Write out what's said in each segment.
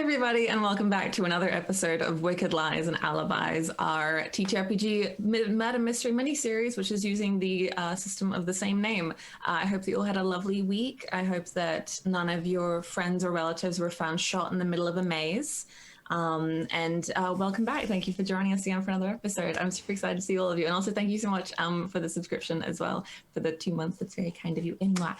everybody, and welcome back to another episode of Wicked Lies and Alibis, our TTRPG murder mystery miniseries, which is using the system of the same name. I hope that you all had a lovely week. I hope that none of your friends or relatives were found shot in the middle of a maze. Welcome back. Thank you for joining us again for another episode. I'm super excited to see all of you. And also thank you so much for the subscription as well for the 2 months. That's very kind of you. Anyway,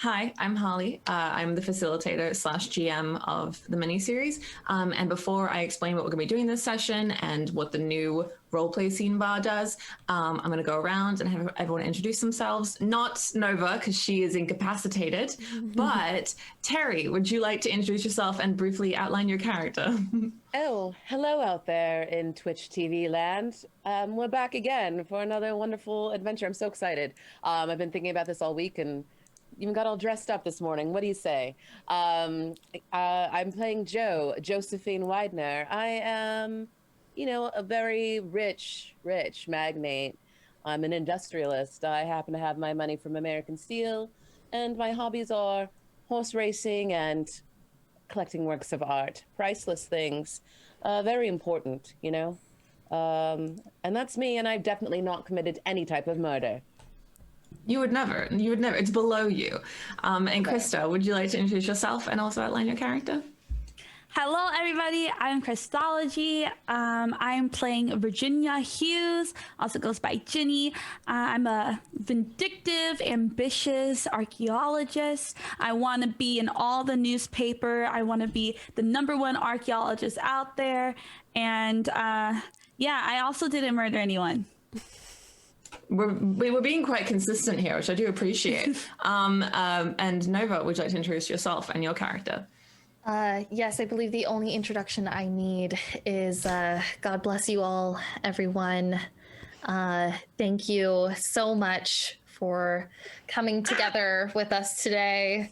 hi, I'm Holly. I'm the facilitator / GM of the miniseries. And before I explain what we're going to be doing this session and what the new roleplay scene bar does, I'm going to go around and have everyone introduce themselves. Not Nova, because she is incapacitated, but Terry, would you like to introduce yourself and briefly outline your character? Oh, hello out there in Twitch TV land. We're back again for another wonderful adventure. I'm so excited. I've been thinking about this all week and even got all dressed up this morning. What do you say? I'm playing Josephine Widener. I am, a very rich magnate. I'm an industrialist. I happen to have my money from American Steel, and my hobbies are horse racing and collecting works of art. Priceless things. Very important, And that's me, and I've definitely not committed any type of murder. You would never. It's below you. And Krista, would you like to introduce yourself and also outline your character? Hello, everybody. I'm Christology. I'm playing Virginia Hughes, also goes by Ginny. I'm a vindictive, ambitious archaeologist. I want to be in all the newspaper. I want to be the #1 archaeologist out there. And I also didn't murder anyone. We're being quite consistent here, which I do appreciate. And Nova, would you like to introduce yourself and your character? Yes, I believe the only introduction I need is God bless you all, everyone. Thank you so much for coming together with us today.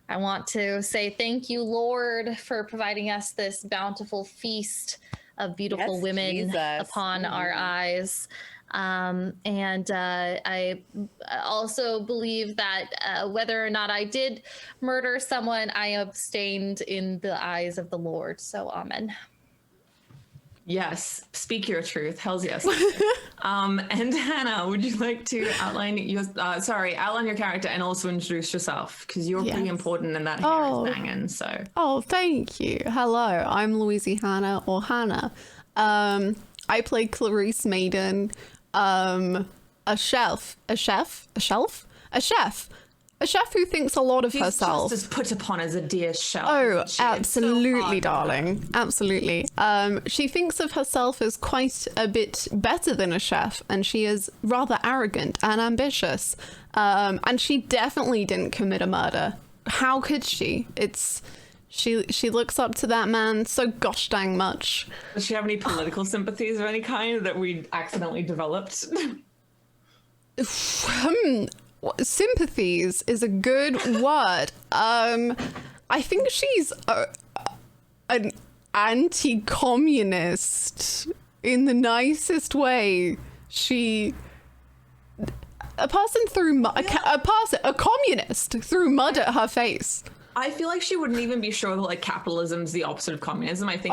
I want to say thank you, Lord, for providing us this bountiful feast of beautiful women upon our eyes. I also believe that whether or not I did murder someone, I abstained in the eyes of the Lord. So amen. Yes, speak your truth. Hells yes. And Hannah, would you like to outline your character and also introduce yourself? Because you're pretty important in that hair is banging. So. Oh, thank you. Hello, I'm Louisiana or Hannah. I play Clarice Maiden. A chef who thinks a lot of herself. She's just put upon as a dear chef. Oh, absolutely, darling. Absolutely. She thinks of herself as quite a bit better than a chef, and she is rather arrogant and ambitious. And she definitely didn't commit a murder. How could she? She looks up to that man so gosh dang much. Does she have any political sympathies of any kind that we accidentally developed? Sympathies is a good word. I think she's an anti-communist in the nicest way. A communist threw mud at her face. I feel like she wouldn't even be sure that capitalism's the opposite of communism. I think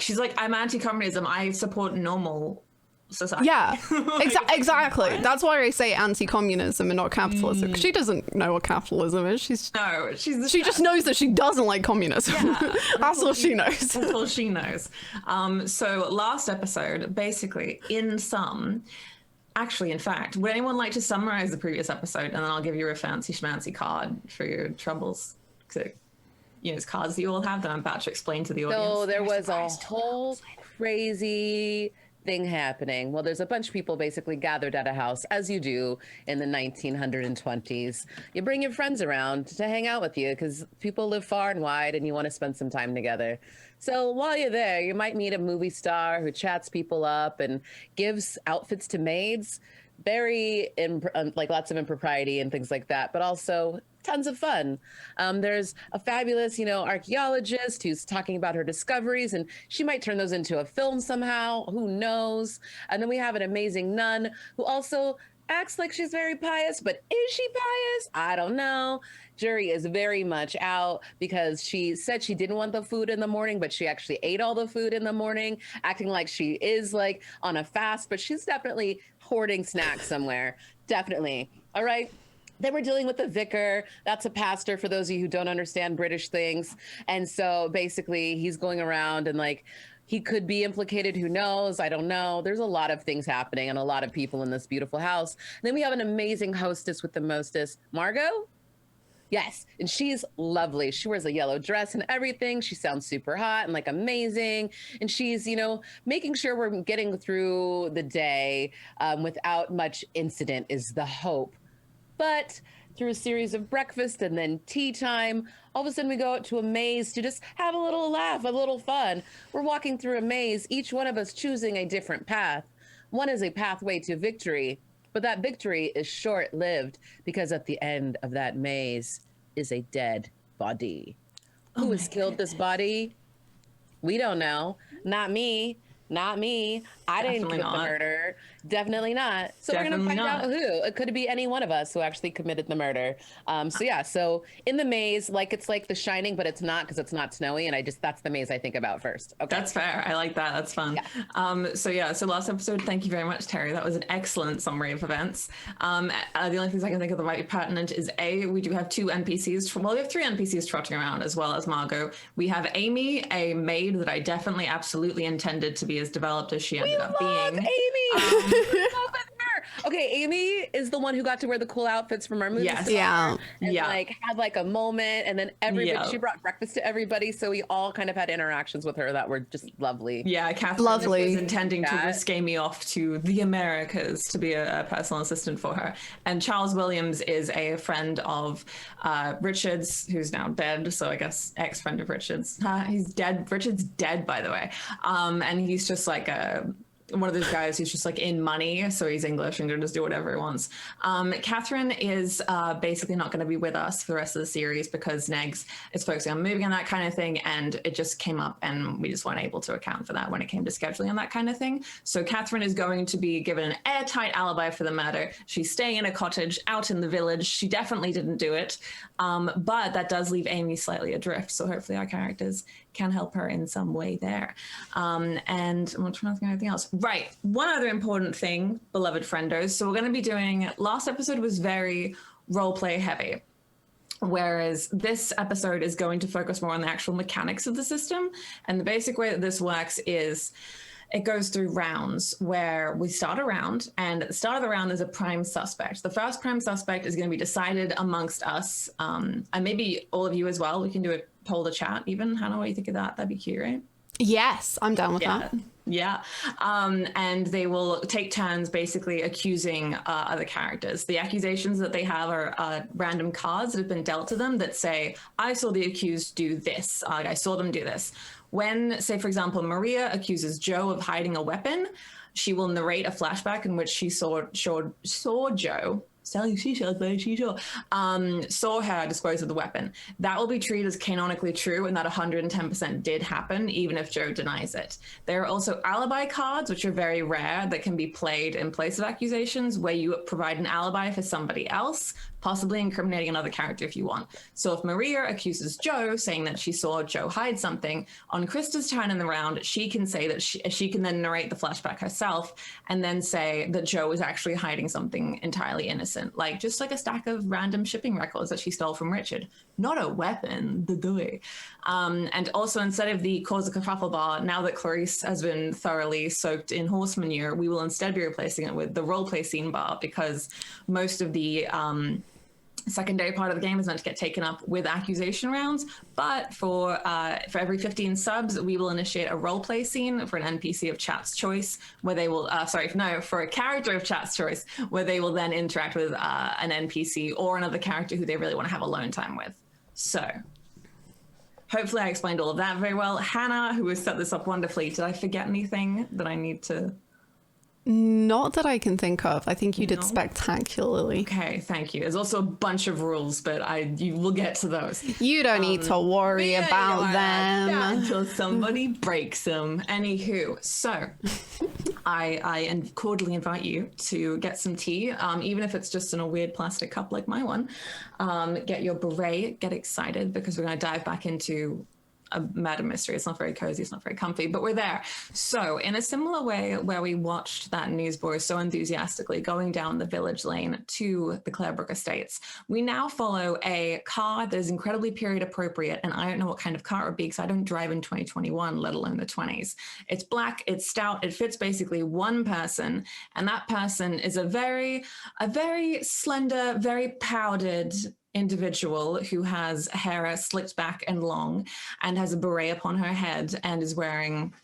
she's like I'm anti-communism. I support normal society. Yeah, exactly. That's why I say anti-communism and not capitalism. Because she doesn't know what capitalism is. She just knows that she doesn't like communism. Yeah, that's all she knows. That's all she knows. So last episode, basically, in fact, would anyone like to summarize the previous episode, and then I'll give you a fancy schmancy card for your troubles? It's cards that you all have that I'm about to explain to the audience. So there was a whole crazy thing happening. Well, there's a bunch of people basically gathered at a house, as you do in the 1920s. You bring your friends around to hang out with you because people live far and wide and you want to spend some time together. So while you're there, you might meet a movie star who chats people up and gives outfits to maids. Very lots of impropriety and things like that, but also tons of fun. There's a fabulous, archaeologist who's talking about her discoveries, and she might turn those into a film somehow. Who knows? And then we have an amazing nun who also acts like she's very pious, but is she pious? I don't know. jury is very much out because she said she didn't want the food in the morning, but she actually ate all the food in the morning, acting like she is like on a fast, but she's definitely hoarding snacks somewhere. Definitely. All right. Then we're dealing with the vicar. That's a pastor for those of you who don't understand British things. And so basically he's going around and like, he could be implicated. Who knows? I don't know. There's a lot of things happening and a lot of people in this beautiful house. And then we have an amazing hostess with the mostest, Margot. Yes, and she's lovely. She wears a yellow dress and everything. She sounds super hot and like amazing. And she's, you know, making sure we're getting through the day without much incident is the hope. But through a series of breakfast and then tea time, all of a sudden we go out to a maze to just have a little laugh, a little fun. We're walking through a maze, each one of us choosing a different path. One is a pathway to victory. But that victory is short-lived because at the end of that maze is a dead body. Who has killed this body? We don't know. Not me. Not me. I didn't commit the murder. Definitely not. So we're going to find out who. It could be any one of us who actually committed the murder. So yeah, so in the maze, like it's like The Shining, but it's not because it's not snowy. And that's the maze I think about first. Okay. That's fair. I like that. That's fun. Yeah. So last episode, thank you very much, Terry. That was an excellent summary of events. The only things I can think of that might be pertinent is we do have two NPCs. Well, we have three NPCs trotting around as well as Margot. We have Amy, a maid that I definitely absolutely intended to be as developed as she ended up being. Amy! Okay, Amy is the one who got to wear the cool outfits from our movie. Yes. Yeah. And like had like a moment, and then everybody she brought breakfast to everybody, so we all kind of had interactions with her that were just lovely. Yeah, Catherine was intending to risk Amy off to the Americas to be a personal assistant for her. And Charles Williams is a friend of Richard's, who's now dead, so I guess ex-friend of Richard's. He's dead. Richard's dead, by the way. And he's just like one of those guys who's just like in money, so he's English and can just do whatever he wants. Catherine is basically not going to be with us for the rest of the series because Negs is focusing on moving and that kind of thing, and it just came up and we just weren't able to account for that when it came to scheduling and that kind of thing. So Catherine is going to be given an airtight alibi for the murder. She's staying in a cottage out in the village. She definitely didn't do it, but that does leave Amy slightly adrift, so hopefully our characters can help her in some way there. And I'm trying to think of anything else. Right, one other important thing, beloved friendos. So we're going to be doing, last episode was very roleplay heavy, whereas this episode is going to focus more on the actual mechanics of the system. And the basic way that this works is it goes through rounds where we start a round, and at the start of the round there's a prime suspect. The first prime suspect is going to be decided amongst us, and maybe all of you as well. We can do a poll to chat even. Hannah, what do you think of that? That'd be cute, right? Yes, I'm down with that. Yeah. And they will take turns basically accusing other characters. The accusations that they have are random cards that have been dealt to them that say, I saw the accused do this. I saw them do this. When, say, for example, Maria accuses Joe of hiding a weapon, she will narrate a flashback in which she saw Joe. Saw her dispose of the weapon. That will be treated as canonically true, and that 110% did happen, even if Joe denies it. There are also alibi cards, which are very rare, that can be played in place of accusations, where you provide an alibi for somebody else, possibly incriminating another character if you want. So if Maria accuses Joe, saying that she saw Joe hide something, on Krista's turn in the round, she can say that she can then narrate the flashback herself, and then say that Joe was actually hiding something entirely innocent, like just like a stack of random shipping records that she stole from Richard. Not a weapon, the doy. And also, instead of the cause a kerfuffle bar, now that Clarice has been thoroughly soaked in horse manure, we will instead be replacing it with the roleplay scene bar, because most of the secondary part of the game is meant to get taken up with accusation rounds, but for every 15 subs, we will initiate a roleplay scene for an NPC of chat's choice, where they will, for a character of chat's choice, where they will then interact with an NPC or another character who they really want to have alone time with. So hopefully I explained all of that very well. Hannah, who has set this up wonderfully, did I forget anything that I need to Not that I can think of. I think you did No? spectacularly. Okay, thank you. There's also a bunch of rules, but you will get to those. You don't need to worry about Not them. until somebody breaks them. Anywho, so I cordially invite you to get some tea, even if it's just in a weird plastic cup like my one. Get your beret, get excited, because we're going to dive back into a murder mystery. It's not very cozy, it's not very comfy, but we're there. So in a similar way where we watched that newsboy so enthusiastically going down the village lane to the Clarebrook Estates, we now follow a car that is incredibly period appropriate, and I don't know what kind of car it would be because I don't drive in 2021, let alone the 20s. It's black, it's stout, it fits basically one person, and that person is a very slender, very powdered individual who has hair slicked back and long and has a beret upon her head and is wearing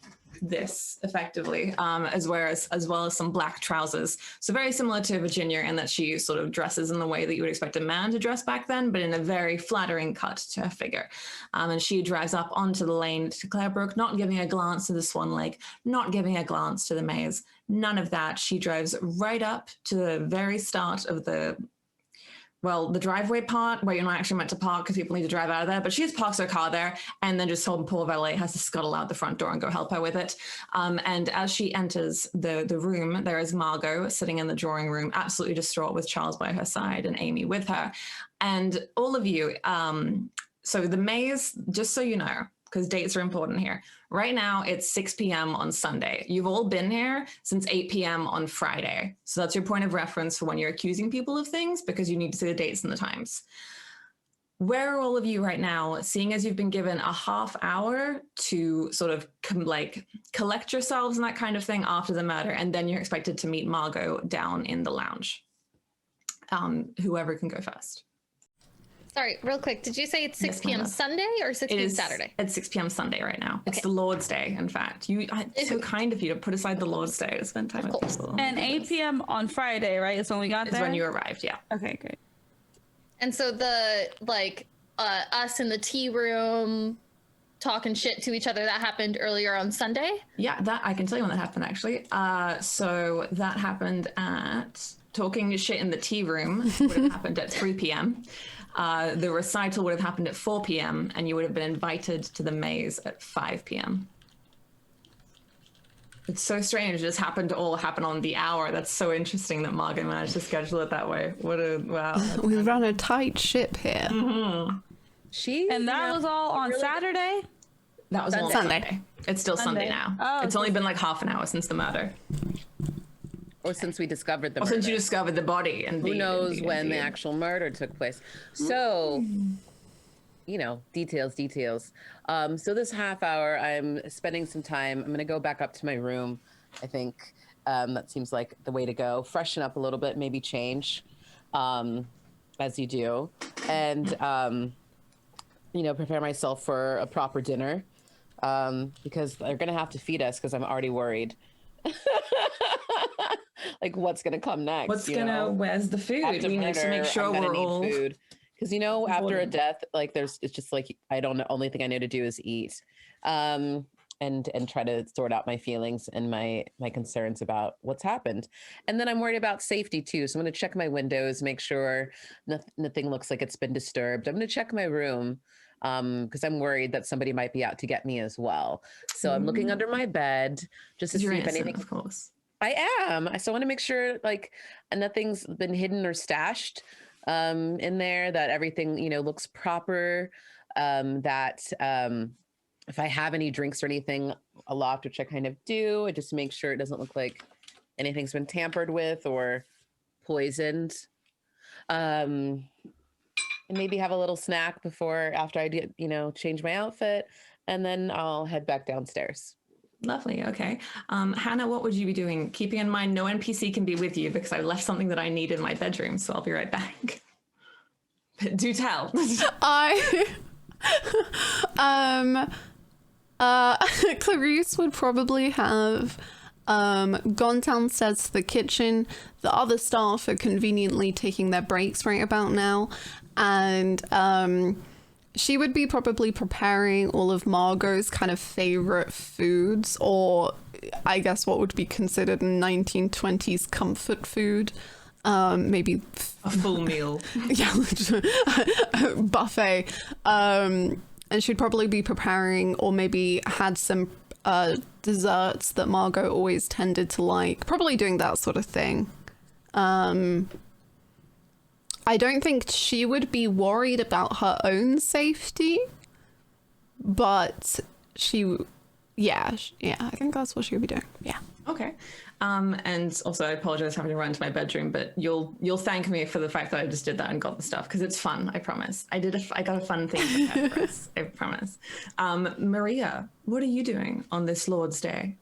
this effectively, as well as some black trousers. So very similar to Virginia in that she sort of dresses in the way that you would expect a man to dress back then, but in a very flattering cut to her figure. And she drives up onto the lane to Clarebrook, not giving a glance to the Swan Lake, not giving a glance to the maze, none of that. She drives right up to the very start of the driveway part where you're not actually meant to park because people need to drive out of there, but she just parks her car there and then just told poor valet has to scuttle out the front door and go help her with it. And as she enters the room, there is Margot sitting in the drawing room, absolutely distraught with Charles by her side and Amy with her. And all of you, so the maze, just so you know, because dates are important here. Right now, it's 6 p.m. on Sunday. You've all been here since 8 p.m. on Friday. So that's your point of reference for when you're accusing people of things, because you need to see the dates and the times. Where are all of you right now, seeing as you've been given a half hour to sort of collect yourselves and that kind of thing after the murder, and then you're expected to meet Margot down in the lounge? Whoever can go first. Sorry, real quick. Did you say it's 6 Yes, p.m. love. Sunday or 6 p.m. Saturday? It's 6 p.m. Sunday right now. It's Okay. the Lord's Day, in fact. It's so kind of you to put aside the Lord's Day to spend time with people. And 8 p.m. on Friday, right? Is when we got Is there? when you arrived, yeah. Okay, great. And so the us in the tea room talking shit to each other, that happened earlier on Sunday? Yeah, that I can tell you when that happened, actually. So that happened at talking shit in the tea room would have happened at 3 p.m. The recital would have happened at 4 p.m. and you would have been invited to the maze at 5 p.m. It's so strange. It just happened to all happen on the hour. That's so interesting that Margot managed to schedule it that way. Wow. We run a tight ship here. Mm-hmm. And that was all on Saturday? That was all Sunday. Sunday. It's still Sunday now. Oh, it's only been like half an hour since the murder. Or since we discovered the Or murder. since you discovered the body. Who knows when the actual murder took place. So, details. So this half hour, I'm spending some time. I'm going to go back up to my room. I think that seems like the way to go. Freshen up a little bit, maybe change, as you do. And, prepare myself for a proper dinner, because they're going to have to feed us because I'm already worried. Like, what's going to come next? Where's the food? After We need to make murder, sure I'm gonna we're need all food. Because after a death, like it's just like I don't know. Only thing I know to do is eat, and try to sort out my feelings and my concerns about what's happened. And then I'm worried about safety too. So I'm going to check my windows, make sure nothing looks like it's been disturbed. I'm going to check my room because I'm worried that somebody might be out to get me as well. So I'm looking under my bed just to see if anything. Of course. I am. So I want to make sure like nothing's been hidden or stashed in there, that everything, looks proper, that if I have any drinks or anything aloft, which I kind of do, I just make sure it doesn't look like anything's been tampered with or poisoned. And maybe have a little snack after I get, change my outfit, and then I'll head back downstairs. Lovely. Okay. Hannah, what would you be doing? Keeping in mind, no NPC can be with you because I left something that I need in my bedroom. So I'll be right back. Do tell. Clarice would probably have gone downstairs to the kitchen. The other staff are conveniently taking their breaks right about now. And she would be probably preparing all of Margot's kind of favorite foods, or I guess what would be considered a 1920s comfort food. Maybe A full meal. yeah, buffet. And she'd probably be preparing, or maybe had some desserts that Margot always tended to like. Probably doing that sort of thing. I don't think she would be worried about her own safety, but I think that's what she would be doing. Yeah. Okay. And also I apologize for having to run to my bedroom, but you'll thank me for the fact that I just did that and got the stuff, because it's fun, I promise. I got a fun thing prepared for us, I promise. Maria, what are you doing on this Lord's Day?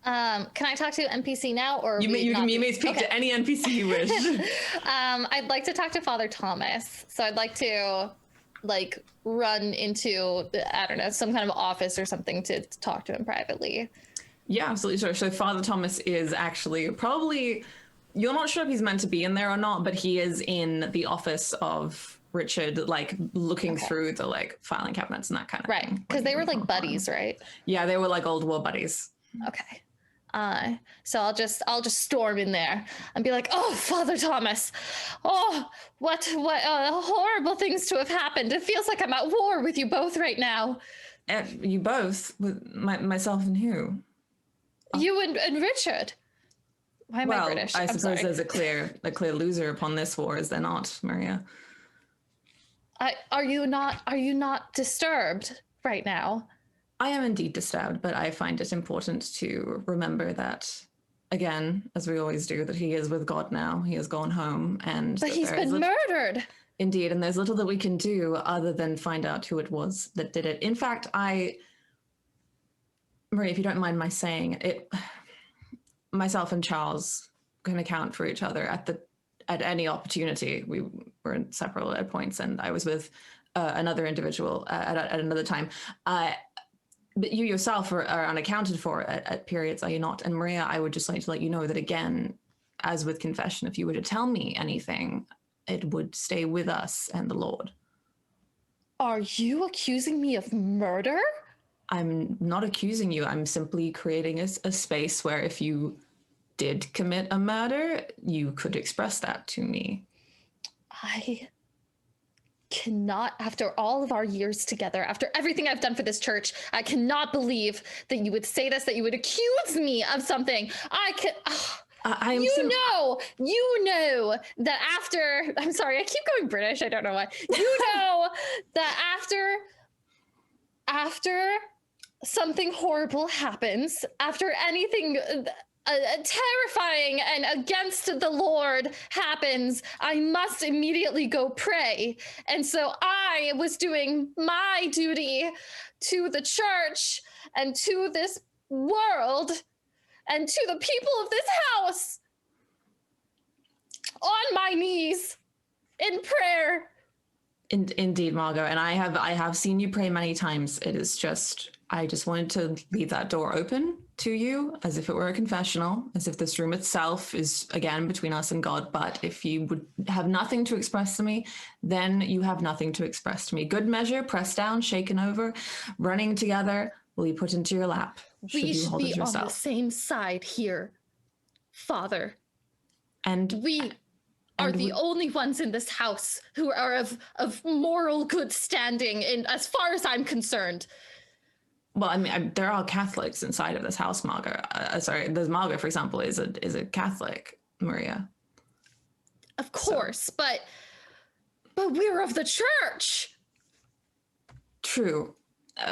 Can I talk to NPC now, or You may speak to any NPC you wish. I'd like to talk to Father Thomas. So I'd like to run into, I don't know, some kind of office or something to talk to him privately. Yeah, absolutely. So Father Thomas is actually probably, you're not sure if he's meant to be in there or not, but he is in the office of Richard, like looking through the like filing cabinets and that kind of thing. Right, because they were like buddies, right? Yeah, they were like old war buddies. Okay. So I'll just storm in there and be like, "Oh, Father Thomas, oh, what horrible things to have happened. It feels like I'm at war with you both right now." You both? With myself and who? You and Richard. Why am I British? I I'm suppose sorry. there's a clear loser upon this war, is there not, Maria? Are you not disturbed right now? I am indeed disturbed, but I find it important to remember that, again, as we always do, that he is with God now. He has gone home, and But he's been murdered. Indeed, and there's little that we can do other than find out who it was that did it. In fact, Maria, if you don't mind my saying it, myself and Charles can account for each other at any opportunity. We were inseparable at points, and I was with another individual at another time. But you yourself are unaccounted for at periods, are you not? And Maria, I would just like to let you know that, again, as with confession, if you were to tell me anything, it would stay with us and the Lord. Are you accusing me of murder? I'm not accusing you. I'm simply creating a space where if you did commit a murder, you could express that to me. I cannot, after all of our years together, after everything I've done for this church, I cannot believe that you would say this, that you would accuse me of something. You know that after, I'm sorry, I keep going British, I don't know why. You know that after something horrible happens, after anything terrifying and against the Lord happens, I must immediately go pray. And so I was doing my duty to the church and to this world and to the people of this house on my knees in prayer. Indeed, Margot, and I have seen you pray many times. It is just, I just wanted to leave that door open to you as if it were a confessional, as if this room itself is, again, between us and God. But if you would have nothing to express to me, then you have nothing to express to me. Good measure, pressed down, shaken over, running together, will be put into your lap. We should be on the same side here, Father. And we are the only ones in this house who are of moral good standing, in as far as I'm concerned. Well, I mean, there are Catholics inside of this house, Margot. There's Margot, for example, is a Catholic, Maria. Of course, but we're of the church. True.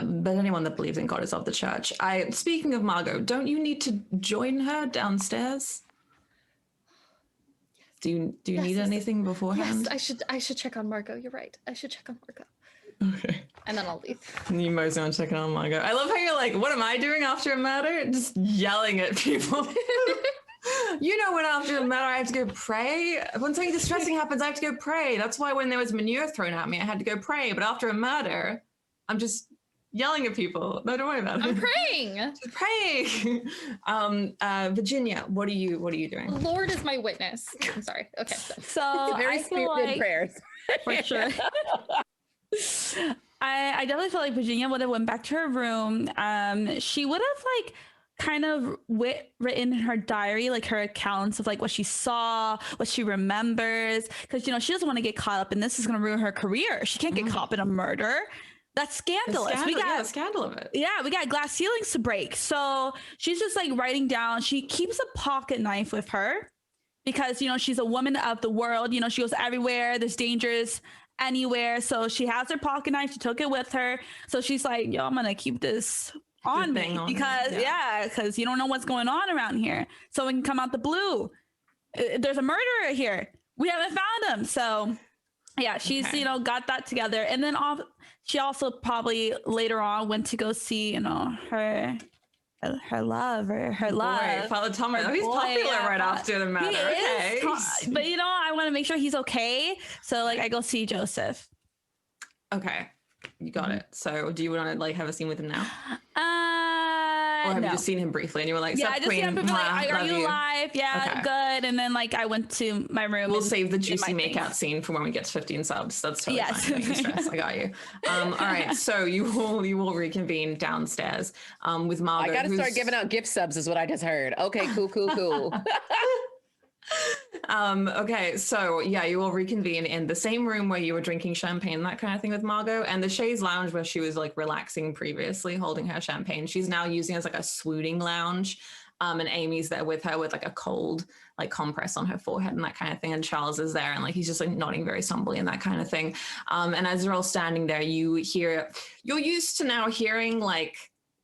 But anyone that believes in God is of the church. Speaking of Margot, don't you need to join her downstairs? Do you need anything beforehand? Yes, I should check on Margot. You're right. I should check on Margot. Okay. And then I'll leave. You mostly want to check on Margot. I love how you're like, what am I doing after a murder? Just yelling at people. You know, when after a murder I have to go pray. When something distressing happens, I have to go pray. That's why when there was manure thrown at me, I had to go pray. But after a murder, I'm just yelling at people. No, don't worry about it. I'm praying. Just praying. Virginia, what are you doing? Lord is my witness. I'm sorry. Okay. So Very I feel spirited like, prayers. for sure. I definitely feel like Virginia would have went back to her room. She would have like kind of written in her diary, like her accounts of like what she saw, what she remembers, because you know she doesn't want to get caught up in this. Is going to ruin her career. She can't get caught up in a murder. That's scandalous. The scandal of it. Yeah, we got glass ceilings to break. So she's just like writing down. She keeps a pocket knife with her because, you know, she's a woman of the world. You know, she goes everywhere. There's dangers anywhere. So she has her pocket knife. She took it with her. So she's like, yo, I'm going to keep this on me because, because you don't know what's going on around here. So it can come out the blue. There's a murderer here. We haven't found him. So yeah, she's, you know, got that together. And then she also probably later on went to go see, you know, her love or her love. Father Thomas. He's popular right after the matter. He is, but you know, I want to make sure he's okay. So like I go see Joseph. Okay. You got it. So do you want to like have a scene with him now? Or have you just seen him briefly and you were like, yeah, I just seen him briefly, like, are you alive? Yeah, good. And then like I went to my room. We'll save the juicy makeout scene for when we get to 15 subs. That's totally fine. Don't stress. I got you. All right. So you will reconvene downstairs with Margot. I got to start giving out gift subs is what I just heard. Okay, cool. Okay, so yeah, you will reconvene in the same room where you were drinking champagne, that kind of thing with Margot, and the chaise lounge where she was like relaxing previously, holding her champagne. She's now using as like a swooning lounge. And Amy's there with her with like a cold like compress on her forehead and that kind of thing. And Charles is there and like he's just like nodding very somberly and that kind of thing. And as they're all standing there, you're used to now hearing like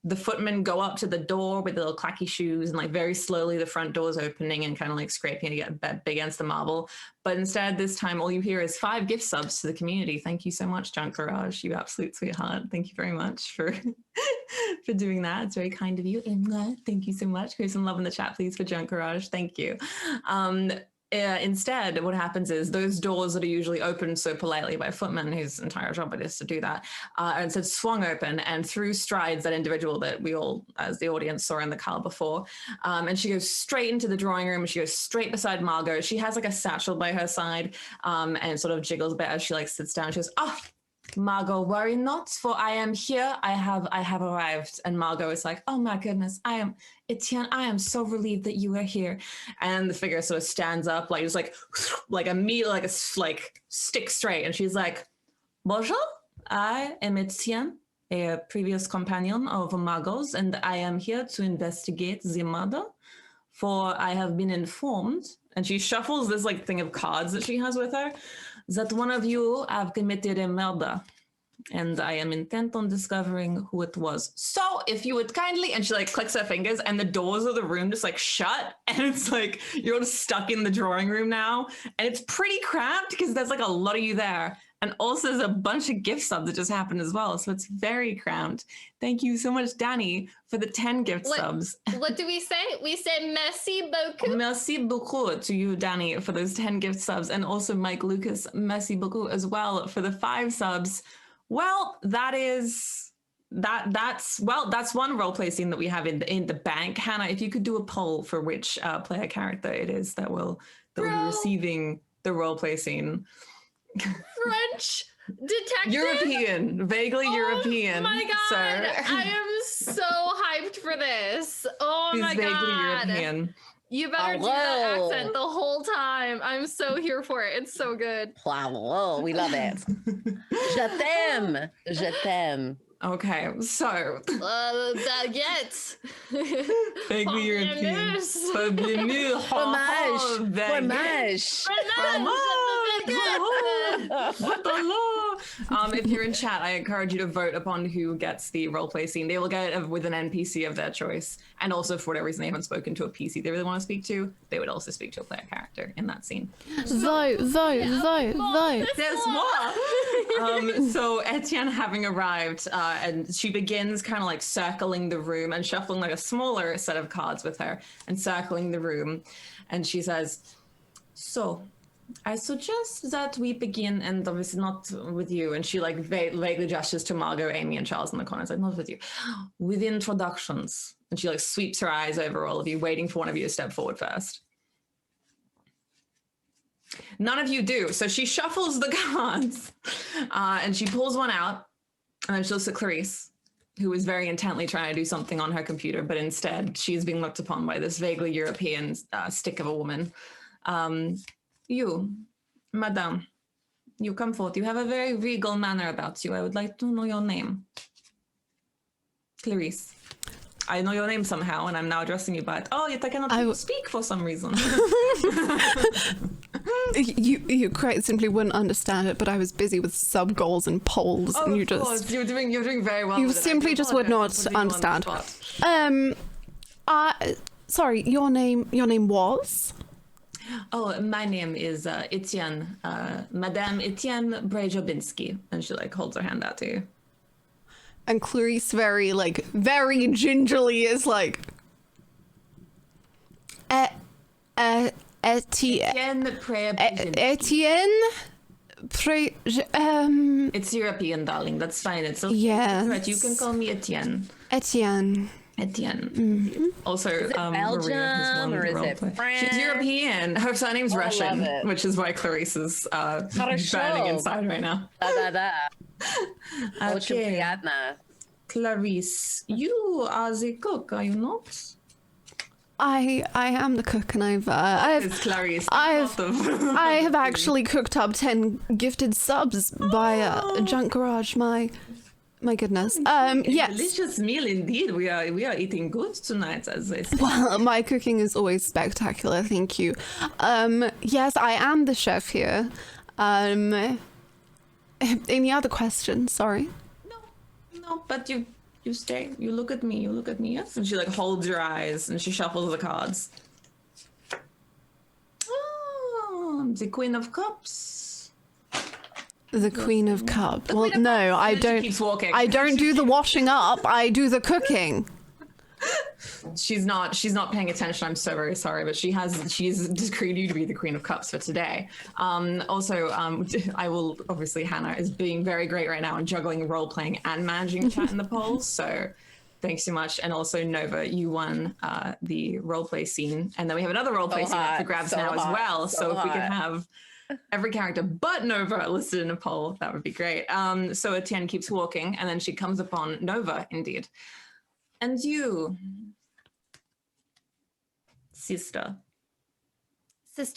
the footmen go up to the door with the little clacky shoes and like very slowly the front door's opening and kind of like scraping to get big against the marble. But instead this time all you hear is 5 gift subs to the community. Thank you so much, Junk Garage, you absolute sweetheart. Thank you very much for for doing that. It's very kind of you. Thank you so much. Here's some love in the chat, please, for Junk Garage. Thank you. Instead, what happens is those doors that are usually opened so politely by a footman, whose entire job it is to do that, and so swung open, and through strides that individual that we all, as the audience, saw in the car before. And she goes straight into the drawing room. She goes straight beside Margot. She has like a satchel by her side, and sort of jiggles a bit as she like sits down. She goes, Margot, worry not, for I am here. I have arrived. And Margot is like, oh my goodness, Etienne, I am so relieved that you are here. And the figure sort of stands up, like just like a meat, like stick straight. And she's like, bonjour, I am Etienne, a previous companion of Margot's, and I am here to investigate the murder. For I have been informed, and she shuffles this like thing of cards that she has with her, that one of you have committed a murder, and I am intent on discovering who it was. So if you would kindly, and she like clicks her fingers and the doors of the room just like shut, and it's like you're just stuck in the drawing room now, and it's pretty cramped because there's like a lot of you there. And also there's a bunch of gift subs that just happened as well. So it's very cramped. Thank you so much, Danny, for the 10 gift subs. What do we say? We say merci beaucoup. Merci beaucoup to you, Danny, for those 10 gift subs. And also Mike Lucas, merci beaucoup as well for the 5 subs. Well, that's one roleplay scene that we have in the bank. Hannah, if you could do a poll for which player character it is that will be receiving the roleplay scene. French detective? European, vaguely European. Oh my god, sir. I am so hyped for this. Oh my god. Vaguely European. You better do that accent the whole time. I'm so here for it. It's so good. Wow, we love it. Je t'aime. Okay, so baguette. vaguely European. Fromage. If you're in chat, I encourage you to vote upon who gets the roleplay scene. They will get it with an NPC of their choice, and also for whatever reason they haven't spoken to a PC they really want to speak to, they would also speak to a player character in that scene. Vote. There's more. So Etienne having arrived, and she begins kind of like circling the room and shuffling like a smaller set of cards with her and circling the room, and she says, so I suggest that we begin, and obviously not with you, and she like vaguely gestures to Margot, Amy, and Charles in the corners, like, not with you, with introductions. And she like sweeps her eyes over all of you, waiting for one of you to step forward first. None of you do. So she shuffles the cards, and she pulls one out, and then she looks at Clarice, who is very intently trying to do something on her computer, but instead she's being looked upon by this vaguely European stick of a woman. You, madame, you come forth. You have a very regal manner about you. I would like to know your name. Clarice. I know your name somehow, and I'm now addressing you by it. Oh, yet I cannot speak for some reason. You quite simply wouldn't understand it, but I was busy with sub goals and polls, and you of just course. You're doing very well. you with it. simply just would not understand. Sorry, your name was? Oh, my name is Etienne, Madame Etienne Brejobinski, and she like holds her hand out to you. And Clarice very gingerly is like, Etienne It's European, darling. That's fine. It's okay. Yes. Right, you can call me Etienne. Etienne. Mm-hmm. Also, Belgium, Maria has won or the is role it play. France? She's European. Her surname's Russian, it. which is why Clarice is burning inside right now. Okay. Clarice, you are the cook, are you not? I am the cook, and It's Clarice. I have actually cooked up 10 gifted subs by Junk Garage. My goodness. Yes. Delicious meal indeed. We are eating good tonight, as they say. Well, my cooking is always spectacular, thank you. Yes, I am the chef here. Any other questions? Sorry. No, but you stay. You look at me. Yes. And she like holds your eyes and she shuffles the cards. Oh, the Queen of Cups. The Queen of Cups. Well, no, I don't. Keeps walking. I don't do the washing up. I do the cooking. She's not paying attention. I'm so very sorry, but she's decreed you to be the Queen of Cups for today. Also, I will obviously, Hannah is being very great right now and juggling role playing and managing chat in the polls. So thanks so much. And also Nova, you won the role play scene, and then we have another role play scene up for grabs now as well. So if we could have every character but Nova listed in a poll, that would be great. So Etienne keeps walking, and then she comes upon Nova, indeed. And you, Sister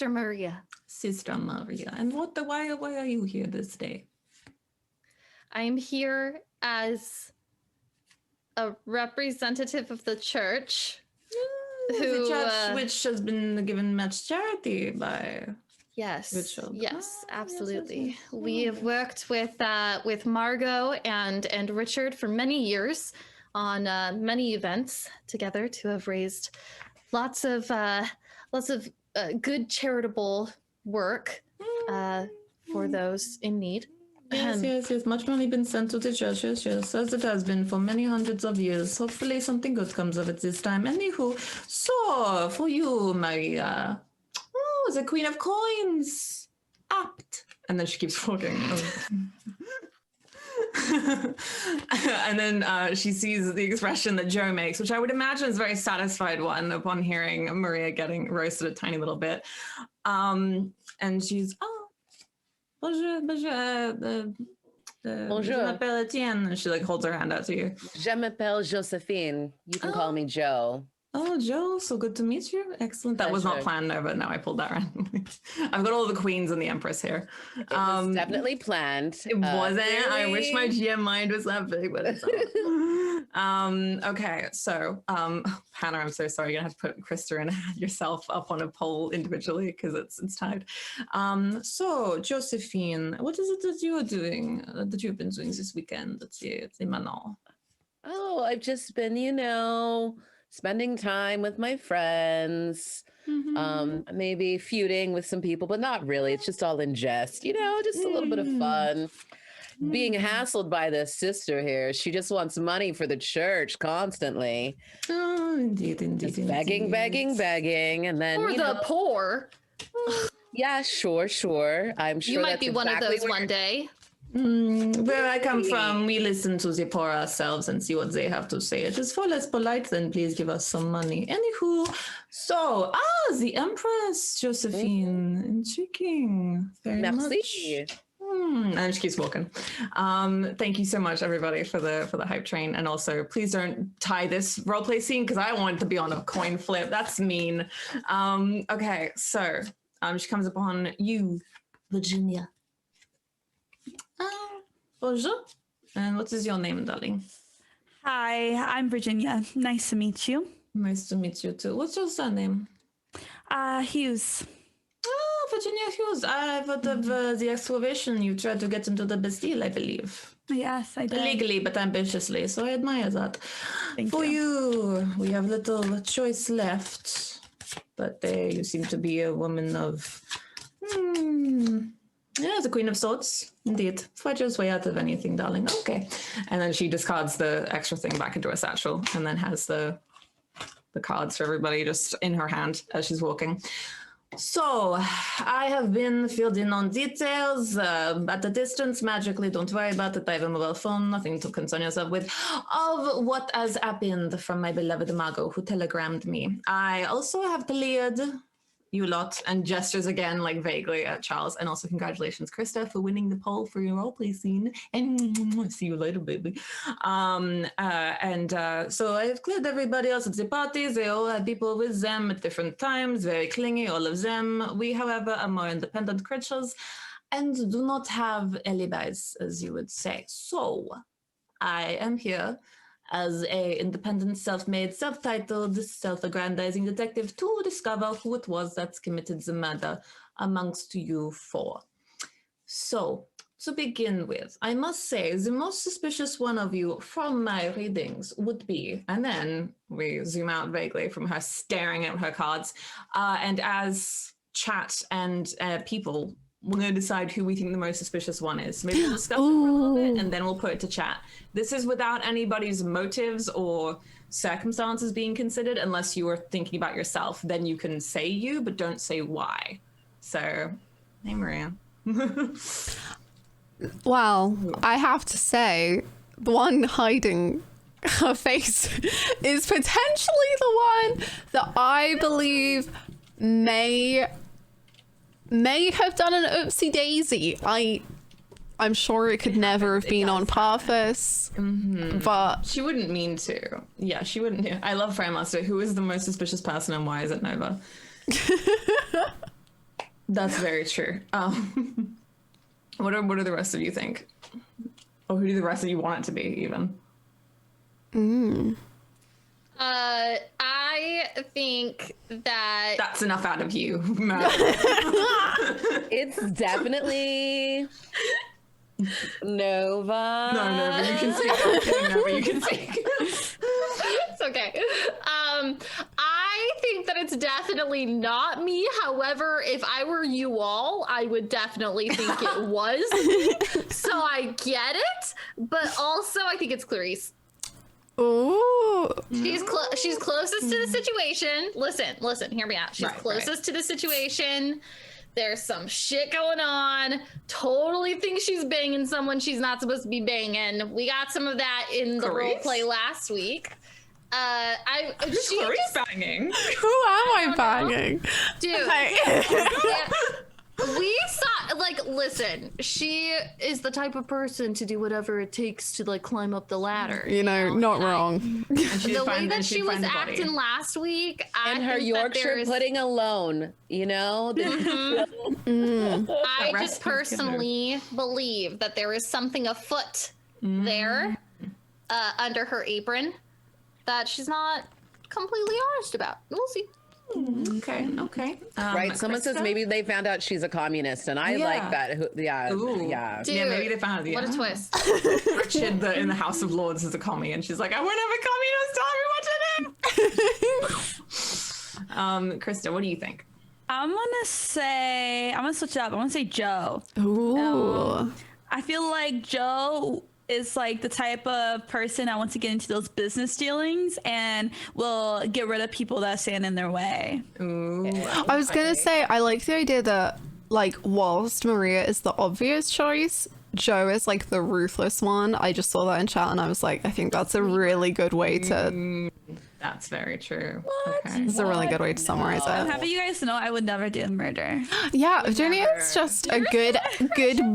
Maria. Sister Maria. And why are you here this day? I'm here as a representative of the church. The church which has been given much charity by Yes, Richard. yes, Ah, absolutely. yes. We have worked with Margot and Richard for many years on many events together to have raised lots of good charitable work for those in need. Yes. Much money been sent to the churches, yes, as it has been for many hundreds of years. Hopefully something good comes of it this time. Anywho, so for you, Maria, the Queen of Coins, apt. And then she keeps walking. And then she sees the expression that Joe makes, which I would imagine is a very satisfied one upon hearing Maria getting roasted a tiny little bit. And she's, bonjour, je m'appelle Etienne. And she like holds her hand out to you. Je m'appelle Josephine. You can call me Joe. Oh, Joe, so good to meet you. Excellent. That was not planned, Nova. No, I pulled that randomly. I've got all the queens and the empress here. It was definitely planned. It wasn't. Really? I wish my GM mind was that big, but it's not. Okay, so Hannah, I'm so sorry. You're gonna have to put Krista and yourself up on a poll individually because it's tied. So Josephine, what is it that you're doing? That you've been doing this weekend? Let's see, Manon. Oh, I've just been, spending time with my friends, maybe feuding with some people, but not really. It's just all in jest, just a little bit of fun. Being hassled by this sister here. She just wants money for the church constantly. Oh, indeed. Just begging. And then, For the poor. Yeah, sure. I'm sure You might that's be one of exactly those one day. Where I come from, we listen to the poor ourselves and see what they have to say. It is far less polite than please give us some money. Anywho, so, the Empress, Josephine, intriguing. Very Merci. much. And she keeps walking. Thank you so much, everybody, for the hype train. And also, please don't tie this roleplay scene because I want it to be on a coin flip. That's mean. Okay, so she comes upon you, Virginia. Bonjour. And what is your name, darling? Hi, I'm Virginia. Nice to meet you. Nice to meet you too. What's your surname? Hughes. Oh, Virginia Hughes. I've heard of the excavation. You tried to get into the Bastille, I believe. Yes, I did. Illegally, but ambitiously, so I admire that. Thank For you. you, we have little choice left, but you seem to be a woman of... yeah, the Queen of Swords, indeed. Fight your way out of anything, darling. Okay. And then she discards the extra thing back into a satchel and then has the cards for everybody just in her hand as she's walking. So, I have been filled in on details at a distance, magically, don't worry about it. I have a mobile phone, nothing to concern yourself with, of what has happened from my beloved Mago, who telegrammed me. I also have cleared you lot, and gestures again, like vaguely at Charles. And also congratulations, Krista, for winning the poll for your roleplay scene. And see you later, baby. So I've cleared everybody else at the party. They all had people with them at different times, very clingy, all of them. We, however, are more independent creatures and do not have alibis, as you would say. So I am here as a independent, self-made, self-titled, self-aggrandizing detective to discover who it was that committed the murder amongst you four. So, to begin with, I must say the most suspicious one of you from my readings would be, and then we zoom out vaguely from her staring at her cards, and as chat and people, we're going to decide who we think the most suspicious one is. Maybe we'll discuss it for a little bit, and then we'll put it to chat. This is without anybody's motives or circumstances being considered, unless you are thinking about yourself. Then you can say you, but don't say why. So, hey, Maria. Well, I have to say, the one hiding her face is potentially the one that I believe may have done an oopsie daisy. I'm sure it could never have been on purpose, but She wouldn't mean to. Yeah, she wouldn't. I love Fran Master. Who is the most suspicious person and why is it Nova? That's very true. What do the rest of you think? Or who do the rest of you want it to be, even? I think that That's enough out of you. It's definitely Nova. No, but you can speak. I'm kidding, no, but you can speak. it's okay. I think that it's definitely not me. However, if I were you all, I would definitely think it was me. So I get it, but also I think it's Clarice. ooh, She's closest to the situation. Listen, hear me out. She's Right, closest to the situation. There's some shit going on. Totally thinks she's banging someone she's not supposed to be banging. We got some of that in the role Clarice? play last week. Who's She Clarice just, banging? who am I banging? dude. Like, Yeah, we saw, like, listen, she is the type of person to do whatever it takes to, like, climb up the ladder. you know, not wrong. And she'd The way find- that and she'd she was find the body. acting last week, I And her think that Yorkshire there's- pudding alone, you know? I rest just is together. personally believe that there is something afoot there under her apron that she's not completely honest about. We'll see. Okay. Right? Someone says Krista? maybe they found out she's a communist, and I Yeah. like that. Yeah, Ooh. yeah. Dude, Yeah, maybe they found out. What a twist. Richard in the House of Lords is a commie, and she's like, I won't have a communist. Tell me what to do. Krista, what do you think? I'm gonna switch it up. I want to say Joe. Ooh. I feel like Joe is like the type of person that wants to get into those business dealings and will get rid of people that stand in their way. Ooh. I was gonna say, I like the idea that, like, whilst Maria is the obvious choice, Joe is like the ruthless one. I just saw that in chat and I was like, I think that's a really good way to That's very true. What? Okay. It's a really good way to summarize I'm it. happy you guys know I would never do murder. Yeah, Virginia's just a good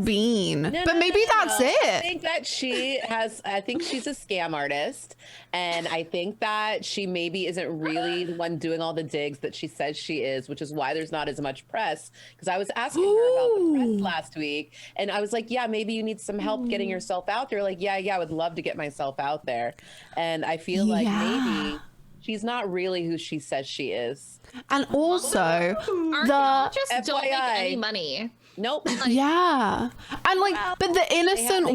bean. But maybe that's I it. think that I think she's a scam artist. And I think that she maybe isn't really the one doing all the digs that she says she is, which is why there's not as much press. Because I was asking her about the press last week. And I was like, yeah, maybe you need some help getting yourself out there. Like, yeah, I would love to get myself out there. And I feel like maybe she's not really who she says she is. And also, Archaeologists don't make FYI. any money. Nope. yeah. And like, but the innocent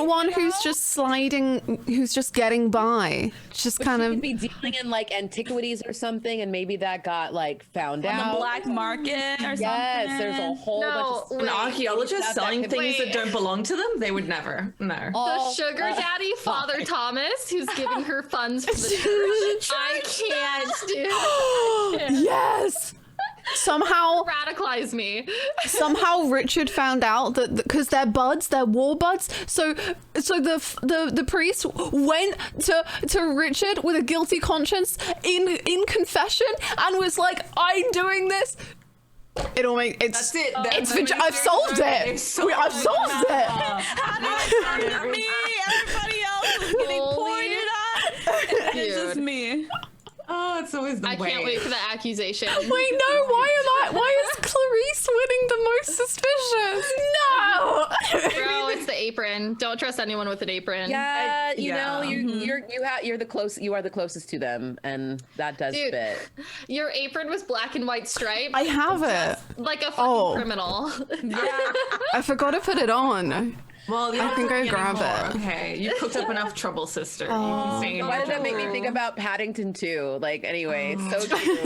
one, who's just sliding, who's just getting by, just kind She of. could be dealing in like antiquities or something, and maybe that got like found On out. the black market or something. Yes, there's a whole No, bunch of An wait, archaeologist selling things that don't belong to them? They would never. No. the sugar daddy, Father Thomas, who's giving her funds for the church. I can't do Yes. Somehow radicalize me. Richard found out that because they're war buds. So the priest went to Richard with a guilty conscience in confession and was like, "I'm doing this." It all makes That's it. I've solved it. I've solved it. Me, everybody else is getting pointed at. It's just me. Oh, it's always the I way. can't wait for the accusation. Wait, no. Why is Clarice winning the most suspicious? No. Bro, it's the apron. Don't trust anyone with an apron. Yeah, you yeah. know, you are the closest to them, and that does Dude. fit. Your apron was black and white striped, I have it. like a fucking Oh. criminal. I forgot to put it on. Well, you I don't can have go to grab anymore. it. Okay, you cooked up enough trouble, sister. You can stay in Why your did that make me trouble. think about Paddington 2? Like, anyway, so cute.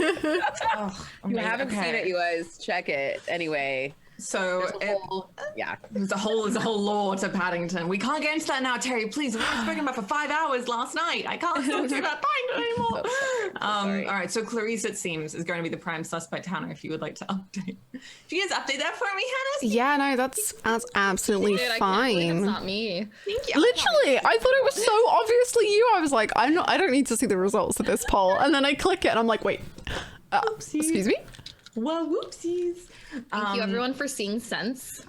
Oh, You amazing. haven't seen Okay. it, you guys. Check it. Anyway, So yeah. there's a whole lore to Paddington. We can't get into that now, Terry. Please, we were speaking about for 5 hours last night. I can't talk to you about Paddington anymore. sorry. All right, so Clarice, it seems, is going to be the prime suspect. Hannah, if you would like to update. If you guys update that for me, Hannah. Yeah, no, that's absolutely Dude, I can't believe it's fine. not me. Thank you. Literally, I thought it was so obviously you. I was like, I don't need to see the results of this poll. And then I click it and I'm like, wait, excuse me? Well, whoopsies. Thank you, everyone, for seeing sense.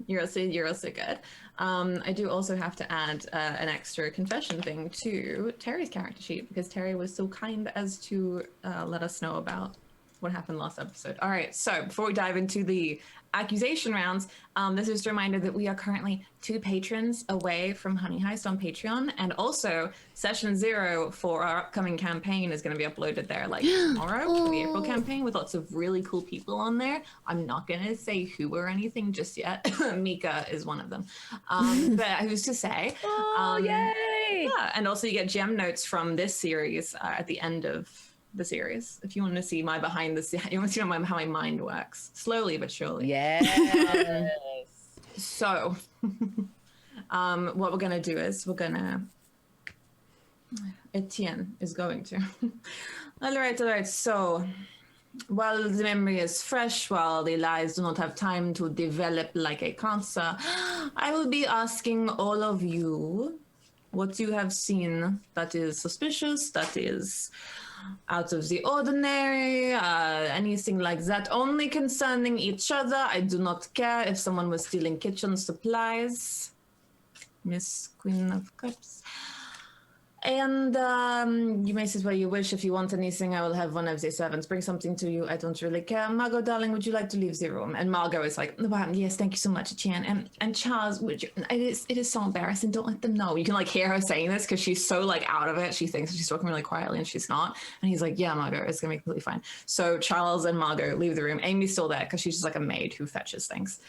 You're also good. I do also have to add an extra confession thing to Terry's character sheet because Terry was so kind as to let us know about what happened last episode. All right, so before we dive into the accusation rounds, this is a reminder that we are currently 2 patrons away from Honey Heist on Patreon, and also session 0 for our upcoming campaign is going to be uploaded there like tomorrow for the April campaign with lots of really cool people on there. I'm not going to say who or anything just yet. Mika is one of them, but who's to say? Yay! Yeah, and also you get gem notes from this series at the end of the series. If you want to see my behind the scenes, you want to see how my mind works slowly but surely. Yes. So, what we're gonna do is Etienne is going to. All right. So, while the memory is fresh, while the lies do not have time to develop like a cancer, I will be asking all of you what you have seen that is suspicious, that is out of the ordinary, anything like that, only concerning each other. I do not care if someone was stealing kitchen supplies. Miss Queen of Cups. And you may sit where you wish. If you want anything, I will have one of the servants bring something to you. I don't really care. Margot, darling, would you like to leave the room? And Margot is like, wow, yes, thank you so much, Etienne. And Charles, would you? It is so embarrassing. Don't let them know. You can like hear her saying this because she's so like out of it. She thinks she's talking really quietly and she's not. And he's like, yeah, Margot, it's gonna be completely fine. So Charles and Margot leave the room. Amy's still there because she's just like a maid who fetches things.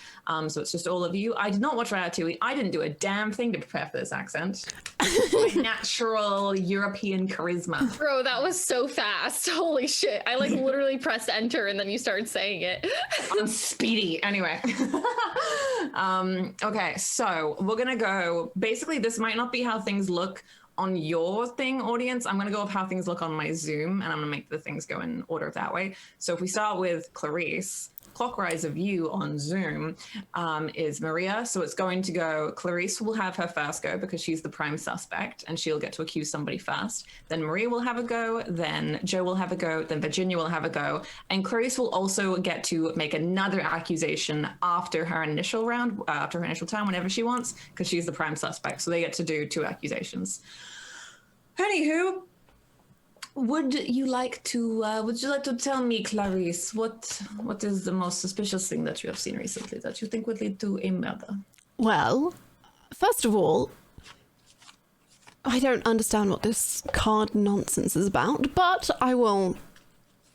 So it's just all of you. I did not watch Ratatouille. I didn't do a damn thing to prepare for this accent. My natural European charisma. Bro, that was so fast. Holy shit. I like literally pressed enter and then you started saying it. I'm speedy. Anyway. Okay, so we're gonna go. Basically, this might not be how things look on your thing, audience. I'm gonna go with how things look on my Zoom, and I'm gonna make the things go in order that way. So if we start with Clarice, clockwise of you on Zoom is Maria. So it's going to go, Clarice will have her first go because she's the prime suspect and she'll get to accuse somebody first. Then Maria will have a go, then Joe will have a go, then Virginia will have a go. And Clarice will also get to make another accusation after her initial round, after her initial time, whenever she wants, because she's the prime suspect. So they get to do 2 accusations. Anywho, would you like to tell me, Clarice, what is the most suspicious thing that you have seen recently that you think would lead to a murder? Well, first of all, I don't understand what this card nonsense is about, but I will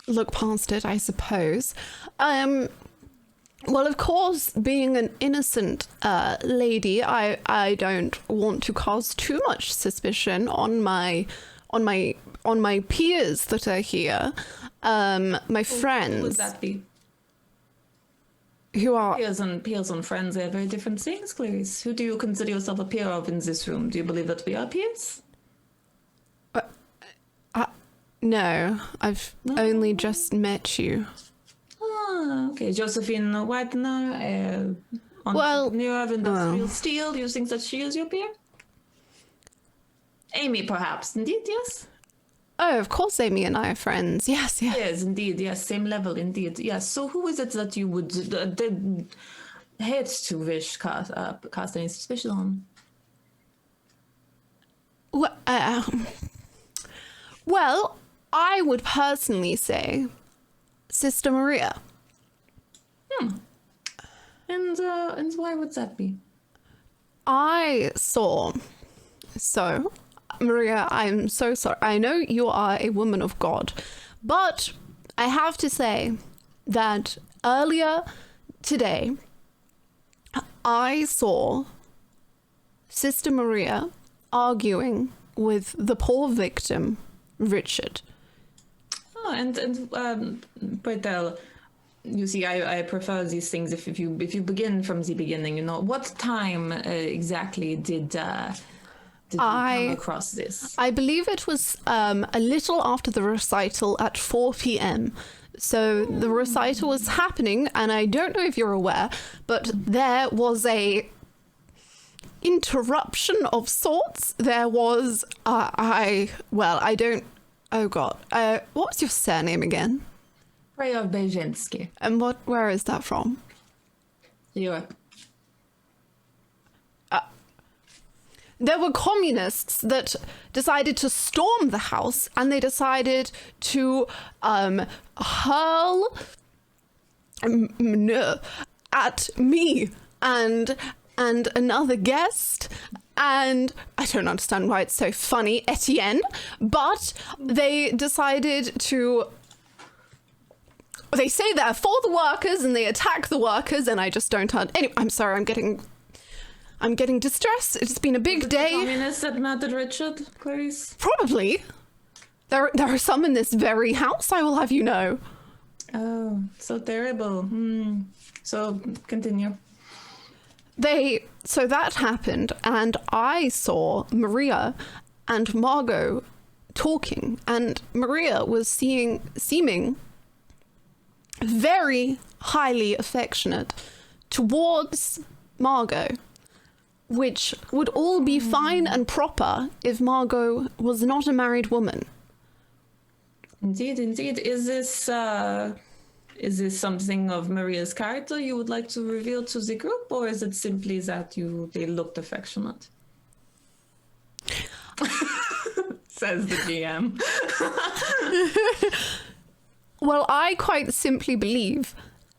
look past it, I suppose. Well, of course, being an innocent lady, I don't want to cause too much suspicion on my peers that are here, my friends. Who would that be? Who are Peers and friends are very different things, Clarice. Who do you consider yourself a peer of in this room? Do you believe that we are peers? no, I've only just met you. Ah, okay. Josephine Whitener, entrepreneur of industrial steel. Do you think that she is your peer? Amy, perhaps. Indeed, yes. Oh, of course, Amy and I are friends. Yes. Yes, indeed. Yes, same level, indeed. Yes. So who is it that you would hate to wish cast any suspicion on? Well, I would personally say Sister Maria. And why would that be? I saw... So, Maria, I'm so sorry. I know you are a woman of God, but I have to say that earlier today, I saw Sister Maria arguing with the poor victim, Richard. Oh, and pray tell, you see, I prefer these things if you begin from the beginning. You know, what time exactly did you come across this? I believe it was a little after the recital at 4 p.m. So the recital was happening, and I don't know if you're aware, but there was a interruption of sorts. There was, oh God, what was your surname again? Prayov-Bezhensky. And where is that from? Europe. There were communists that decided to storm the house, and they decided to hurl at me and another guest, and I don't understand why it's so funny, Etienne, but they decided to... They say they're for the workers and they attack the workers, and I just don't... Anyway, I'm sorry, I'm getting distressed. It's been a big day. Communists that murdered Richard, Clarice? Probably. There are some in this very house, I will have you know. Oh, so terrible. So, continue. So that happened, and I saw Maria and Margot talking, and Maria was seeming very highly affectionate towards Margot, which would all be fine and proper if Margot was not a married woman. Indeed. Is this something of Maria's character you would like to reveal to the group, or is it simply that they looked affectionate? Says the GM. Well, I quite simply believe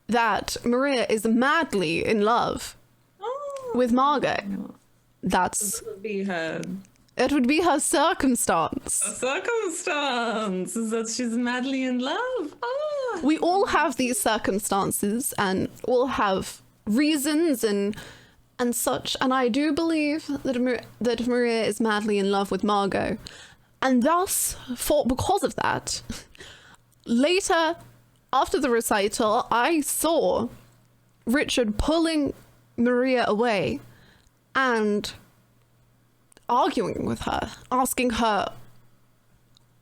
that Maria is madly in love with Margot. This would be her... It would be her circumstance. Circumstance is that she's madly in love. We all have these circumstances and all have reasons and such, and I do believe that Maria is madly in love with Margot, and thus, because of that, later after the recital, I saw Richard pulling Maria away and arguing with her, asking her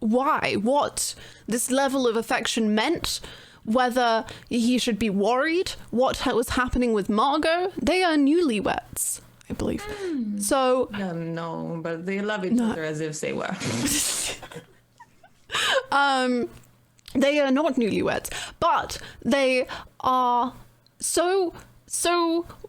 what this level of affection meant, whether he should be worried what was happening with Margot. They are newlyweds, I believe. So No, but they love each other as if they were. they are not newlyweds, but they are so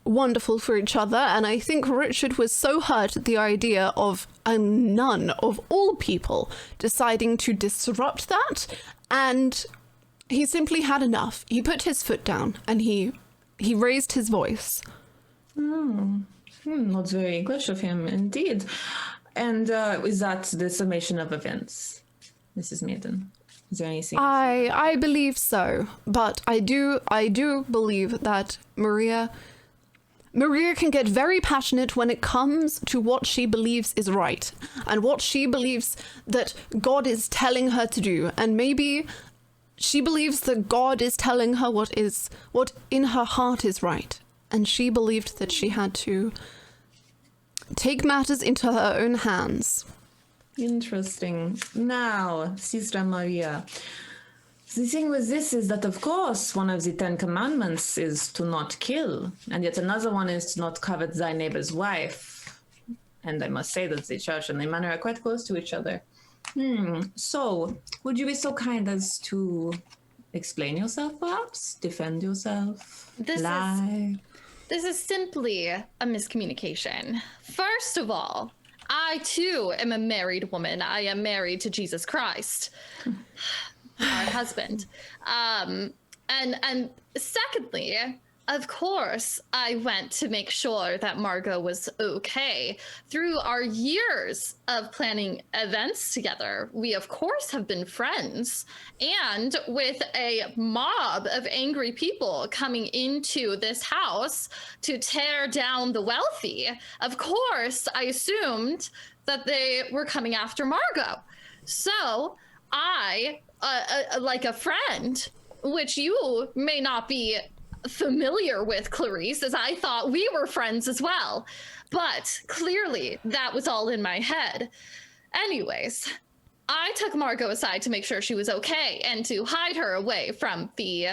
wonderful for each other, and I think Richard was so hurt at the idea of a nun of all people deciding to disrupt that, and he simply had enough. He put his foot down and he raised his voice. Not very English of him, indeed. And is that the summation of events, Mrs. Maiden? Is there anything? I believe so, but I do believe that Maria can get very passionate when it comes to what she believes is right and what she believes that God is telling her to do. And maybe she believes that God is telling her what in her heart is right. And she believed that she had to take matters into her own hands. Interesting. Now, Sister Maria, the thing with this is that, of course, one of the 10 commandments is to not kill, and yet another one is to not covet thy neighbor's wife. And I must say that the church and the manor are quite close to each other. So, would you be so kind as to explain yourself, perhaps? Defend yourself? This is simply a miscommunication. First of all, I too am a married woman. I am married to Jesus Christ, our husband. And secondly, of course, I went to make sure that Margot was okay. Through our years of planning events together, we of course have been friends. And with a mob of angry people coming into this house to tear down the wealthy, of course, I assumed that they were coming after Margot. So I, like a friend, which you may not be familiar with, Clarice, as I thought we were friends as well. But clearly that was all in my head. Anyways, I took Margot aside to make sure she was okay and to hide her away from the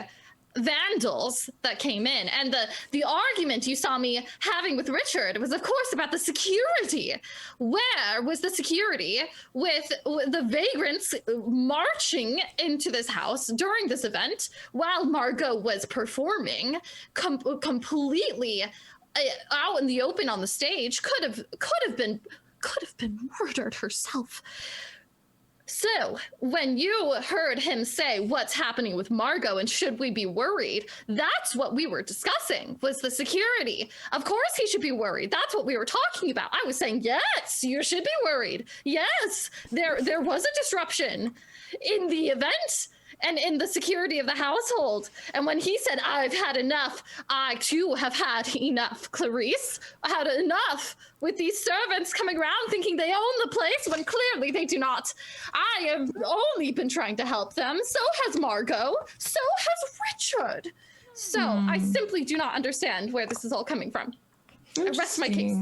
vandals that came in. And the argument you saw me having with Richard was, of course, about the security. Where was the security with the vagrants marching into this house during this event while Margot was performing completely out in the open on the stage? Could have been murdered herself. So when you heard him say what's happening with Margot and should we be worried, that's what we were discussing, was the security. Of course he should be worried. That's what we were talking about. I was saying, yes, you should be worried. Yes, there was a disruption in the event and in the security of the household. And when he said, I've had enough, I too have had enough, Clarice. I had enough with these servants coming around thinking they own the place when clearly they do not. I have only been trying to help them. So has Margot. So has Richard. So I simply do not understand where this is all coming from. I rest my case.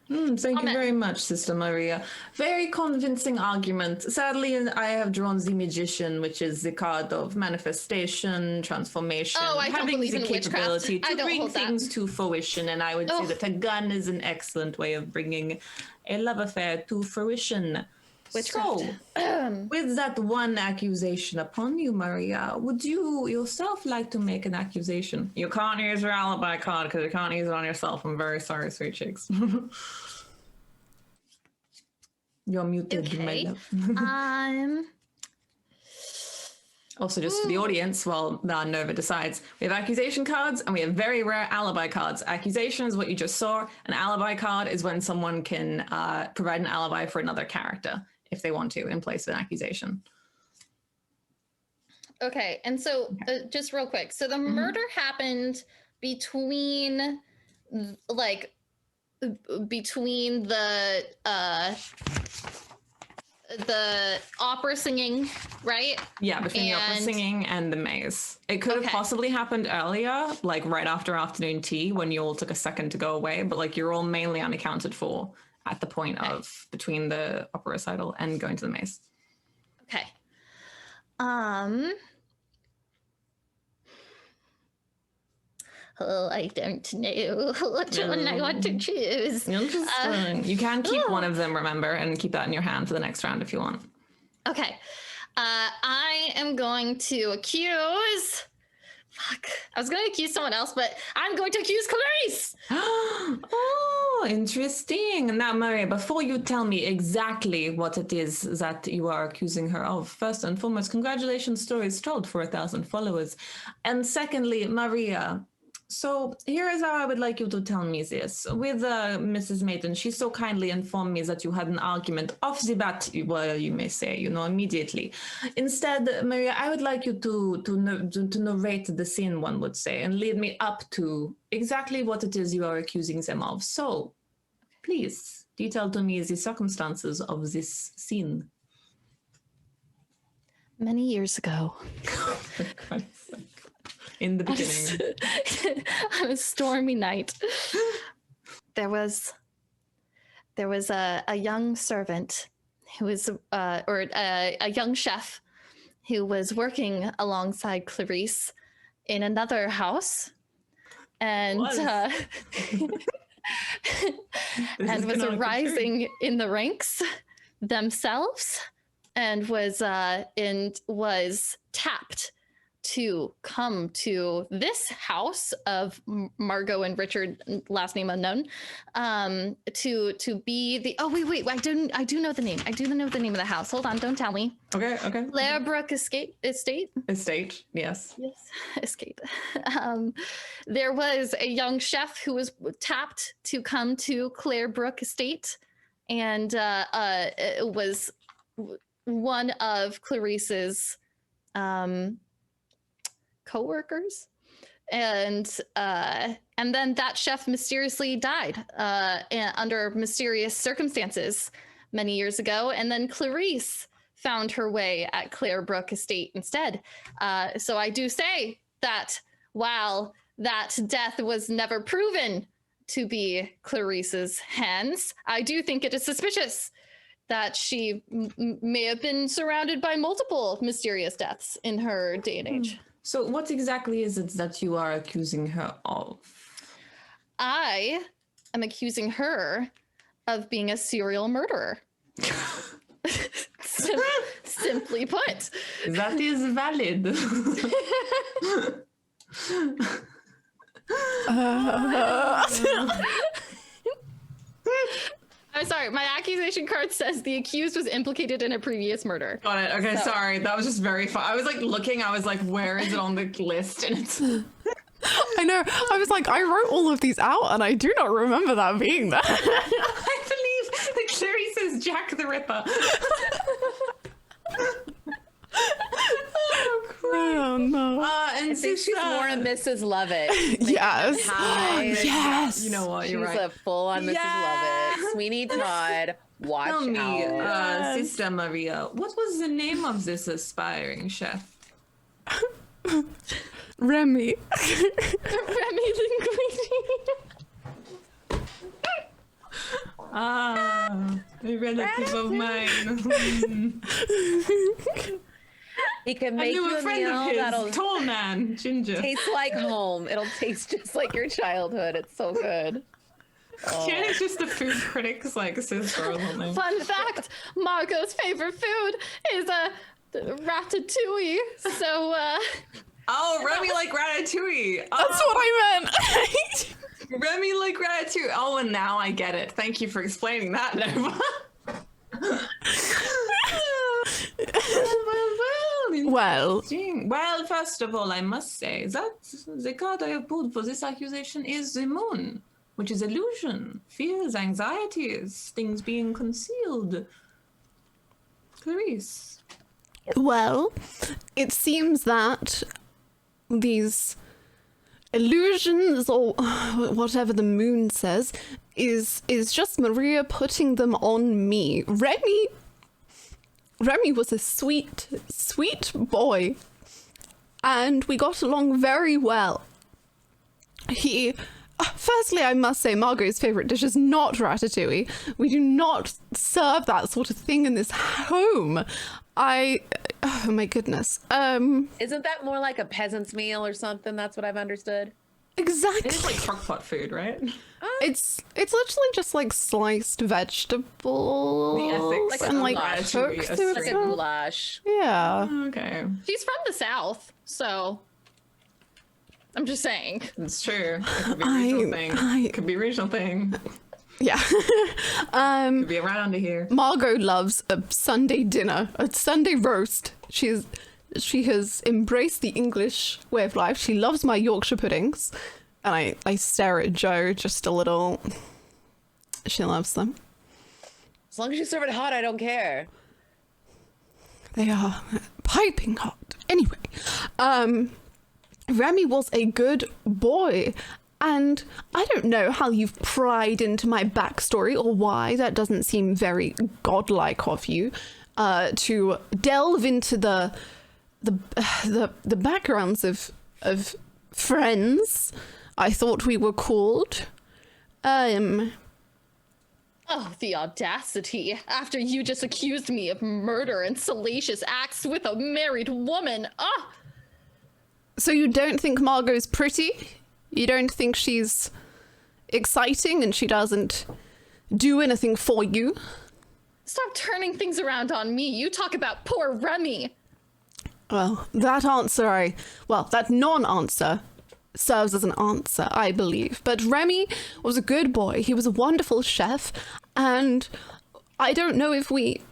Thank you very much, Sister Maria. Very convincing argument. Sadly, I have drawn the magician, which is the card of manifestation, transformation, I don't having believe the in witchcraft. capability I to don't bring hold that. things to fruition. And I would say that a gun is an excellent way of bringing a love affair to fruition. Witchcraft. So, with that one accusation upon you, Maria, would you yourself like to make an accusation? You can't use your alibi card because you can't use it on yourself. I'm very sorry, sweet chicks. You're muted, my love. Also, just for the audience, while Nova decides, we have accusation cards and we have very rare alibi cards. Accusation is what you just saw. An alibi card is when someone can provide an alibi for another character if they want to in place of an accusation. Okay, and so just real quick. So the murder happened between the opera singing, right? Yeah, between the opera singing and the maze. It could have possibly happened earlier, like right after afternoon tea when you all took a second to go away, but like you're all mainly unaccounted for at the point of between the opera recital and going to the maze. Okay. Oh, I don't know which one I want to choose. Interesting. You can keep one of them, remember, and keep that in your hand for the next round if you want. Okay. I am going to accuse. Fuck. I was going to accuse someone else, but I'm going to accuse Clarice. Oh, interesting. Now, Maria, before you tell me exactly what it is that you are accusing her of, first and foremost, congratulations, story is told for 1,000 followers. And secondly, Maria, so here is how I would like you to tell me this. With Mrs. Maiden, she so kindly informed me that you had an argument off the bat, well, you may say, immediately. Instead, Maria, I would like you to narrate the scene, one would say, and lead me up to exactly what it is you are accusing them of. So, please, detail to me the circumstances of this scene. Many years ago, in the beginning, on a stormy night, there was a young servant who was, or a young chef who was working alongside Clarice in another house, and and was rising in the ranks themselves, and was tapped to come to this house of Margot and Richard, last name unknown, to be the, oh wait, I do know the name. I do know the name of the house. Hold on, don't tell me. Okay. Clarebrook Estate. Estate, yes. Escape. There was a young chef who was tapped to come to Clarebrook Estate, and it was one of Clarice's co-workers, and then that chef mysteriously died under mysterious circumstances many years ago, and then Clarice found her way at Clarebrook Estate instead. So I do say that while that death was never proven to be Clarice's hands, I do think it is suspicious that she may have been surrounded by multiple mysterious deaths in her day and age. So what exactly is it that you are accusing her of? I am accusing her of being a serial murderer. Simply put. That is valid. I'm sorry, my accusation card says the accused was implicated in a previous murder. Got it. Okay, sorry. That was just very fun. I was like looking, I was like, where is it on the list? And it's... I know. I was like, I wrote all of these out and I do not remember that being there. I believe that Clarice is Jack the Ripper. Oh no. And I think she's more a Mrs. Lovett. Yes. Yes. You know what? You're She's right. a full-on Mrs. Lovett. Sweeney Todd. Watch Tell me, out. Sister Maria, what was the name of this aspiring chef? Remy. Remy Linguini. A relative of mine. He can I make knew you a a friend meal of his, that'll tall man, Ginger. taste like home. It'll taste just like your childhood. It's so good. Tiana's just a food critic's like sister or something. Fun fact, Margot's favorite food is ratatouille. So, Oh, Remy like ratatouille. That's what I meant. Remy like ratatouille. Oh, and now I get it. Thank you for explaining that, Nova. Well, first of all, I must say that the card I have pulled for this accusation is the moon, which is illusion, fears, anxieties, things being concealed. Clarice. Well, it seems that these illusions, or whatever the moon says, is just Maria putting them on me. Remy was a sweet, sweet boy, and we got along very well. Firstly, I must say Margot's favourite dish is not ratatouille. We do not serve that sort of thing in this home. Oh my goodness. Isn't that more like a peasant's meal or something? That's what I've understood. Exactly. It's like crockpot food, right? It's literally just like sliced vegetables The ethics and of like goulash would be cooked a with Like a straight- goulash. Yeah. Okay, She's from the South, so I'm just saying. it's true. It could be a regional thing. It could be a regional thing. Yeah. Could be around here. Margot loves a Sunday dinner, a Sunday roast. She has embraced the English way of life. She loves my Yorkshire puddings. And I stare at Jo just a little. She loves them. As long as you serve it hot, I don't care. They are piping hot. Anyway, Remy was a good boy. And I don't know how you've pried into my backstory or why. That doesn't seem very godlike of you. To delve into the backgrounds of friends I thought we were called. Oh, the audacity. After you just accused me of murder and salacious acts with a married woman. Ah! So you don't think Margot's pretty? You don't think she's exciting and she doesn't do anything for you? Stop turning things around on me. You talk about poor Remy. Well, that non-answer serves as an answer, I believe. But Remy was a good boy. He was a wonderful chef, and I don't know if we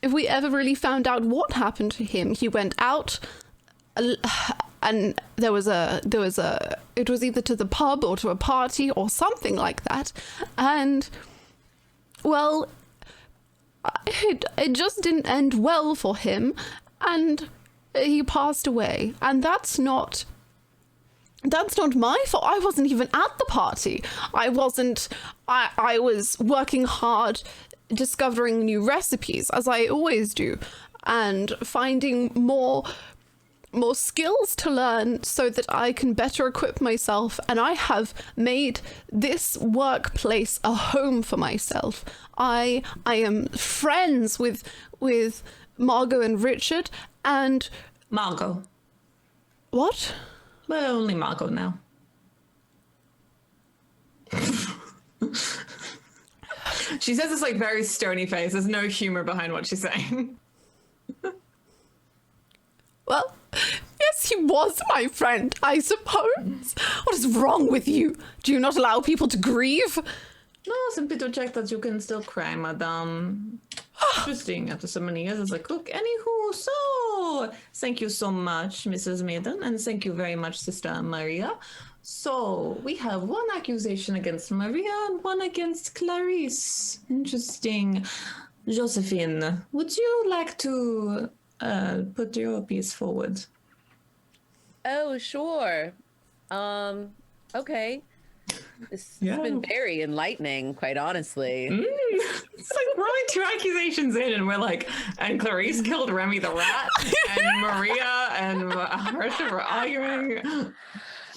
ever really found out what happened to him. He went out, and it was either to the pub or to a party or something like that, and well, it just didn't end well for him, and he passed away, and that's not my fault. I wasn't even at the party. I was working hard discovering new recipes, as I always do, and finding more skills to learn so that I can better equip myself, and I have made this workplace a home for myself. I am friends with Margot and Richard, and Margot. what? Well, only Margot now. She says this like very stony face. There's no humor behind what she's saying. Well, yes, he was my friend, I suppose. What is wrong with you? Do you not allow people to grieve? No, some people check that you can still cry, madame. Interesting, after so many years as a cook. Anywho, so thank you so much, Mrs. Maiden, and thank you very much, Sister Maria. So we have one accusation against Maria and one against Clarice. Interesting. Josephine, would you like to put your piece forward? Oh, sure. Okay. This has been very enlightening, quite honestly. It's like we're only 2 accusations in, and we're like, and Clarice killed Remy the rat, and Maria and Harsha were arguing.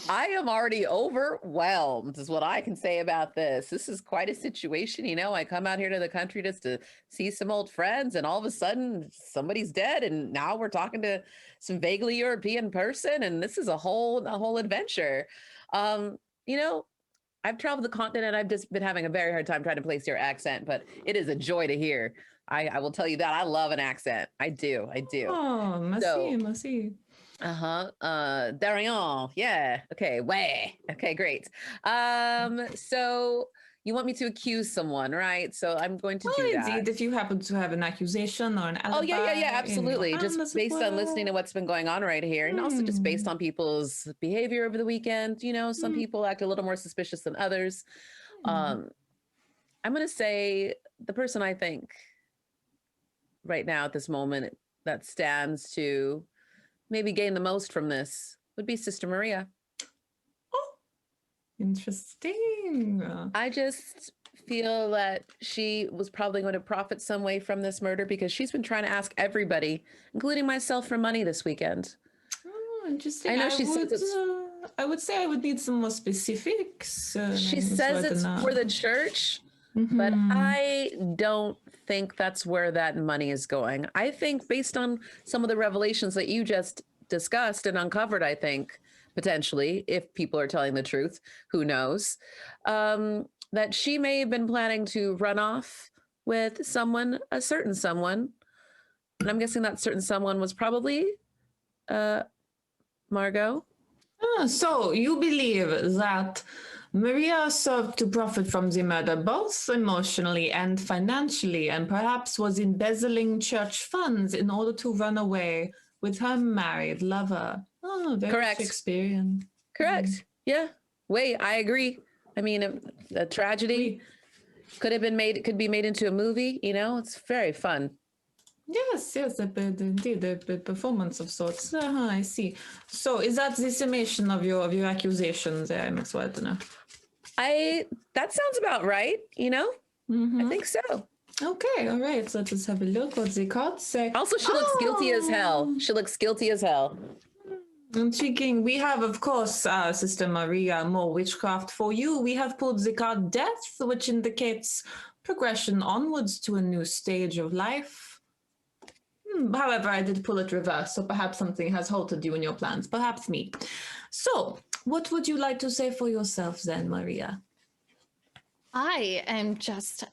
I am already overwhelmed, is what I can say about this. This is quite a situation. You know, I come out here to the country just to see some old friends, and all of a sudden somebody's dead, and now we're talking to some vaguely European person, and this is a whole adventure. You know, I've traveled the continent, and I've just been having a very hard time trying to place your accent, but it is a joy to hear. I will tell you that. I love an accent. I do. Oh, merci, merci. Darion. Yeah. Okay. Way. Okay, great. So you want me to accuse someone, right? So I'm going to do that. Indeed, if you happen to have an accusation or an alibi. Oh, yeah, in absolutely. your hand Just as based on well. listening to what's been going on right here, and also just based on people's behavior over the weekend. You know, some people act a little more suspicious than others. I'm going to say the person I think right now at this moment that stands to maybe gain the most from this would be Sister Maria. Oh, interesting. I just feel that she was probably going to profit some way from this murder because she's been trying to ask everybody, including myself, for money this weekend. Oh, interesting. I know she says I would say I would need some more specifics. She says it's for the church, but I don't think that's where that money is going. I think based on some of the revelations that you just discussed and uncovered, I think potentially, if people are telling the truth, who knows, that she may have been planning to run off with someone, a certain someone. And I'm guessing that certain someone was probably Margot. So you believe that Maria served to profit from the murder both emotionally and financially, and perhaps was embezzling church funds in order to run away with her married lover. Oh, very Correct. Shakespearean. Correct. Yeah. Wait, I agree. I mean, a tragedy could be made into a movie. You know, it's very fun. Yes, indeed, a performance of sorts. I see. So, is that the summation of your accusations there, Miss Waldner? That sounds about right. You know, I think so. Okay, all right. So let's have a look what the cards say. Also, she looks guilty as hell. She looks guilty as hell. Intriguing. We have, of course, Sister Maria, more witchcraft for you. We have pulled the card Death, which indicates progression onwards to a new stage of life. However, I did pull it reverse, so perhaps something has halted you in your plans. Perhaps me. So, what would you like to say for yourself then, Maria? I am just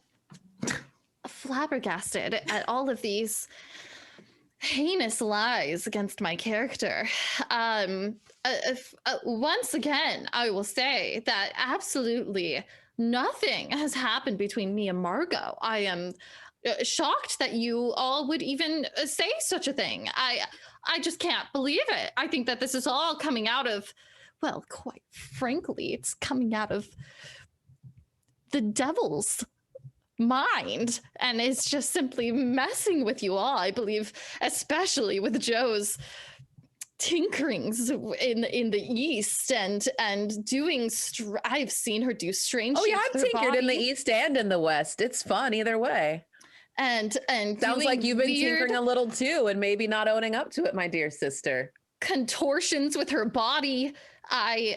flabbergasted at all of these heinous lies against my character. Once again, I will say that absolutely nothing has happened between me and Margot. I am shocked that you all would even say such a thing. I just can't believe it. I think that this is all coming out of, well, quite frankly, it's coming out of the devil's mind, and it's just simply messing with you all. I believe, especially with Joe's tinkerings in the east and doing I've seen her do strange Oh yeah, things I've with her tinkered in the body. east and in the west. It's fun either way. And Sounds like you've been weird tinkering a little too, and maybe not owning up to it, my dear sister. contortions with her body. I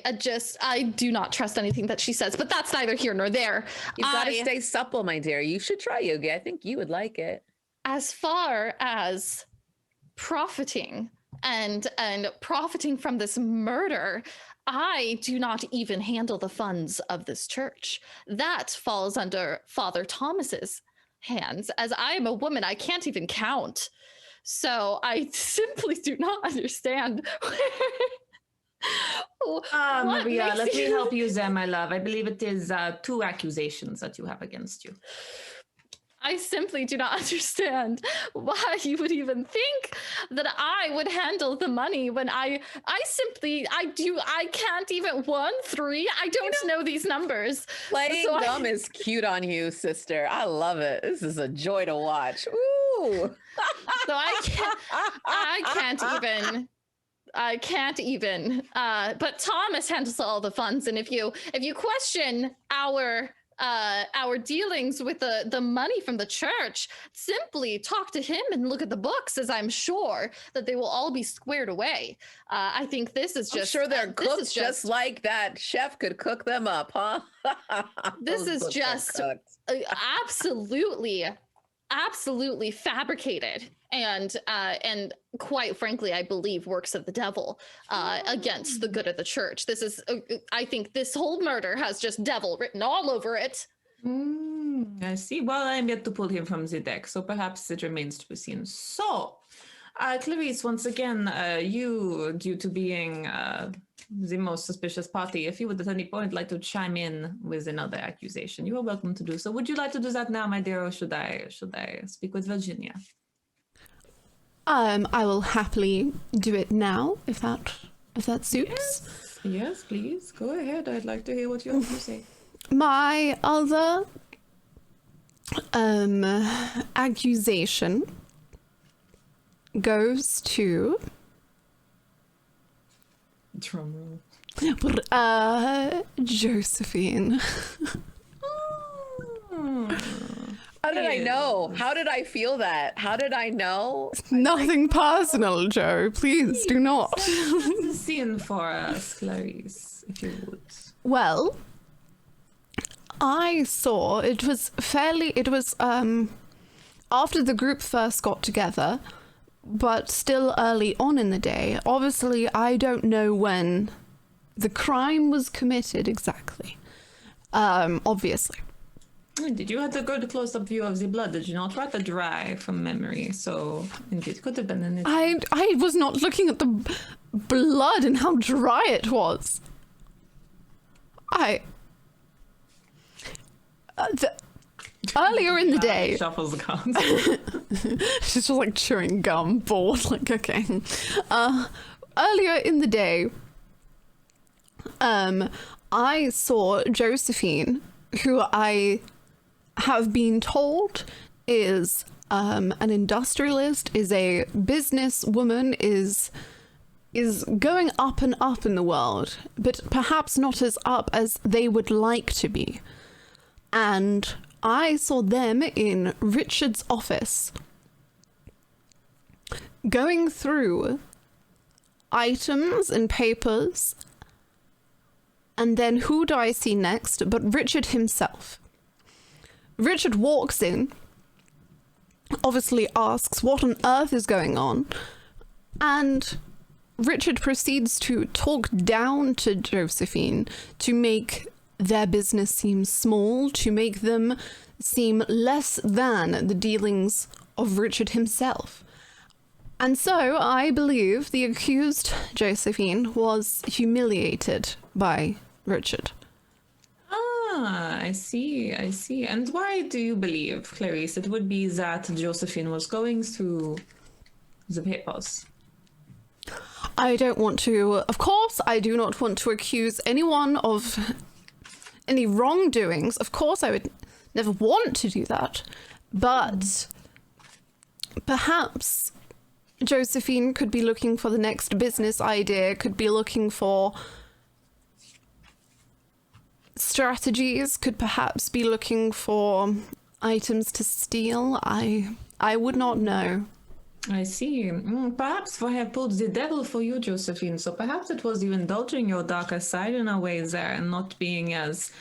do not trust anything that she says, but that's neither here nor there. You've got to stay supple, my dear. You should try yoga. I think you would like it. As far as profiting and profiting from this murder, I do not even handle the funds of this church. That falls under Father Thomas's hands. As I am a woman, I can't even count. So I simply do not understand. Maria, let me help you there, my love. I believe it is 2 accusations that you have against you. I simply do not understand why you would even think that I would handle the money when I can't even 1, 3. I don't know these numbers. Playing dumb is cute on you, sister. I love it. This is a joy to watch. Ooh. So I can't even. But Thomas handles all the funds, and if you question our dealings with the money from the church, simply talk to him and look at the books, as I'm sure that they will all be squared away. I think this is just. I'm sure they're cooked just like that chef could cook them up, huh? This is just absolutely fabricated. And quite frankly, I believe works of the devil against the good of the church. This is, I think this whole murder has just devil written all over it. I see. Well, I'm yet to pull him from the deck, so perhaps it remains to be seen. So, Clarice, once again, you, due to being the most suspicious party, if you would at any point like to chime in with another accusation, you are welcome to do so. Would you like to do that now, my dear, or should I speak with Virginia? I will happily do it now, if that suits. Yes, please. Go ahead. I'd like to hear what you have to say. My other accusation goes to Drum Josephine. How did I know? How did I feel that? How did I know? Nothing personal, Joe. Please do not. the scene for us, Clarice, if you would. Well, I saw it was after the group first got together, but still early on in the day. Obviously, I don't know when the crime was committed exactly. Obviously. Did you have a good close-up view of the blood? Did you not? Rather dry from memory, so it could have been an. I was not looking at the blood and how dry it was. Earlier in the day, Shuffles the cards. she's just like chewing gum, bored, like okay. Earlier in the day, I saw Josephine, who I have been told is an industrialist, is a businesswoman, is going up and up in the world, but perhaps not as up as they would like to be. And I saw them in Richard's office going through items and papers. And then who do I see next but Richard himself? Richard walks in, obviously asks what on earth is going on, and Richard proceeds to talk down to Josephine to make their business seem small, to make them seem less than the dealings of Richard himself. And so I believe the accused Josephine was humiliated by Richard. Ah, I see. And why do you believe, Clarice, it would be that Josephine was going through the papers? I don't want to, of course, I do not want to accuse anyone of any wrongdoings. Of course, I would never want to do that. But perhaps Josephine could be looking for the next business idea, could be looking for strategies, could perhaps be looking for items to steal. I would not know. I see. Perhaps I have pulled the devil for you, Josephine. So perhaps it was you indulging your darker side in a way there and not being as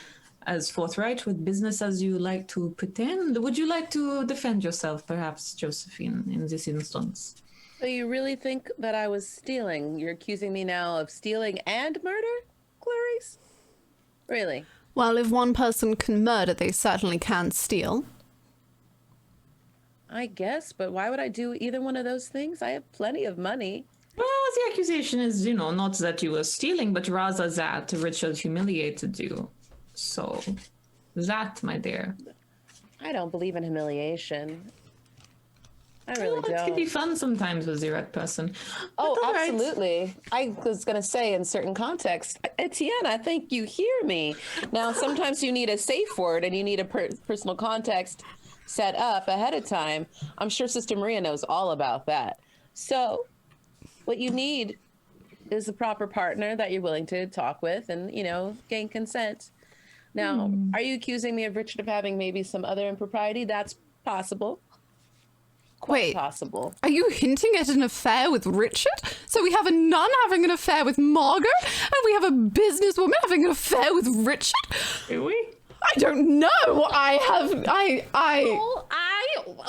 forthright with business as you like to pretend. Would you like to defend yourself, perhaps, Josephine, in this instance? So you really think that I was stealing? You're accusing me now of stealing and murder, Clarice? Really? Well, if one person can murder, they certainly can steal. I guess, but why would I do either one of those things? I have plenty of money. Well, the accusation is, not that you were stealing, but rather that Richard humiliated you. So, that, my dear. I don't believe in humiliation. I really It don't. can be fun sometimes with the right person. Oh, But all right. absolutely. I was going to say in certain contexts, Etienne, I think you hear me. Now, sometimes you need a safe word and you need a personal context set up ahead of time. I'm sure Sister Maria knows all about that. So what you need is a proper partner that you're willing to talk with and, gain consent. Now, are you accusing me of Richard of having maybe some other impropriety? That's possible. Quite Wait, possible. are you hinting at an affair with Richard? So we have a nun having an affair with Margot, and we have a businesswoman having an affair with Richard? Do we? I don't know. Well, I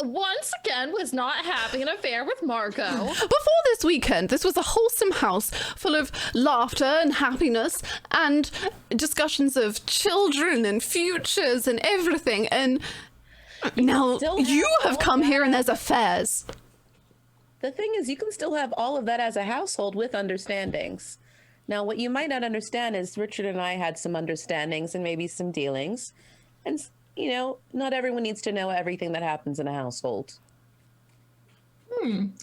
once again was not having an affair with Margot. Before this weekend, this was a wholesome house full of laughter and happiness and discussions of children and futures and everything. And now you have come here and there's affairs. The thing is, you can still have all of that as a household with understandings. Now, what you might not understand is Richard and I had some understandings and maybe some dealings. And, not everyone needs to know everything that happens in a household.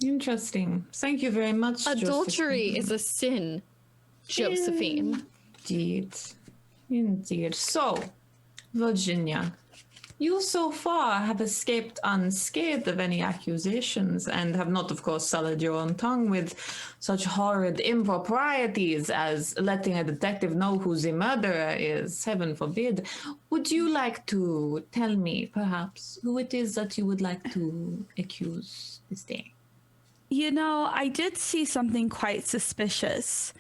Interesting. Thank you very much, Adultery is a sin, Josephine. Indeed. So, Virginia, you so far have escaped unscathed of any accusations and have not, of course, sullied your own tongue with such horrid improprieties as letting a detective know who the murderer is, heaven forbid. Would you like to tell me, perhaps, who it is that you would like to accuse this day? I did see something quite suspicious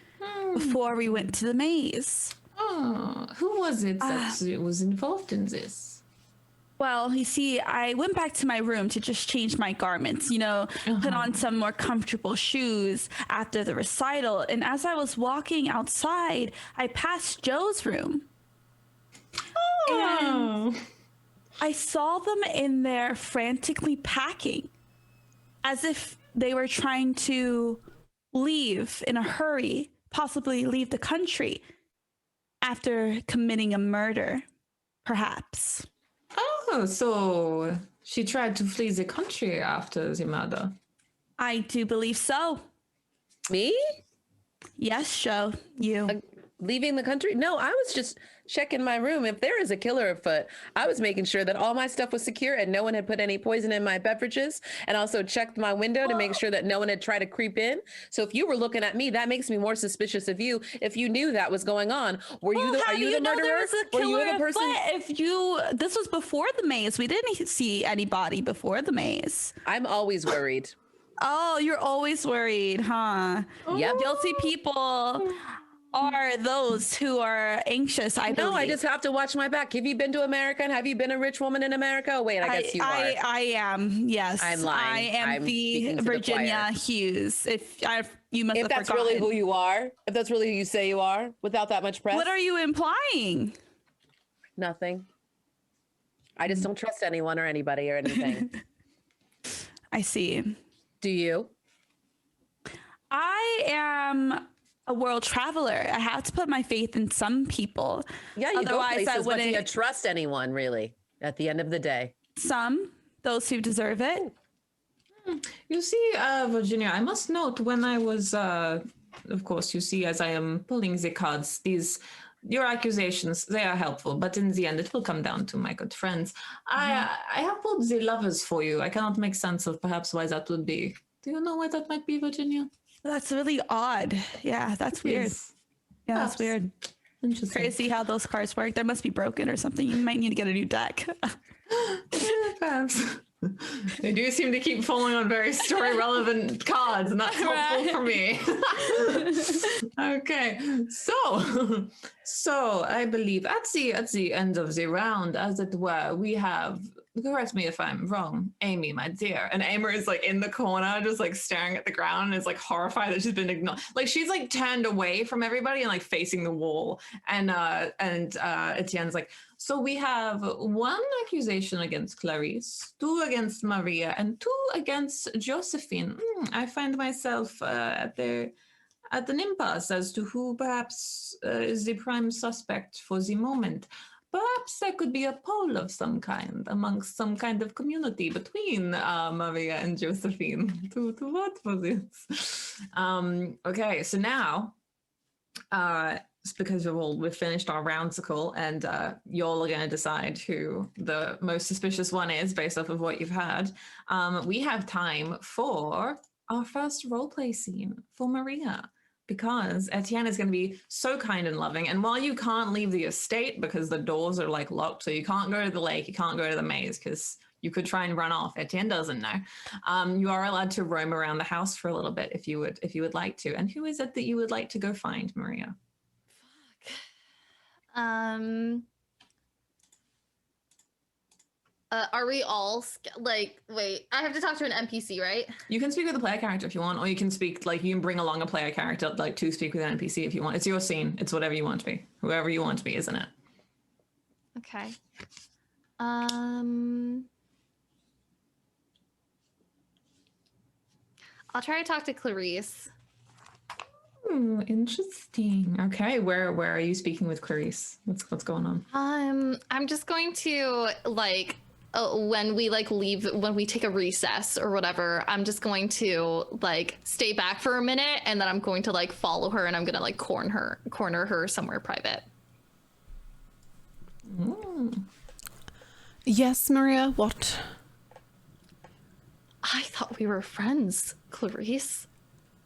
before we went to the maze. Oh, who was it that was involved in this? Well, you see, I went back to my room to just change my garments, put on some more comfortable shoes after the recital. And as I was walking outside, I passed Joe's room. And I saw them in there frantically packing as if they were trying to leave in a hurry, possibly leave the country after committing a murder, perhaps. Oh, so she tried to flee the country after the murder. I do believe so. Me? Yes, Joe, you. Leaving the country? No, I was just checking my room. If there is a killer afoot, I was making sure that all my stuff was secure and no one had put any poison in my beverages, and also checked my window to make sure that no one had tried to creep in. So if you were looking at me, that makes me more suspicious of you. If you knew that was going on, are you the murderer? There was a killer were you the person? afoot? This was before the maze. We didn't see anybody before the maze. I'm always worried. Oh, you're always worried, huh? Yep. Guilty people are those who are anxious, I believe. No, I just have to watch my back. Have you been to America? And have you been a rich woman in America? Oh, wait, I guess you are. I am, yes. I'm lying. I am I'm speaking the to the Virginia choir. Hughes. You must If have that's forgotten. really who you are, if that's really who you say you are, without that much press. What are you implying? Nothing. I just don't trust anyone or anybody or anything. I see. Do you? I am a world traveler. I have to put my faith in some people. Yeah, you Otherwise, go places, I but do you wouldn't. trust anyone, really, at the end of the day? Those who deserve it. You see, Virginia, I must note when I was, of course, you see, as I am pulling the cards, your accusations, they are helpful, but in the end, it will come down to my good friends. I have pulled the lovers for you. I cannot make sense of perhaps why that would be. Do you know why that might be, Virginia? That's really odd. Yeah, that's weird. Yes. Yeah, Perhaps. that's weird. Interesting. Crazy how those cards work. They must be broken or something. You might need to get a new deck. Perhaps. They do seem to keep falling on very story relevant cards, and that's helpful for me. Okay, so I believe at the end of the round, as it were, we have, correct me if I'm wrong, Amy, my dear. And Amy is like in the corner, just like staring at the ground, and is like horrified that she's been ignored. Like she's like turned away from everybody and like facing the wall. And Etienne's like, so we have 1 accusation against Clarice, 2 against Maria, and 2 against Josephine. I find myself at an impasse as to who perhaps is the prime suspect for the moment. Perhaps there could be a poll of some kind amongst some kind of community between Maria and Josephine to vote for this. Okay, so now, it's because we've finished our roundsicle, and y'all are going to decide who the most suspicious one is based off of what you've heard. We have time for our first roleplay scene for Maria, because Etienne is going to be so kind and loving. And while you can't leave the estate because the doors are like locked, so you can't go to the lake, you can't go to the maze because you could try and run off. Etienne doesn't know. You are allowed to roam around the house for a little bit if you would like to. And who is it that you would like to go find, Maria? Are we all wait, I have to talk to an NPC, right? You can speak with a player character if you want, or you can speak, like, you can bring along a player character, like, to speak with an NPC if you want. It's your scene. It's whatever you want to be. Whoever you want to be, isn't it? Okay. I'll try to talk to Clarice. Ooh, interesting. Okay, where are you speaking with Clarice? What's going on? I'm just going to when we leave, when we take a recess or whatever, I'm just going to stay back for a minute, and then I'm going to follow her, and I'm gonna corner her somewhere private. Yes, Maria, what? I thought we were friends, Clarice.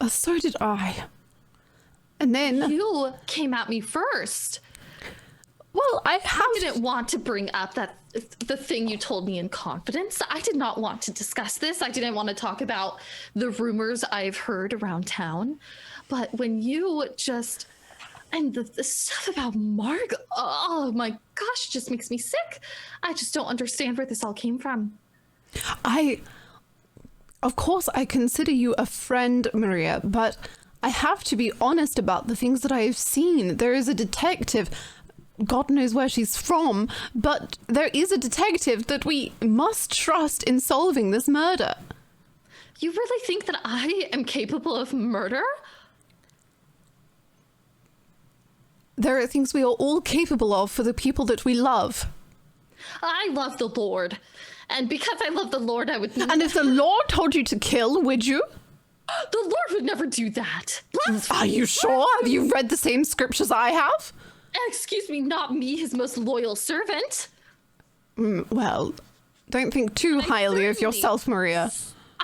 So did I. And then You came at me first. well, I Didn't want to bring up the thing you told me in confidence. I did not want to discuss this. I didn't want to talk about the rumors I've heard around town. But when you just And the stuff about Marg, oh my gosh, it just makes me sick. I just don't understand where this all came from. Of course, I consider you a friend, Maria, but I have to be honest about the things that I have seen. There is a detective, God knows where she's from, but there is a detective that we must trust in solving this murder. You really think that I am capable of murder? There are things we are all capable of for the people that we love. I love the Lord. And because I love the Lord, I would... And if the Lord told you to kill, would you? The Lord would never do that. Are you sure? Have you read the same scriptures I have? Excuse me, not me, his most loyal servant. Well, don't think too highly of yourself, Maria.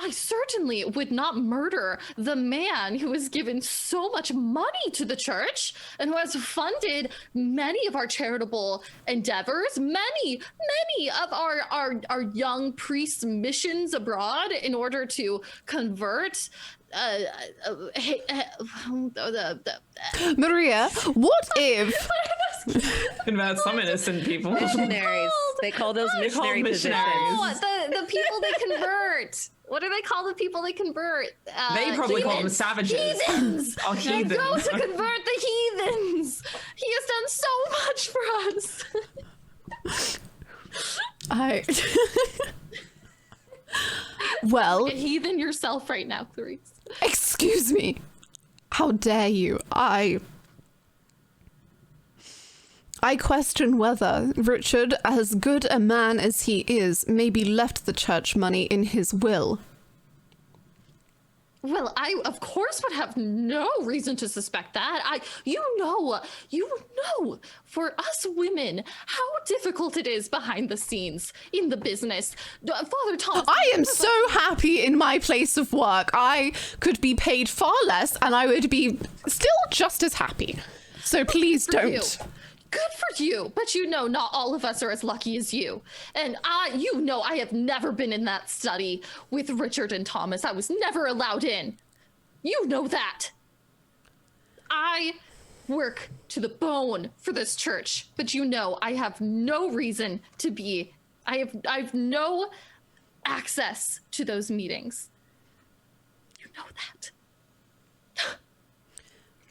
I certainly would not murder the man who has given so much money to the church and who has funded many of our charitable endeavors, many of our young priests' missions abroad in order to convert Maria, what if... Convert some innocent people. Missionaries. They call those missionary missionaries. positions. Oh, the people they convert. What do they call the people they convert? They probably call them heathens. savages. Heathens. Oh, They heathens. go to convert the heathens. He has done so much for us. Well, A heathen yourself right now, Clarice. excuse me. How dare you? I question whether Richard, as good a man as he is, maybe left the church money in his will. Well, I of course would have no reason to suspect that. You know, for us women, how difficult it is behind the scenes in the business. Father Thomas. I am so happy in my place of work. I could be paid far less and I would be still just as happy. So please don't. Good for you, but you know not all of us are as lucky as you. And I have never been in that study with Richard and Thomas. I was never allowed in. You know that. I work to the bone for this church, but you know I have no reason to be. I have no access to those meetings. You know that.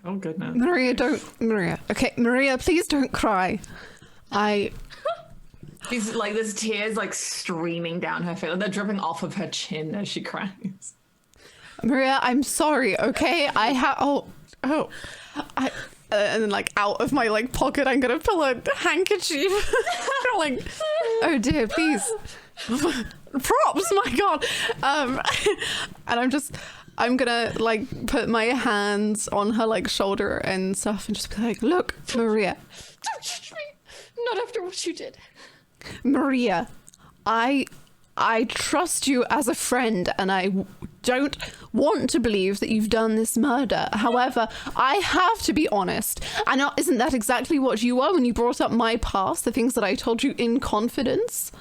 Oh, goodness. Maria, okay, Maria, please don't cry. She's like, there's tears like streaming down her face. They're dripping off of her chin as she cries. Maria, I'm sorry, okay? And then like out of my like pocket, I'm gonna pull a handkerchief. Like, oh dear, please. Props, my God. And I'm gonna like put my hands on her like shoulder and stuff and just be like, look, Maria. Don't judge me. Not after what you did. Maria, I trust you as a friend and I don't want to believe that you've done this murder. However, I have to be honest. And isn't that exactly what you were when you brought up my past, the things that I told you in confidence?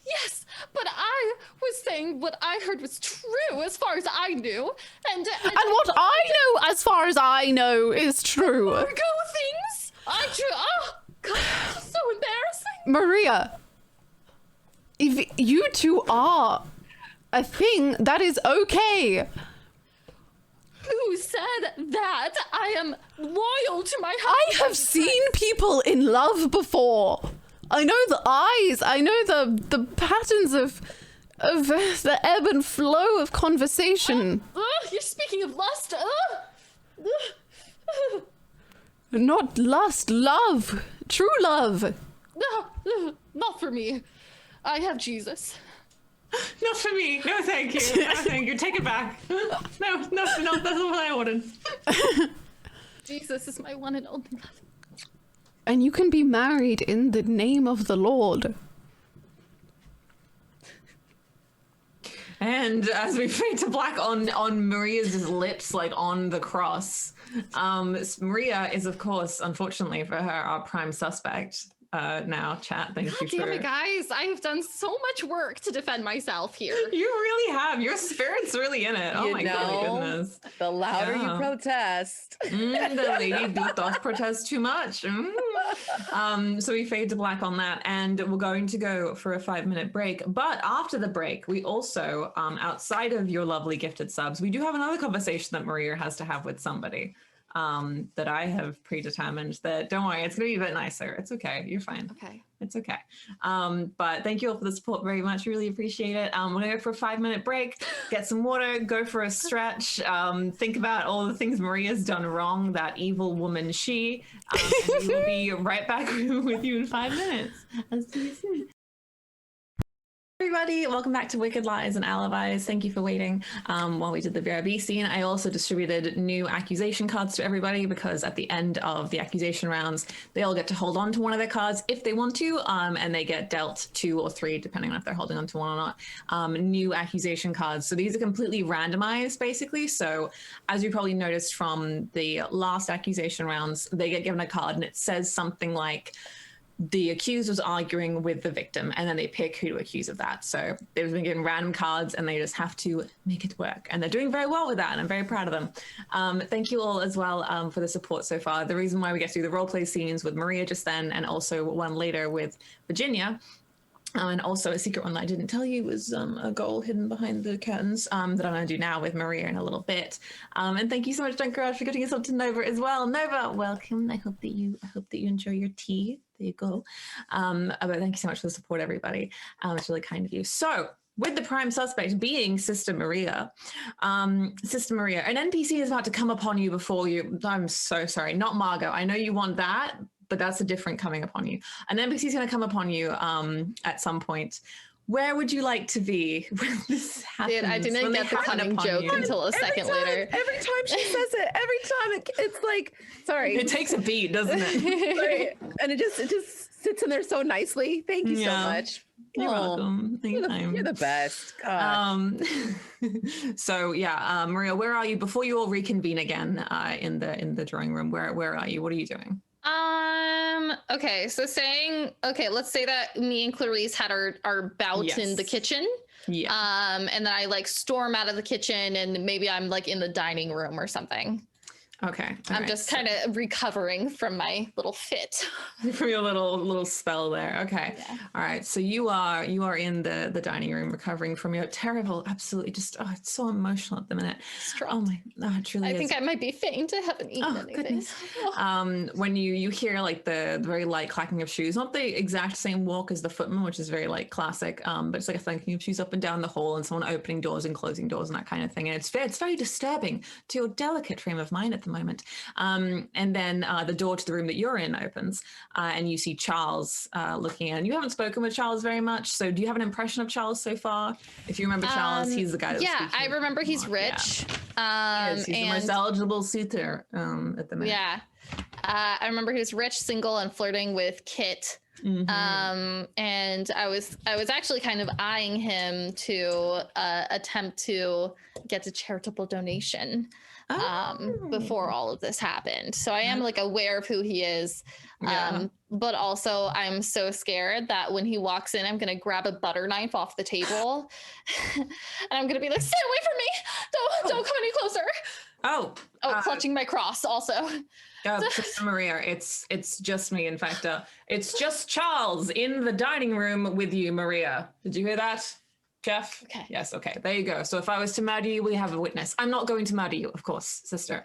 Yes, but I was saying what I heard was true as far as I knew. And what I know as far as I know is true. Margot things? Oh, God, it's so embarrassing. Maria, if you two are a thing, that is okay. Who said that? I am loyal to my I husband. have seen people in love before. I know the eyes. I know the patterns of the ebb and flow of conversation. You're speaking of lust. Not lust, love. True love. Not for me. I have Jesus. Not for me. No, thank you. No, thank you. Take it back. No, that's not what I ordered. Jesus is my one and only love. And you can be married in the name of the Lord. And as we fade to black on Maria's lips, like on the cross, Maria is, of course, unfortunately for her, our prime suspect. now, chat. Thank God you damn for it, guys. I have done so much work to defend myself here. You really have. Your spirit's really in it. Oh my goodness. The louder you Yeah. protest. The lady doth protest too much. So we fade to black on that, and we're going to go for a 5-minute break. But after the break, we also, outside of your lovely gifted subs, we do have another conversation that Maria has to have with somebody that I have predetermined. That, don't worry, it's going to be a bit nicer. It's okay. You're fine. Okay. It's okay. But thank you all for the support very much. Really appreciate it. We're gonna go for a 5-minute break, get some water, go for a stretch, think about all the things Maria's done wrong, that evil woman she, and we will be right back with you in 5 minutes. I'll see you soon. Everybody, welcome back to Wicked Lies and Alibis. Thank you for waiting while we did the BRB scene. I also distributed new accusation cards to everybody because at the end of the accusation rounds, they all get to hold on to one of their cards if they want to, and they get dealt 2 or 3, depending on if they're holding on to one or not, new accusation cards. So these are completely randomized, basically. So as you probably noticed from the last accusation rounds, they get given a card and it says something like, the accused was arguing with the victim, and then they pick who to accuse of that. So they've been given random cards and they just have to make it work, and they're doing very well with that, and I'm very proud of them. Thank you all as well for the support so far. The reason why we get through the roleplay scenes with Maria just then, and also one later with Virginia, and also a secret one that I didn't tell you was a goal hidden behind the curtains that I'm going to do now with Maria in a little bit. And thank you so much, Dunkeraj, for getting us up to Nova as well. Nova, welcome. I hope that you enjoy your tea. There you go. But thank you so much for the support, everybody. It's really kind of you. So, with the prime suspect being Sister Maria, an NPC is about to come upon you before you. I'm so sorry, not Margot. I know you want that, but that's a different coming upon you. An NPC is going to come upon you at some point. Where would you like to be when this happens? Dude, I didn't get the cunning joke until a second later. Every time she says it, it's like, sorry. It takes a beat, doesn't it? Sorry. And it just sits in there so nicely. Thank you so much. You're welcome. You're the best. God. So yeah, Maria, where are you? Before you all reconvene again in the drawing room, where are you? What are you doing? Okay, so let's say that me and Clarice had our bout in the kitchen. Yeah. And then I like storm out of the kitchen and maybe I'm like in the dining room or something. Okay. I'm just kind of recovering from my little fit. From your little spell there. Okay. Yeah. All right. So you are in the dining room recovering from your terrible, absolutely just it's so emotional at the minute. Oh it truly is. I think I might be faint. I haven't eaten anything. Goodness. When you hear like the very light clacking of shoes, not the exact same walk as the footman, which is very like classic, but it's like a thunking of shoes up and down the hall and someone opening doors and closing doors and that kind of thing. And it's very disturbing to your delicate frame of mind at the moment. And then the door to the room that you're in opens and you see Charles looking in. You haven't spoken with Charles very much, so do you have an impression of Charles so far? If you remember Charles, he's the guy that's I remember he's rich. He's the most eligible suitor at the minute. Yeah. I remember he was rich, single, and flirting with Kit. Mm-hmm. And I was actually kind of eyeing him to attempt to get a charitable donation before all of this happened. So I am like aware of who he is. But also I'm so scared that when he walks in, I'm going to grab a butter knife off the table and I'm going to be like, stay away from me. Don't come any closer. Clutching my cross also. Maria, it's just me. In fact, it's just Charles in the dining room with you, Maria. Did you hear that, Jeff? Okay. Yes. Okay. There you go. So if I was to murder you, we have a witness. I'm not going to murder you, of course, sister.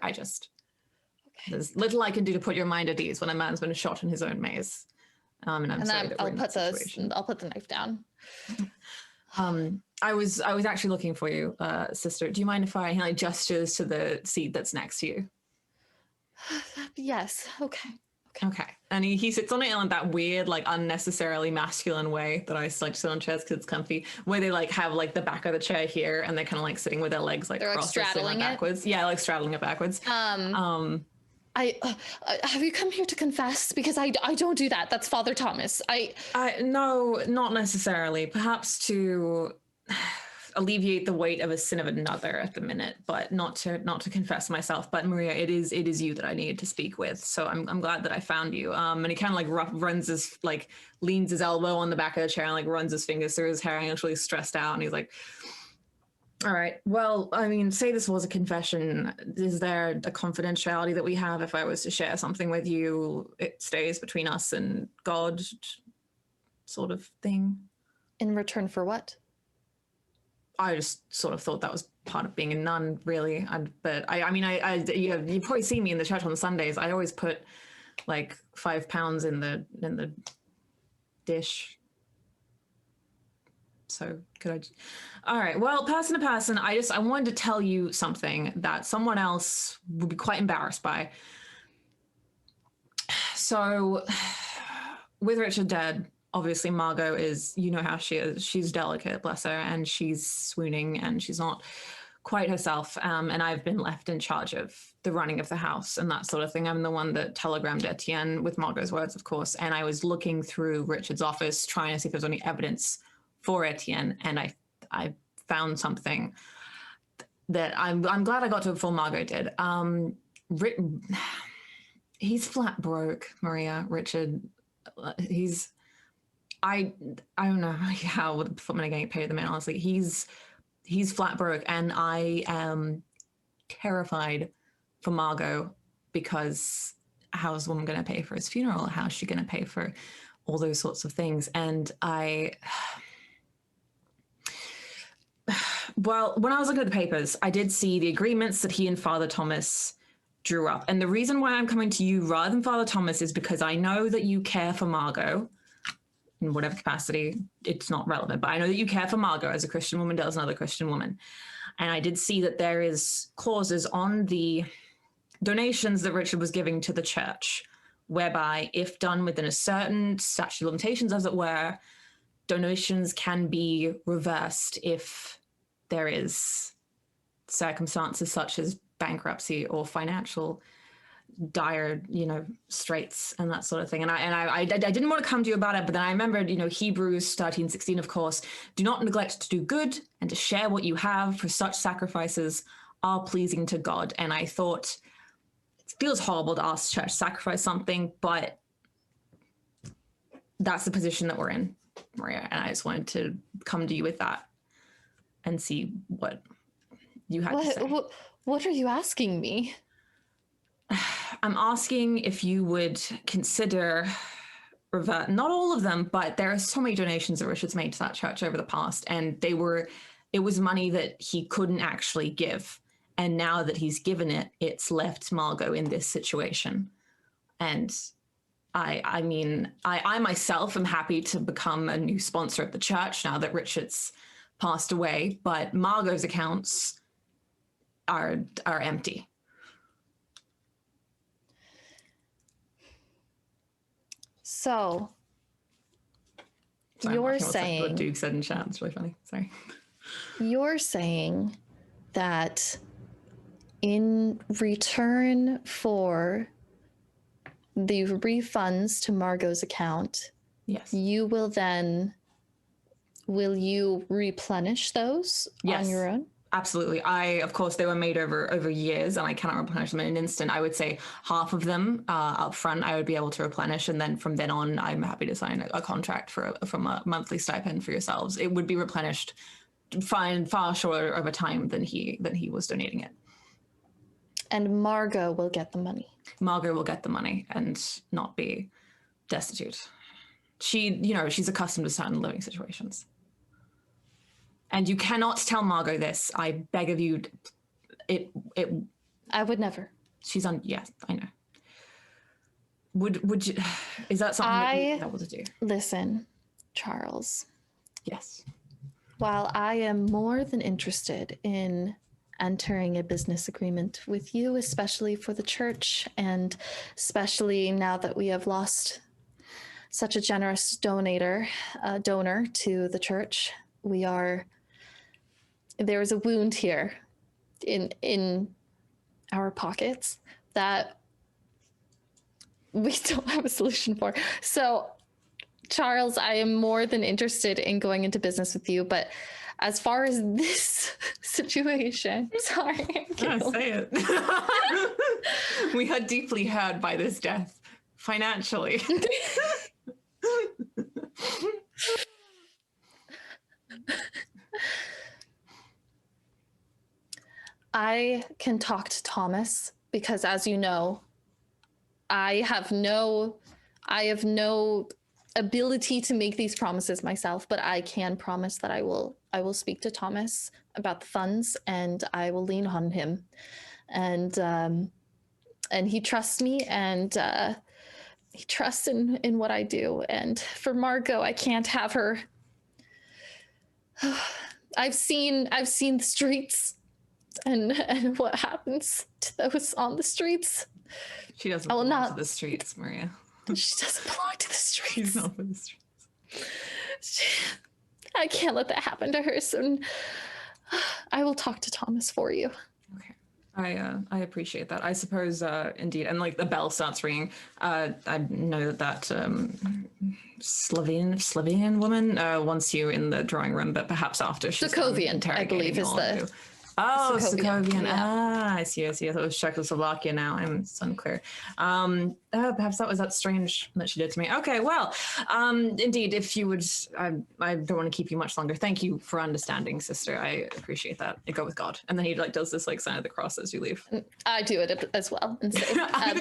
There's little I can do to put your mind at ease when a man's been shot in his own maze. And I'm sorry that we're in that situation. I'll put the knife down. I was actually looking for you, sister. Do you mind if I like gestures to the seat that's next to you? Yes. Okay. And he sits on it in that weird, like unnecessarily masculine way that I like to sit on chairs because it's comfy, where they like have like the back of the chair here and they're kind of like sitting with their legs like crossed straddling it backwards. Yeah, like straddling it backwards. Have you come here to confess? Because I don't do that. That's Father Thomas. No, not necessarily. Perhaps to alleviate the weight of a sin of another at the minute, but not to confess myself. But Maria, it is you that I needed to speak with. So I'm glad that I found you. And he kind of like leans his elbow on the back of the chair and like runs his fingers through his hair, and he's really stressed out. And he's like, all right, well, I mean, say this was a confession. Is there a confidentiality that we have? If I was to share something with you, it stays between us and God, sort of thing. In return for what? I just sort of thought that was part of being a nun, really. You've probably seen me in the church on Sundays. I always put like £5 in the dish. So could I? All right. Well, person to person, I wanted to tell you something that someone else would be quite embarrassed by. So, with Richard dead, obviously Margot is, you know how she is. She's delicate, bless her, and she's swooning, and she's not quite herself. And I've been left in charge of the running of the house and that sort of thing. I'm the one that telegrammed Etienne with Margot's words, of course. And I was looking through Richard's office, trying to see if there's any evidence for Etienne, and I found something that I'm glad I got to before Margot did. He's flat broke, Maria. Richard, I don't know how I'm gonna get paid the man, honestly. He's flat broke, and I am terrified for Margot, because how's the woman gonna pay for his funeral? How's she gonna pay for all those sorts of things? And well, when I was looking at the papers, I did see the agreements that he and Father Thomas drew up. And the reason why I'm coming to you rather than Father Thomas is because I know that you care for Margot in whatever capacity. It's not relevant, but I know that you care for Margot as a Christian woman does another Christian woman. And I did see that there is clauses on the donations that Richard was giving to the church, whereby if done within a certain statute of limitations, as it were, donations can be reversed if there is circumstances such as bankruptcy or financial dire, straits and that sort of thing. And I didn't want to come to you about it, but then I remembered, Hebrews 13:16, of course, do not neglect to do good and to share what you have, for such sacrifices are pleasing to God. And I thought, it feels horrible to ask church to sacrifice something, but that's the position that we're in, Maria. And I just wanted to come to you with that and see what you had to say. What are you asking me? I'm asking if you would consider not all of them, but there are so many donations that Richard's made to that church over the past, and it was money that he couldn't actually give. And now that he's given it, it's left Margot in this situation. And I mean, I myself am happy to become a new sponsor of the church now that Richard's passed away, but Margot's accounts are empty. So Sorry, you're what saying Duke said in chat. It's really funny. Sorry. You're saying that in return for the refunds to Margot's account, Yes. will you replenish those Yes. on your own? Absolutely. Of course, they were made over years, and I cannot replenish them in an instant. I would say half of them up front I would be able to replenish, and then from then on, I'm happy to sign a contract from a monthly stipend for yourselves. It would be replenished far shorter of a time than he was donating it. And Margot will get the money. Margot will get the money and not be destitute. She's accustomed to certain living situations. And you cannot tell Margot this. I beg of you. I would never. Yes, I know. Would you, is that something that you'd be able to do? Listen, Charles. Yes. While I am more than interested in entering a business agreement with you, especially for the church, and especially now that we have lost such a generous donor to the church, there is a wound here in our pockets that we don't have a solution for. So, Charles, I am more than interested in going into business with you, but as far as this situation, sorry. Say it. We are deeply hurt by this death, financially. I can talk to Thomas because, as you know, I have no ability to make these promises myself, but I can promise that I will speak to Thomas about the funds, and I will lean on him, and he trusts me, and he trusts in what I do. And for Margot, I can't have her. I've seen the streets and what happens to those on the streets. She doesn't belong to the streets, Maria. She doesn't belong to the streets. She's not for the streets. I can't let that happen to her. So I will talk to Thomas for you. Okay. I appreciate that. I suppose, indeed. And like the bell starts ringing. I know that Slovenian woman wants you in the drawing room, but perhaps after she's Sokovian, I believe, is the. Oh, Sokovian. Yeah. Ah, I see. I thought it was Czechoslovakia now. It's unclear. Perhaps that was that strange that she did to me. Okay, well, indeed, if you would, I don't want to keep you much longer. Thank you for understanding, sister. I appreciate that. I go with God. And then he like does this like sign of the cross as you leave. I do it as well. And say, I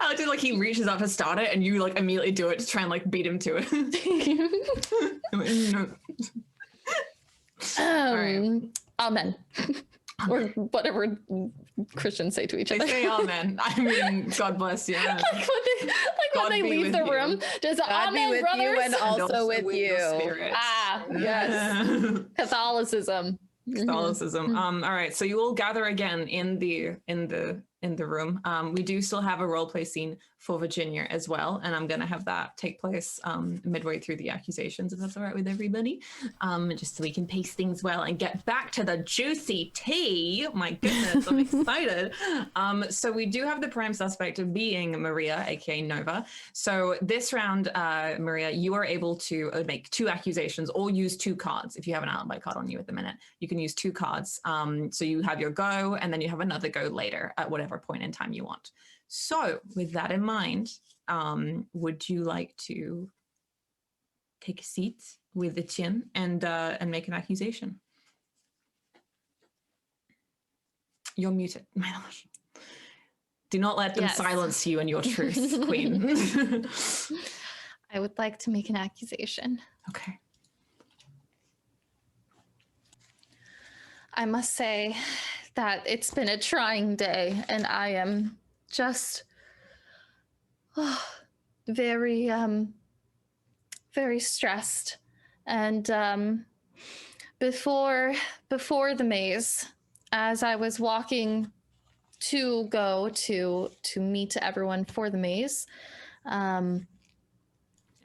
like like he reaches up to start it and you like immediately do it to try and like beat him to it. No. All right. Amen. Or whatever Christians say to each other. They say amen. I mean, God bless you. like when they leave the room, does God amen, be with brothers? you and also with your you. spirits. Ah, yes. Catholicism. Catholicism. All right. So you all gather again in the room. We do still have a roleplay scene for Virginia as well, and I'm going to have that take place midway through the accusations, if that's all right with everybody, just so we can pace things well and get back to the juicy tea. My goodness, I'm excited. So we do have the prime suspect of being Maria, aka Nova. So this round, Maria, you are able to make 2 accusations or use 2 cards. If you have an alibi card on you at the minute, you can use 2 cards. So you have your go, and then you have another go later at whatever point in time you want. So with that in mind, would you like to take a seat with Etienne and make an accusation? You're muted, my love. Do not let them silence you and your truth, Queen. I would like to make an accusation. Okay. I must say that it's been a trying day, and I am just very stressed. And before the maze, as I was walking to go to meet everyone for the maze, And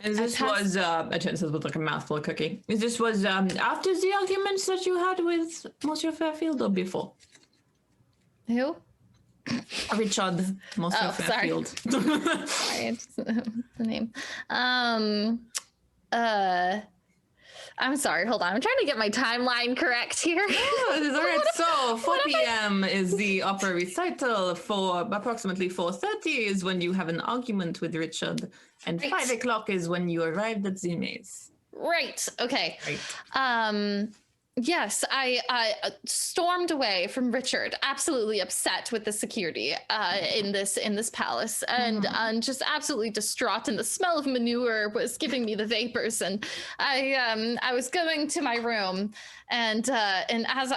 this was, Etienne with like a mouthful of cookie. This was after the arguments that you had with Monsieur Fairfield or before? who? Richard, Monsieur Fairfield. Sorry, it's the name. I'm sorry, hold on. I'm trying to get my timeline correct here. Oh, this is all right. So 4 p.m. is the opera recital. For approximately 4:30 is when you have an argument with Richard. And Right. 5 o'clock is when you arrived at the maze. Right. Okay. Right. Yes, I stormed away from Richard, absolutely upset with the security in this palace, and just absolutely distraught. And the smell of manure was giving me the vapors. And I was going to my room, and as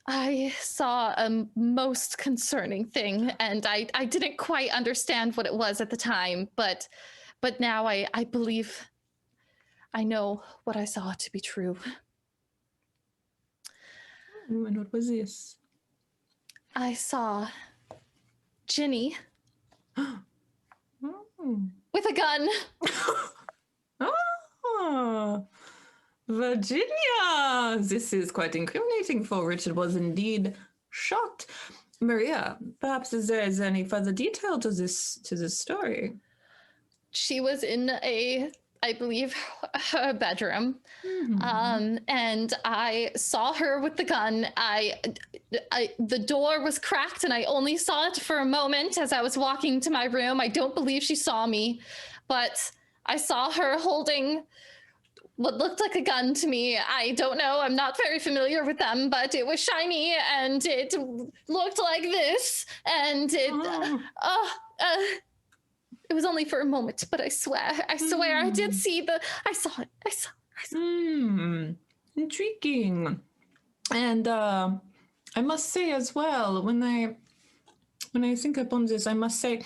I saw a most concerning thing, and I didn't quite understand what it was at the time, but now I believe. I know what I saw to be true. And what was this? I saw Ginny with a gun. Oh, Virginia! This is quite incriminating, for Richard was indeed shot. Maria, perhaps is there any further detail to this story? She was in a I believe, her bedroom. And I saw her with the gun. The door was cracked and I only saw it for a moment as I was walking to my room. I don't believe she saw me, but I saw her holding what looked like a gun to me. I don't know. I'm not very familiar with them, but it was shiny and it looked like this. And it was only for a moment, but I swear, I did see I saw it. I saw it. Intriguing. And I must say as well, when I think upon this, I must say,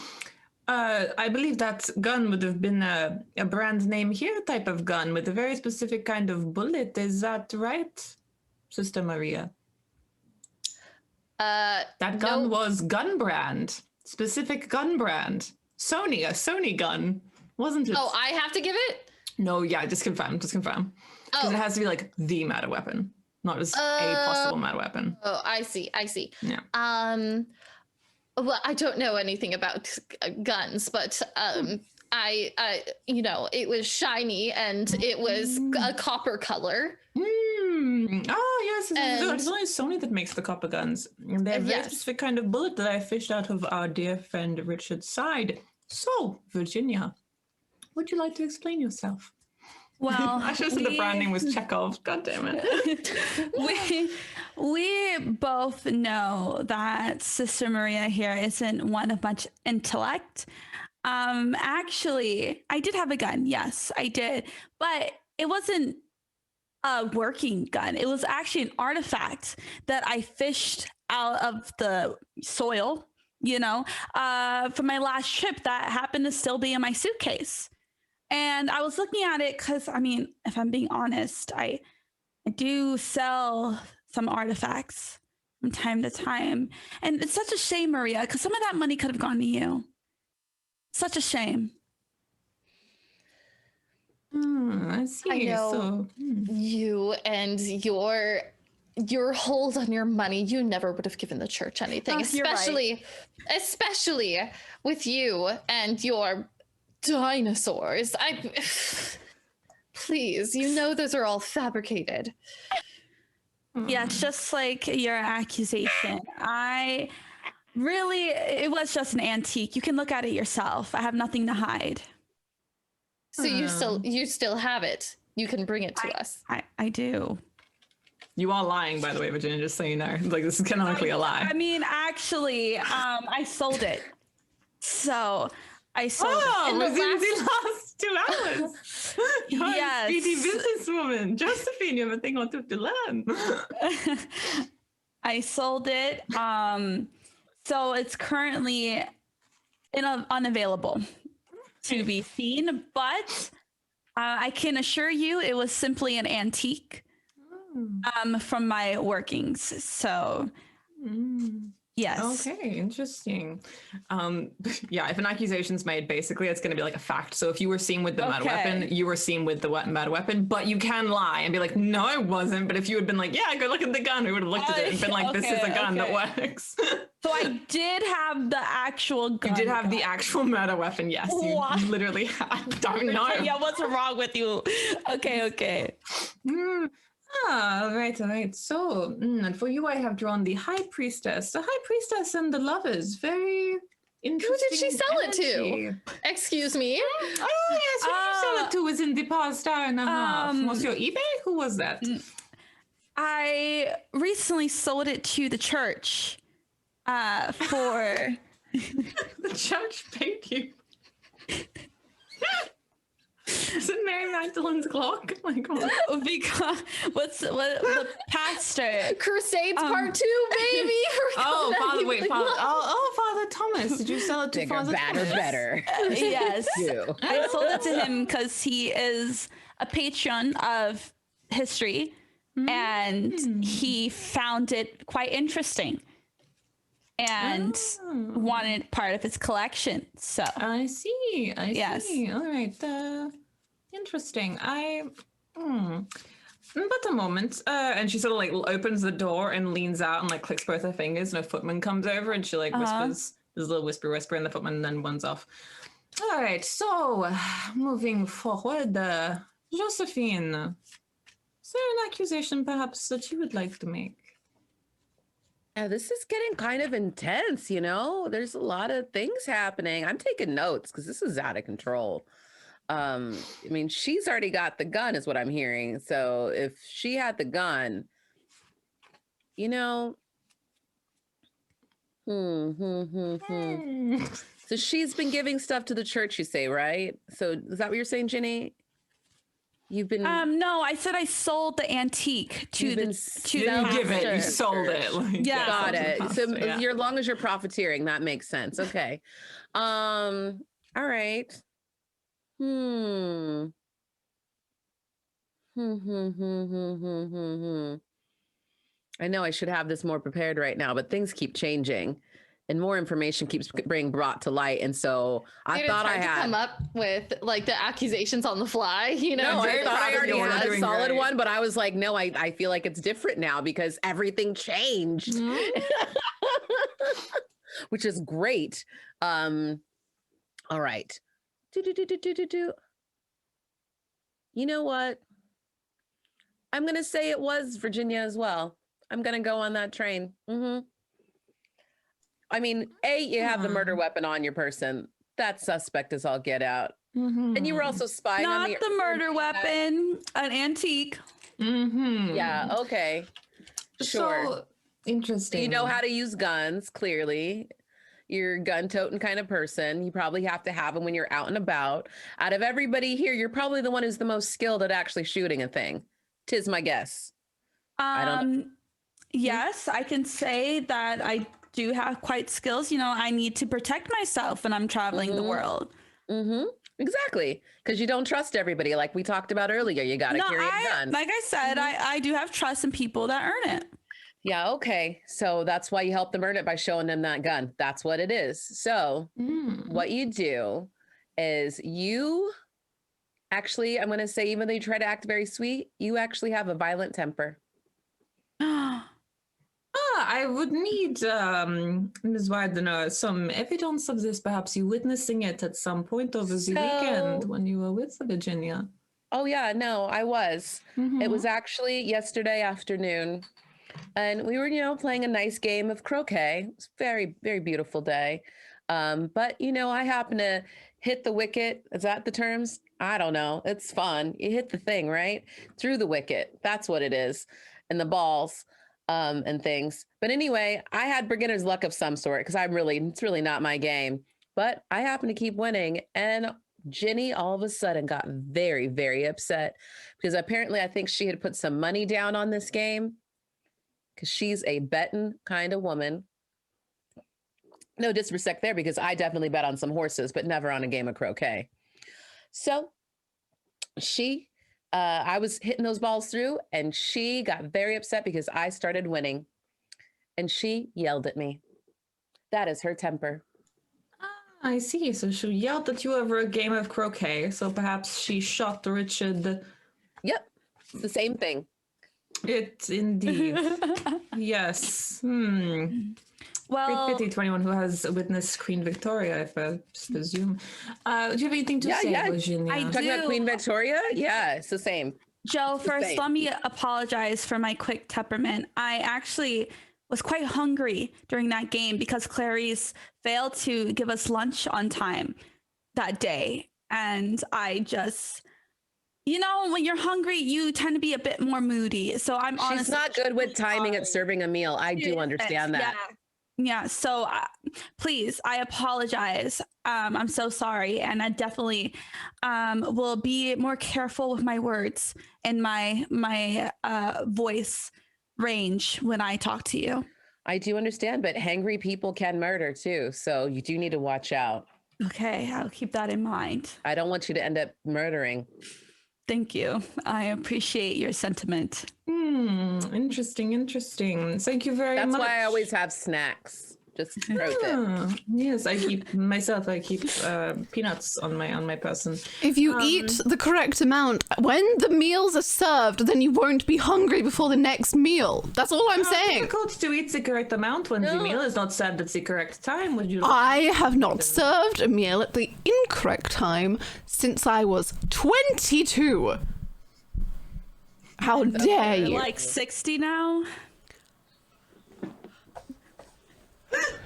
I believe that gun would have been a brand name here type of gun with a very specific kind of bullet. Is that right, Sister Maria? That gun was gun brand, specific gun brand. A Sony gun, wasn't it? Oh, I have to give it? No, yeah, just confirm. Because it has to be like the meta weapon, not just a possible meta weapon. Oh, I see. Yeah. Well, I don't know anything about guns, but I it was shiny and it was a copper color. Oh, yes. It's only Sony that makes the copper guns. And they have a very specific kind of bullet that I fished out of our dear friend Richard's side. So, Virginia, would you like to explain yourself? Well, I should have said the branding was Chekhov. God damn it. we both know that Sister Maria here isn't one of much intellect. Actually, I did have a gun. Yes, I did. But it wasn't a working gun. It was actually an artifact that I fished out of the soil, for my last trip that happened to still be in my suitcase. And I was looking at it because, if I'm being honest, I do sell some artifacts from time to time. And it's such a shame, Maria, because some of that money could have gone to you. Such a shame. I see. I know you and your hold on your money. You never would have given the church anything, especially with you and your dinosaurs. Please, those are all fabricated. Yeah, it's just like your accusation. It was just an antique. You can look at it yourself. I have nothing to hide. So you still have it. You can bring it to us. I do. You are lying, by the way, Virginia, just so you know. Like, this is canonically a lie. Actually, I sold it. So I sold it. In the last 2 hours. You're a speedy businesswoman. Josephine, you have a thing or two to learn. I sold it. So it's currently unavailable to be seen, but I can assure you it was simply an antique from my workings. So yes. Okay, interesting. If an accusation's made, basically it's going to be like a fact. So if you were seen with the mad weapon, you were seen with the mad weapon, but you can lie and be like, no, I wasn't. But if you had been like, yeah, go look at the gun, we would have looked at it and been like, this is a gun that works. So I did have the actual gun. You did have the actual murder weapon, yes. What? You literally don't know. Yeah, what's wrong with you? Okay. All right. So, and for you, I have drawn the High Priestess. The High Priestess and the Lovers. Very interesting. Who did she sell energy. it to? Excuse me? Oh, yes. Who did you sell it to within the past hour and a half? Was your eBay? Who was that? I recently sold it to the church for... The church paid you. Is it Mary Magdalene's clock? Like, what? Because what the pastor Crusades Part 2, baby. Father Thomas. Did you sell it to Bigger, Father badder, Thomas? better. Yes. You. I sold it to him because he is a patron of history and he found it quite interesting and wanted part of his collection. So I see. Yes. All right. Interesting. But a moment. And she sort of like opens the door and leans out and like clicks both her fingers, and a footman comes over and she like whispers. There's a little whisper, and the footman then runs off. All right, so moving forward, Josephine, is there an accusation perhaps that you would like to make? Yeah, this is getting kind of intense, you know? There's a lot of things happening. I'm taking notes because this is out of control. I mean, she's already got the gun, is what I'm hearing. So if she had the gun, you know, So she's been giving stuff to the church, you say, right? So is that what you're saying, Ginny? You've been No, I said I sold the antique to You've the been to the You give it, you pastor. sold it. Like, Yeah. got sold to the it. So pastor, yeah. you're as long as you're profiteering, that makes sense. Okay. All right. Hmm. I know I should have this more prepared right now, but things keep changing and more information keeps being brought to light. And so I Dude, thought it's I hard to had come up with like the accusations on the fly, you know. No, I very thought I proud of already your had work. a doing solid great. one, but I was like, no, I feel like it's different now because everything changed, which is great. All right. You know what? I'm going to say it was Virginia as well. I'm going to go on that train. I mean, you have the murder weapon on your person. That suspect is all get out. And you were also spying on Not the murder weapon, an antique. Yeah, okay. Sure. So interesting. You know how to use guns, clearly. You're a gun-toting kind of person. You probably have to have them when you're out and about. Out of everybody here, you're probably the one who's the most skilled at actually shooting a thing. 'Tis my guess. I don't know. Yes, I can say that I do have quite skills. You know, I need to protect myself when I'm traveling the world. Exactly. Because you don't trust everybody, like we talked about earlier. You got to carry a gun. Like I said, I do have trust in people that earn it. Yeah, okay. So that's why you help them earn it by showing them that gun. That's what it is. So what you do is you actually, I'm going to say, even though you try to act very sweet, you actually have a violent temper. I would need, Ms. Widener, some evidence of this, perhaps you witnessing it at some point over the weekend when you were with Virginia. Oh, yeah, no, I was. It was actually yesterday afternoon. And we were, you know, playing a nice game of croquet. It was a very, very beautiful day. But, you know, I happened to hit the wicket. Is that the terms? I don't know. It's fun. You hit the thing, right? Through the wicket. That's what it is. And the balls and things. But anyway, I had beginner's luck of some sort because it's really not my game. But I happened to keep winning. And Ginny all of a sudden got very, very upset because apparently I think she had put some money down on this game. Because she's a betting kind of woman. No disrespect there, because I definitely bet on some horses, but never on a game of croquet. So I was hitting those balls through, and she got very upset because I started winning. And she yelled at me. That is her temper. I see. So she yelled at you over a game of croquet. So perhaps she shot Richard. Yep, it's the same thing. It indeed. Yes. Well, Great pity to anyone who has witnessed Queen Victoria, if I presume. Do you have anything to say, Virginia? I Talking about do. Queen Victoria? Yeah, it's the same. Joe, first, same. let me apologize for my quick temperament. I actually was quite hungry during that game because Clarice failed to give us lunch on time that day. And I just, you know, when you're hungry, you tend to be a bit more moody. So I'm honestly She's not good with timing at serving a meal. I do understand that. Yeah. So please, I apologize. I'm so sorry. And I definitely will be more careful with my words and my voice range when I talk to you. I do understand, but hangry people can murder too. So you do need to watch out. Okay, I'll keep that in mind. I don't want you to end up murdering. Thank you. I appreciate your sentiment. Interesting. Thank you very much. That's why I always have snacks. Just pro tip. Yes, I keep peanuts on my person. If you eat the correct amount, when the meals are served, then you won't be hungry before the next meal. That's all I'm saying. Difficult to eat the correct amount when the meal is not served at the correct time. Would you? I have not served a meal at the incorrect time since I was 22. How dare you? Like 60 now.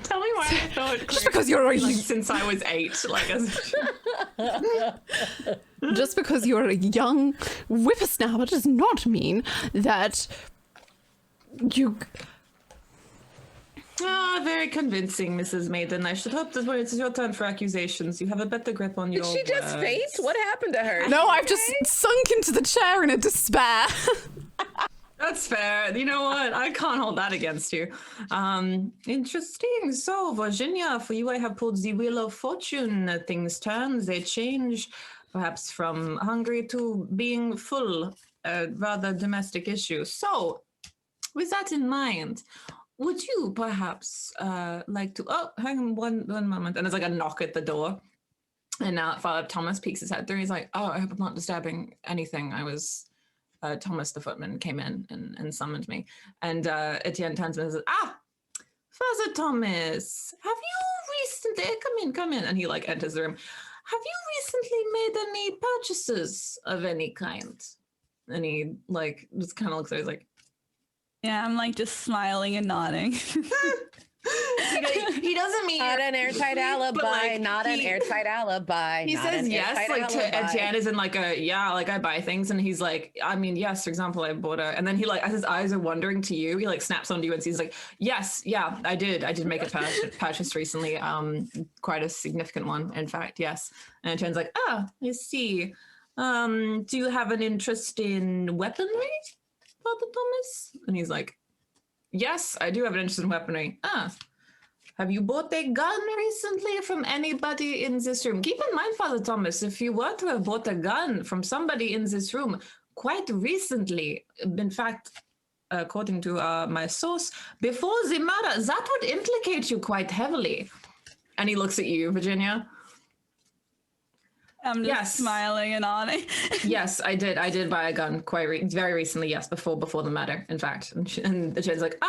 Tell me why I thought Just because you're a since I was 8, like as just because you're a young whippersnapper does not mean that you. very convincing, Mrs. Maiden. I should hope that when it's your turn for accusations, you have a better grip on your Did she just words. faint? What happened to her? No, I've just sunk into the chair in a despair. That's fair. You know what? I can't hold that against you. Interesting. So, Virginia, for you, I have pulled the Wheel of Fortune. Things turn, they change, perhaps from hungry to being full, rather domestic issue. So, with that in mind, would you perhaps like to... Oh, hang on one moment. And there's like a knock at the door. And now Father Thomas peeks his head through. He's like, oh, I hope I'm not disturbing anything. I was... Thomas the footman came in and summoned me. And Etienne turns to me and says, Father Thomas, have you recently... Come in. And he like enters the room. Have you recently made any purchases of any kind? And he like just kind of looks at it, he's like... Yeah, I'm like just smiling and nodding. He doesn't mean Not an airtight alibi. like, Not an airtight alibi. He not says an yes, airtight like to alibi. Etienne is in like a like I buy things, and he's like, I mean, yes. For example, I bought and then he like as his eyes are wandering to you, he like snaps onto you and he's like, yes, yeah, I did make a purchase recently, quite a significant one, in fact, yes. And Etienne's like, I see. Do you have an interest in weaponry, Father Thomas? And he's like, yes, I do have an interest in weaponry. Have you bought a gun recently from anybody in this room? Keep in mind, Father Thomas, if you were to have bought a gun from somebody in this room quite recently, in fact, according to my source, before the murder, that would implicate you quite heavily. And he looks at you, Virginia. I'm just smiling and nodding. Yes, I did buy a gun very recently. Yes, before the murder, in fact. And the Jen's like,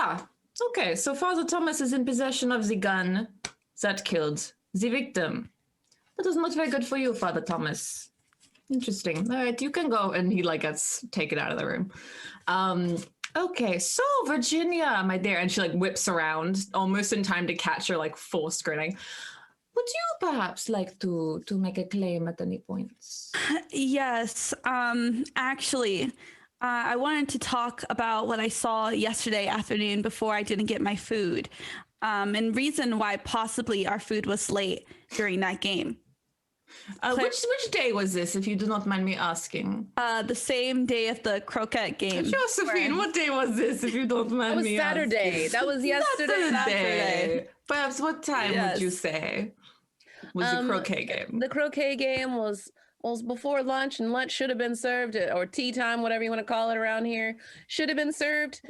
okay. So Father Thomas is in possession of the gun that killed the victim. That was not very good for you, Father Thomas. Interesting. All right, you can go. And he like gets taken out of the room. Okay, so Virginia, my dear, and she like whips around almost in time to catch her like forced grinning. Would you perhaps like to make a claim at any points? Yes. Actually, I wanted to talk about what I saw yesterday afternoon before I didn't get my food, and reason why possibly our food was late during that game. Which day was this, if you do not mind me asking? The same day of the croquet game. Josephine, what day was this, if you don't mind me Saturday. asking? That was yesterday. Saturday. Perhaps what time would you say was the croquet game? The croquet game was before lunch, and lunch should have been served, or tea time, whatever you want to call it around here, should have been served.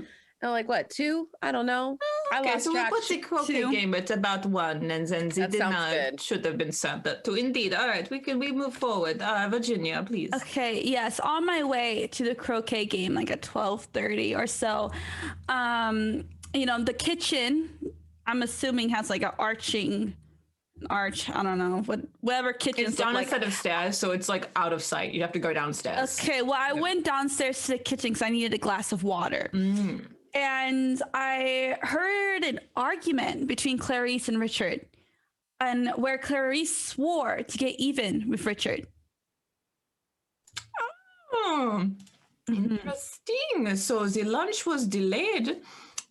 And like what, 2? I don't know. Okay, so we put the croquet game at about 1, and then the dinner should have been served at 2. Indeed. All right, we move forward. Virginia, please. Okay, yes. On my way to the croquet game, like at 12:30 or so, the kitchen, I'm assuming has like an arch, I don't know, whatever kitchen. It's down a set of stairs, so it's like out of sight. You have to go downstairs. Okay, well, I went downstairs to the kitchen because I needed a glass of water. And I heard an argument between Clarice and Richard, and where Clarice swore to get even with Richard. Interesting. So the lunch was delayed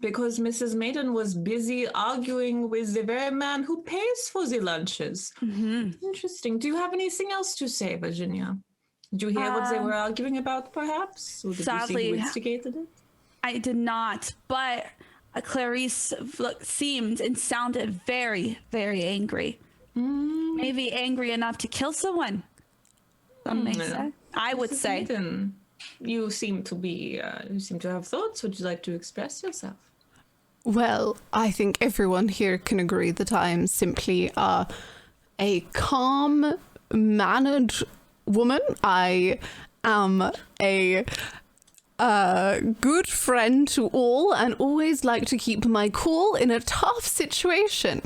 because Mrs. Maiden was busy arguing with the very man who pays for the lunches. Interesting. Do you have anything else to say, Virginia? Did you hear what they were arguing about, perhaps? Or did sadly, you see who instigated it? I did not, but Clarice seemed and sounded very, very angry. Maybe angry enough to kill someone. Some may say. I would say. You seem to have thoughts. Would you like to express yourself? Well, I think everyone here can agree that I am simply a calm-mannered woman. I am a good friend to all and always like to keep my cool in a tough situation.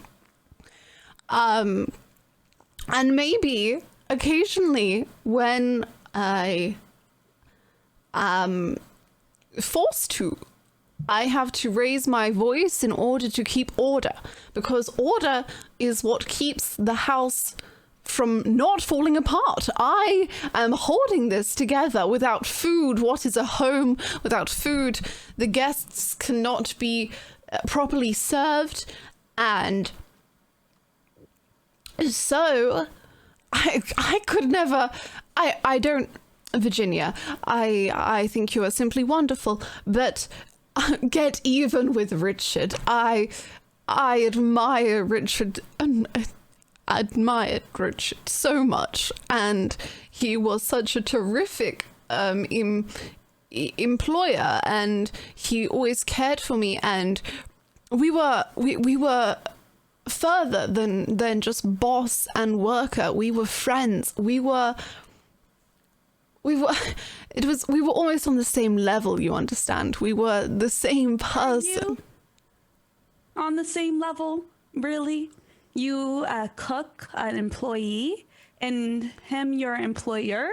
And maybe occasionally when I am forced to, I have to raise my voice in order to keep order, because order is what keeps the house from not falling apart. I am holding this together. Without food, what is a home? Without food, the guests cannot be properly served, and so I could never, I don't, Virginia, I think you are simply wonderful, but get even with Richard. I admire Richard, admired Richard so much, and he was such a terrific employer, and he always cared for me, and we were further than just boss and worker. We were friends. We were almost on the same level, you understand. We were the same person. You on the same level? Really? You cook, an employee, and him your employer?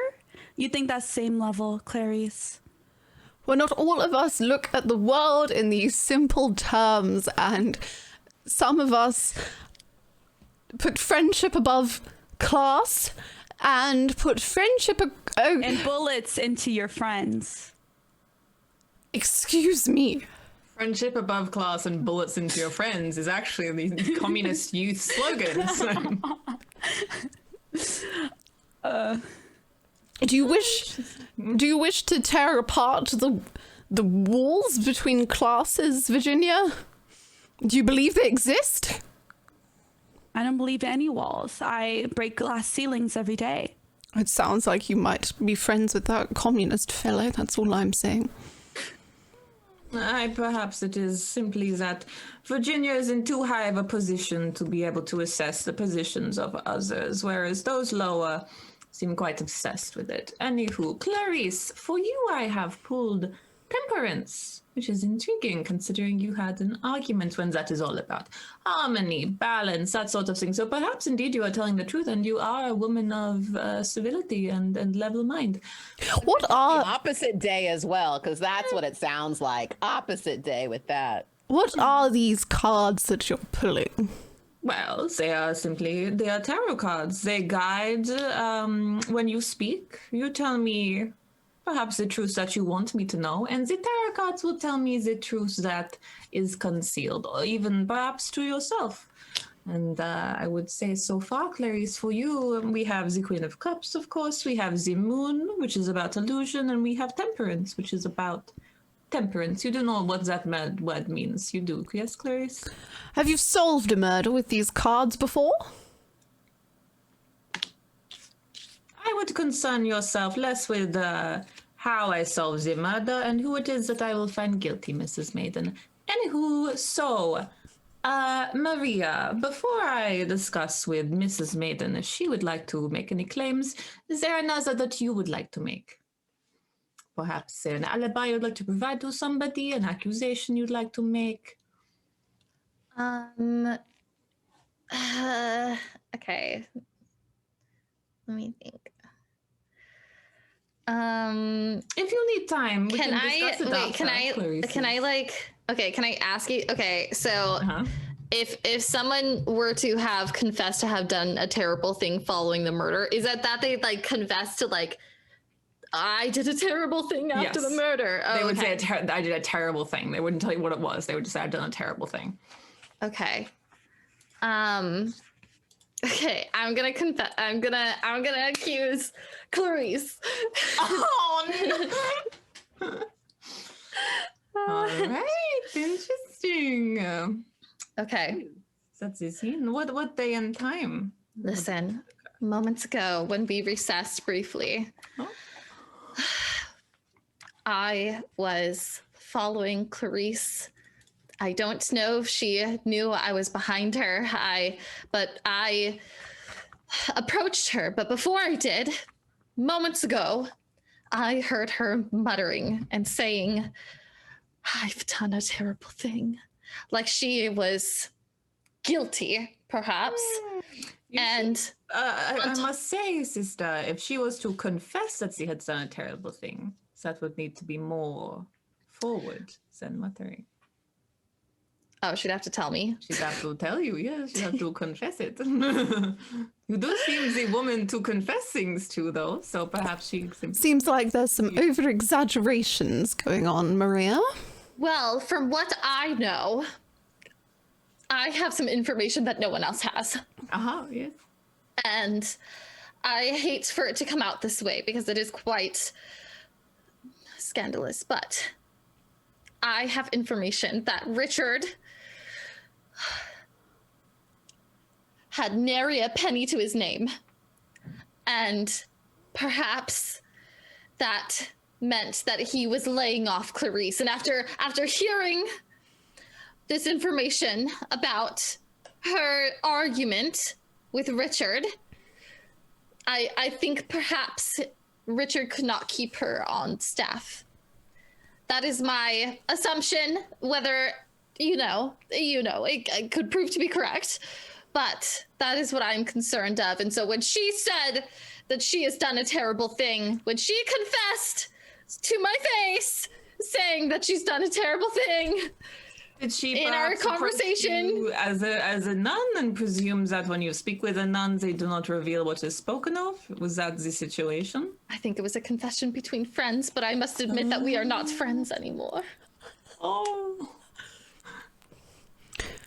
You think that's same level, Clarice? Well, not all of us look at the world in these simple terms, and some of us put friendship above class and put friendship and bullets into your friends. Excuse me. Friendship above class and bullets into your friends is actually the communist youth slogan. So. Do you wish to tear apart the walls between classes, Virginia? Do you believe they exist? I don't believe any walls. I break glass ceilings every day. It sounds like you might be friends with that communist fellow. That's all I'm saying. Perhaps it is simply that Virginia is in too high of a position to be able to assess the positions of others, whereas those lower seem quite obsessed with it. Anywho, Clarice, for you I have pulled temperance, which is intriguing considering you had an argument when that is all about harmony, balance, that sort of thing. So perhaps indeed you are telling the truth and you are a woman of civility and level mind. What are Opposite day as well, because that's what it sounds like. Opposite day with that. What are these cards that you're pulling? Well, they are tarot cards. They guide when you speak. You tell me perhaps the truth that you want me to know, and the tarot cards will tell me the truth that is concealed, or even perhaps to yourself. And I would say so far, Clarice, for you, we have the Queen of Cups, of course. We have the Moon, which is about illusion, and we have Temperance, which is about temperance. You do know what that word means. You do, yes, Clarice? Have you solved a murder with these cards before? I would concern yourself less with how I solve the murder and who it is that I will find guilty, Mrs. Maiden. Anywho, so, Maria, before I discuss with Mrs. Maiden if she would like to make any claims, is there another that you would like to make? Perhaps an alibi you'd like to provide to somebody, an accusation you'd like to make? Okay. Let me think. If you need time, we can discuss it outside, Clarice. Can I ask you? Okay, so if someone were to have confessed to have done a terrible thing following the murder, is that they like confess to like, I did a terrible thing after the murder? They would say I did a terrible thing. They wouldn't tell you what it was. They would just say I've done a terrible thing. Okay. Okay, I'm gonna confess. I'm gonna accuse Clarice. Oh no! All right, interesting. Okay. That's the scene. What day and time? Listen, moments ago when we recessed briefly, I was following Clarice I don't know if she knew I was behind her. But I approached her. But before I did, moments ago, I heard her muttering and saying, "I've done a terrible thing." Like she was guilty, perhaps. I must say, sister, if she was to confess that she had done a terrible thing, that would need to be more forward than muttering. Oh, she'd have to tell me. She'd have to tell you, yes, she'd have to confess it. You do seem the woman to confess things to, though, so perhaps she simply... Seems like there's some over-exaggerations going on, Maria. Well, from what I know, I have some information that no one else has. Yes. And I hate for it to come out this way because it is quite scandalous, but I have information that Richard had nary a penny to his name. And perhaps that meant that he was laying off Clarice. And after hearing this information about her argument with Richard, I think perhaps Richard could not keep her on staff. That is my assumption, whether, it could prove to be correct, but that is what I'm concerned of. And so when she said that she has done a terrible thing, when she confessed to my face saying that she's done a terrible thing, did she in our conversation you as a nun and presumes that when you speak with a nun they do not reveal what is spoken of? Was that the situation? I think it was a confession between friends, but I must admit that we are not friends anymore. Oh.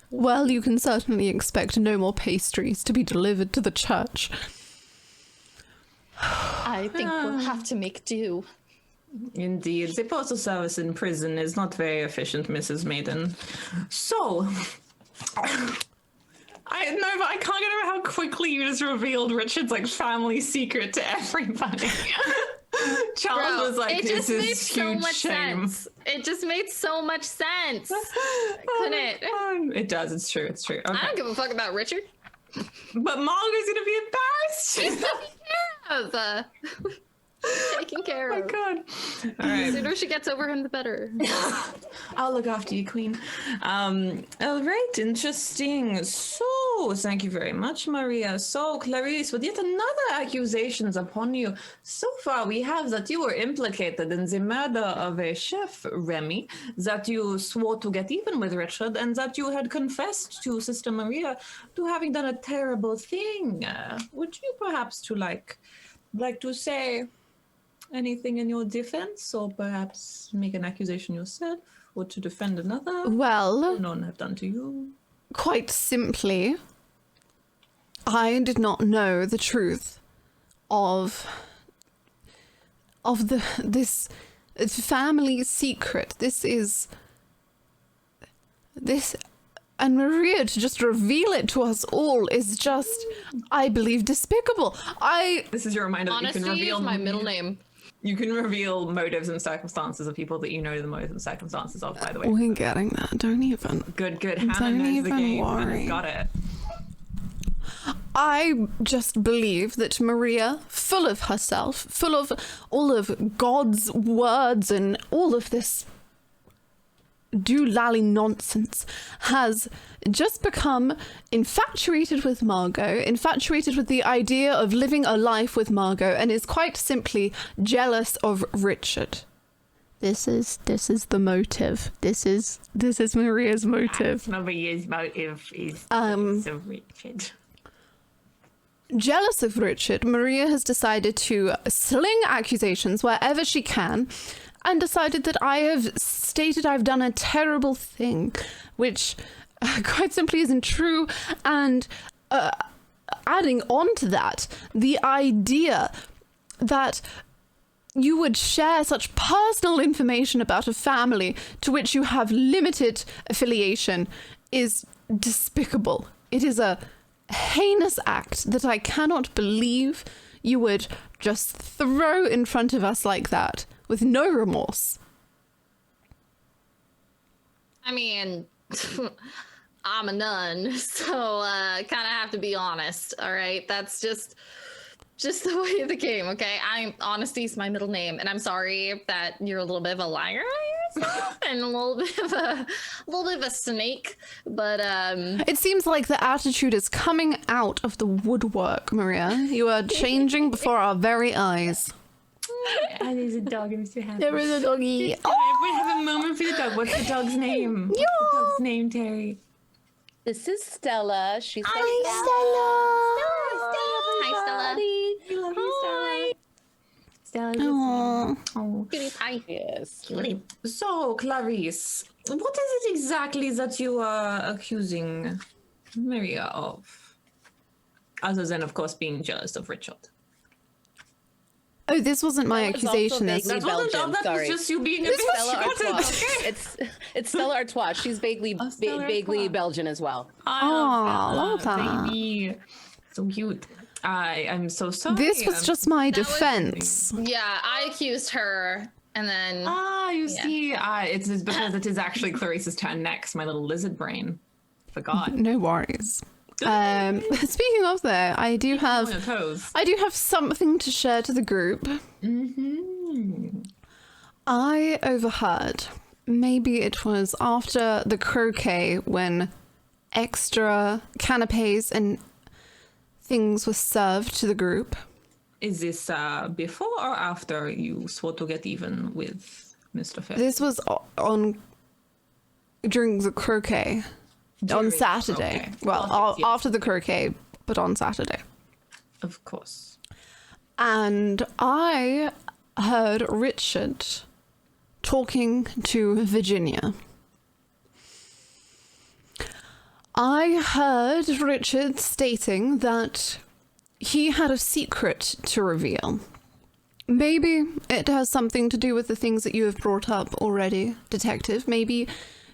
Well, you can certainly expect no more pastries to be delivered to the church. I think we'll have to make do. Indeed. The postal service in prison is not very efficient, Mrs. Maiden. So, I can't get over how quickly you just revealed Richard's family secret to everybody. Charles was like, "This is huge shame." Sense. It just made so much sense. Couldn't it? It does. It's true. It's true. Okay. I don't give a fuck about Richard. But Margaret's gonna be embarrassed. Taken care of. Oh my god. All right. The sooner she gets over him, the better. I'll look after you, Queen. All right, interesting. So, thank you very much, Maria. So, Clarice, with yet another accusations upon you. So far, we have that you were implicated in the murder of a chef, Remy, that you swore to get even with Richard, and that you had confessed to Sister Maria to having done a terrible thing. Would you perhaps like to say anything in your defense, or perhaps make an accusation yourself, or to defend another? Well, None have done to you. quite simply, I did not know the truth of this family secret. This, and Maria to just reveal it to us all is just, I believe, despicable. This is your reminder that Honesty you can reveal is my middle name. You can reveal motives and circumstances of people that you know the motives and circumstances of, by the way. We're getting that. Don't even. Good. Hannah Don't knows the even game. worry. Hannah's got it. I just believe that Maria, full of herself, full of all of God's words and all of this doolally nonsense, has just become infatuated with Margot, infatuated with the idea of living a life with Margot, and is quite simply jealous of Richard. This is the motive. This is Maria's motive. Maria's motive is of Richard. Jealous of Richard, Maria has decided to sling accusations wherever she can, and decided that I have stated I've done a terrible thing, which quite simply isn't true. And adding on to that, the idea that you would share such personal information about a family to which you have limited affiliation is despicable. It is a heinous act that I cannot believe you would just throw in front of us like that with no remorse. I mean, I'm a nun, so kind of have to be honest. All right, that's just the way of the game. Okay, honesty is my middle name, and I'm sorry that you're a little bit of a liar on yourself and a little bit of a snake. But It seems like the attitude is coming out of the woodwork, Maria. You are changing before our very eyes. And there's a dog. I'm so happy. There is a doggy. Everyone have a moment for the dog. What's the dog's name? What's the dog's name, Terry? This is Stella. She's Hi, hi, Stella. We love you, Stella. Stella. Stella. Oh. Hi. Yes. So, Clarice, what is it exactly that you are accusing Maria of? Other than, of course, being jealous of Richard. Oh, this wasn't my That was accusation. also This vaguely Belgian, that sorry. was just you being a bitch. Stella Artois. It's Stella Artois. She's vaguely Stella vaguely Artois. Belgian as well. Aw, love that. Baby. So cute. I am so sorry. This was just my was- defense. Yeah, I accused her, and then You see, it's because it is actually Clarice's turn next. My little lizard brain. Forgot. No worries. Speaking of there, I do On your have toes. something to share to the group. I overheard, maybe it was after the croquet when extra canapes and things were served to the group. Is this before or after you swore to get even with Mr. Fair? This was during the croquet During on the Saturday. croquet. Well, Yes. after the croquet, but on Saturday. Of course. And I heard Richard talking to Virginia. I heard Richard stating that he had a secret to reveal. Maybe it has something to do with the things that you have brought up already, Detective. Maybe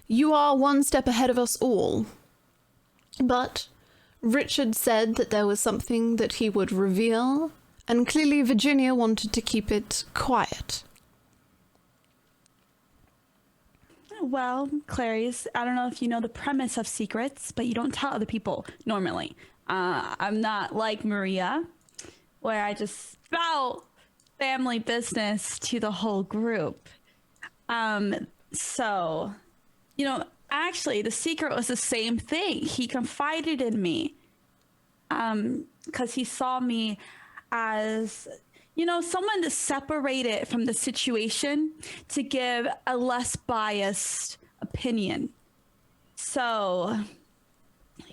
you are one step ahead of us all. But Richard said that there was something that he would reveal, and clearly Virginia wanted to keep it quiet. Well, Clarice, I don't know if you know the premise of secrets, but you don't tell other people normally. I'm not like Maria, where I just spout family business to the whole group. So, actually, the secret was the same thing. He confided in me because he saw me as, someone to separate it from the situation to give a less biased opinion. So,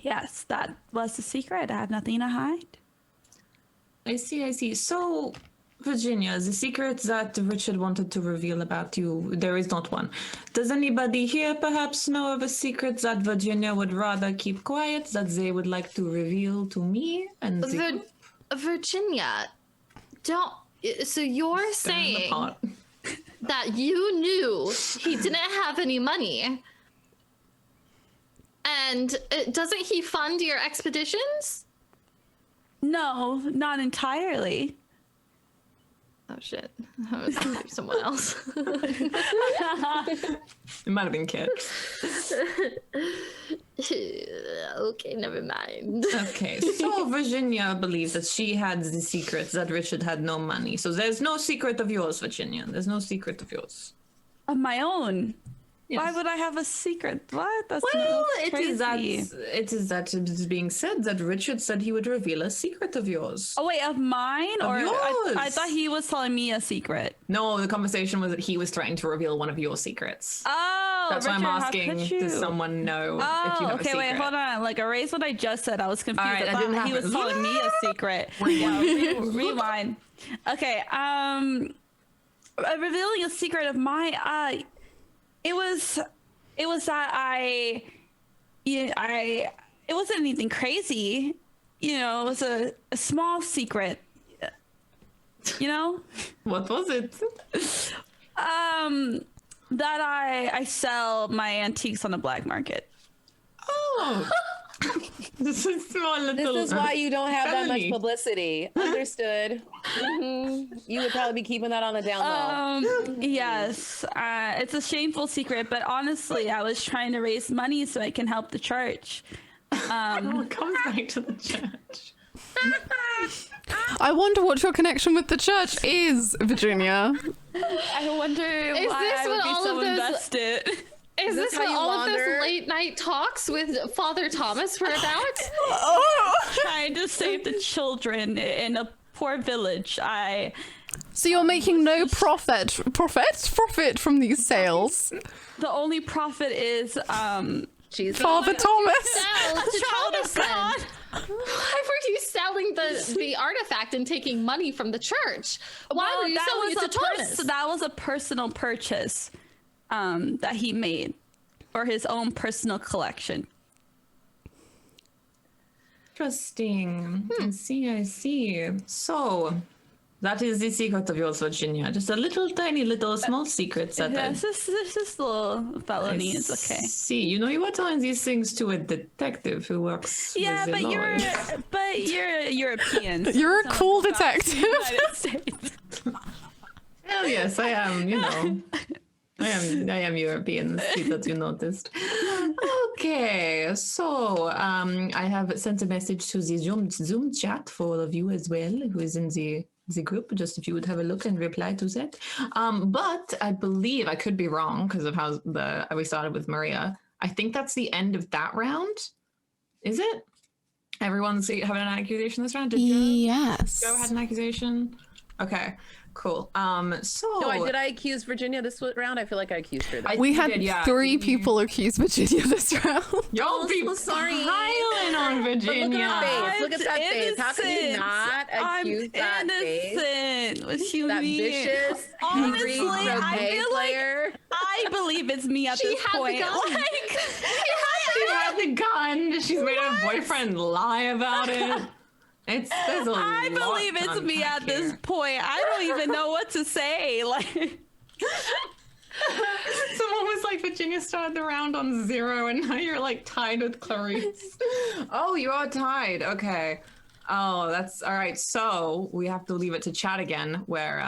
yes, that was the secret. I have nothing to hide. I see. So, Virginia, the secret that Richard wanted to reveal about you, there is not one. Does anybody here perhaps know of a secret that Virginia would rather keep quiet, that they would like to reveal to me and the group? Virginia, don't. So you're Stir in the saying pot. that you knew he didn't have any money, and doesn't he fund your expeditions? No, not entirely. Oh shit! I was thinking of someone else. It might have been Kit. Okay, never mind. Okay, so Virginia believes that she had the secret that Richard had no money. So there's no secret of yours, Virginia. There's no secret of yours. Of my own. Yes. Why would I have a secret? What? That's Well, that's it is that it is being said that Richard said he would reveal a secret of yours. Oh wait, of mine? Of Or yours. I thought he was telling me a secret. No, the conversation was that he was trying to reveal one of your secrets. Oh, That's Richard, why I'm how asking, could you? does someone know if you Oh, have a okay, secret? wait, hold on. Like, erase what I just said. I was confused. All right, I that didn't thought he was happen. telling me a secret. Rewind. Okay, revealing a secret of mine. It was that it wasn't anything crazy. It was a small secret. What was it? That I sell my antiques on the black market. Oh. This is small little. This is why you don't have that much felony. publicity. Understood. You would probably be keeping that on the down low. Yes, it's a shameful secret, but honestly, I was trying to raise money so I can help the church. Oh, it comes back to the church. I wonder what your connection with the church is, Virginia. I wonder why this I would what be all so of this- invested. Is this how what you all of wander? this late night talks with Father Thomas were about? Trying to save the children in a poor village. So you're making no profit from these sales, The only profit is Jesus. Father Thomas. Sell to child of Thomas then. God. Why were you selling the artifact and taking money from the church? Why were you selling it to Thomas? That was a personal purchase that he made for his own personal collection. Interesting. I see. So, that is the secret of yours, Virginia. Just a little, tiny, little, small secret that Yes, this little felony is okay. See, you know, you are telling these things to a detective who works. Yeah, with the but law. you're European. so You're a it's not cool about the detective. United States. Hell yes, I am. You know, I am European. See that you noticed. Okay, so I have sent a message to the Zoom chat for all of you as well, who is in the group. Just if you would have a look and reply to that. But I believe I could be wrong because of how we started with Maria. I think that's the end of that round. Is it? Everyone's having an accusation this round. Did Yes. Joe had an accusation? Okay, cool. So No, did I accuse Virginia this round? I feel like I accused her. We had did, yeah. 3 people accuse Virginia this round. Y'all be so sorry. piling on But Virginia. look at that face. How can you innocent. not accuse that face? innocent. What you That mean? vicious, Honestly, angry I croquet feel like player. I believe it's me at She this had the point. gun. Like, She had the gun. She's made her boyfriend lie about it. There's a I lot believe to it's me unpack at this here. point. I don't even know what to say. Like, Someone was like, Virginia started the round on 0, and now you're like tied with Clarice. Oh, you are tied. Okay. Oh, that's all right. So we have to leave it to chat again, where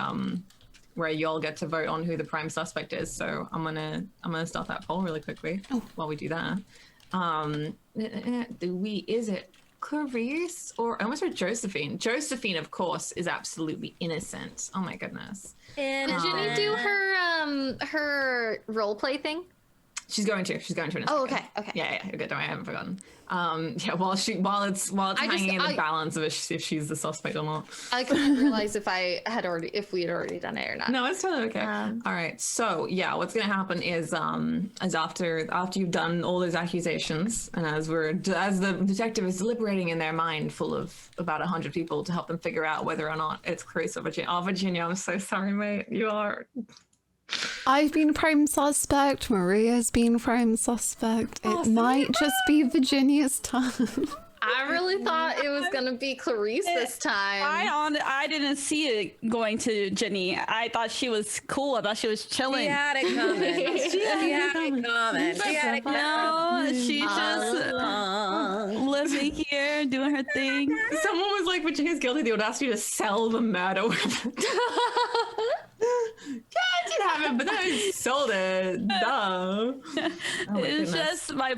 y'all get to vote on who the prime suspect is. So I'm gonna start that poll really quickly while we do that. Is it Clarice or I almost read Josephine? Josephine, of course, is absolutely innocent. Oh my goodness. Did Ginny do her role play thing? She's going to in a second. Oh, okay. Yeah, you're good. Don't worry, I haven't forgotten. Yeah, while it's hanging in the balance of if she's the suspect or not. I couldn't realize if we had already done it or not. No, it's totally okay. All right. So yeah, what's gonna happen is after you've done all those accusations, and as the detective is deliberating in their mind, full of about 100 people to help them figure out whether or not it's Clarice or Virginia. Oh, Virginia, I'm so sorry, mate. You are. I've been prime suspect. Maria's been prime suspect. It might just be Virginia's turn. I really thought it was gonna be Clarice this time. I didn't see it going to Jenny. I thought she was cool. I thought she was chilling. She had it coming. She had it coming. She had it coming. No, she just living here, doing her thing. Someone was like, Virginia's guilty. They would ask you to sell the murder weapon. Yeah, I did have it, but then I sold it. Duh. Oh my It's goodness. just my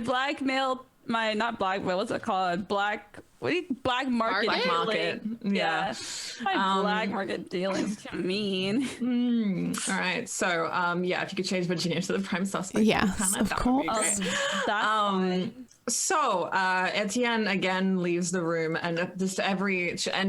not blackmail, what's it called? Black market. Black dealing. market. Yeah. My black market dealings can mean. All right. So, yeah, if you could change Virginia to the prime suspect. Yes, of that would be course. great. That's fine. So Etienne again leaves the room, and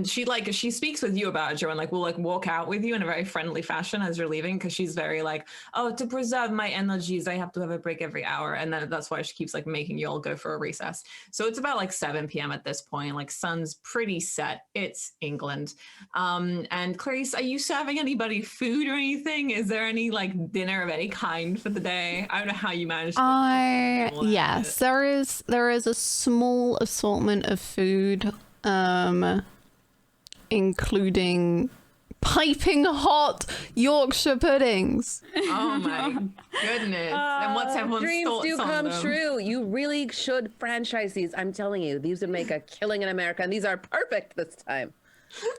she speaks with you about it, Joe, and will walk out with you in a very friendly fashion as you're leaving, because she's very to preserve my energies, I have to have a break every hour, and then that's why she keeps making you all go for a recess. So it's about 7 p.m. at this point. Sun's pretty set. It's England. And Clarice, are you serving anybody food or anything? Is there any dinner of any kind for the day? I don't know how you managed. Yes, there is a small assortment of food, including piping hot Yorkshire puddings. Oh my goodness! And what's everyone's Dreams thoughts do on come them? true. You really should franchise these. I'm telling you, these would make a killing in America, and these are perfect this time.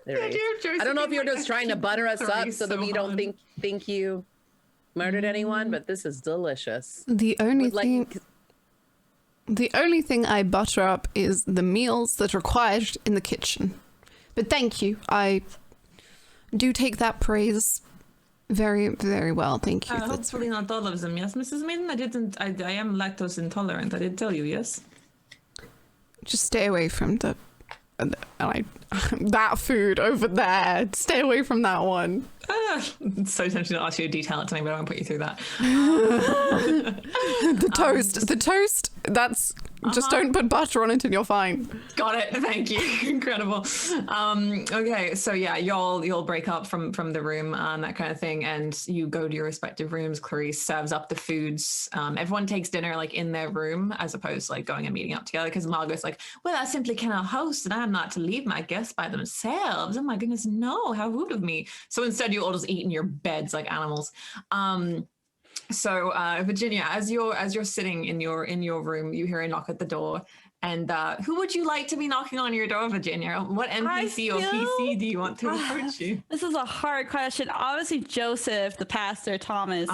Literally. Josie I don't know if being you're like, just "I trying to keep butter us sorry up so that so we don't hard." think you murdered anyone, but this is delicious. The only Would like- thing The only thing I butter up is the meals that are required in the kitchen. But thank you. I do take that praise very, very well. Thank you. That's Hopefully not all of them. Yes, Mrs. Maiden. I am lactose intolerant. I did tell you. Yes. just stay away from that food over there. Stay away from that one. It's so tempting to ask you to detail it to me, but I won't put you through that. The toast. That's just don't put butter on it, and you're fine. Got it. Thank you. Incredible. Okay, so yeah, you'll break up from the room and that kind of thing, and you go to your respective rooms. Clarice serves up the foods. Everyone takes dinner like in their room, as opposed to like going and meeting up together. Because Margot's like, well, I simply cannot host, and I am not to leave my guests by themselves. Oh my goodness, no! How rude of me. So instead, you all just eat in your beds like animals. So Virginia, as you're sitting in your room, you hear a knock at the door. And who would you like to be knocking on your door, Virginia? What NPC or PC do you want to approach you? This is a hard question. Obviously, Joseph, the pastor, Thomas.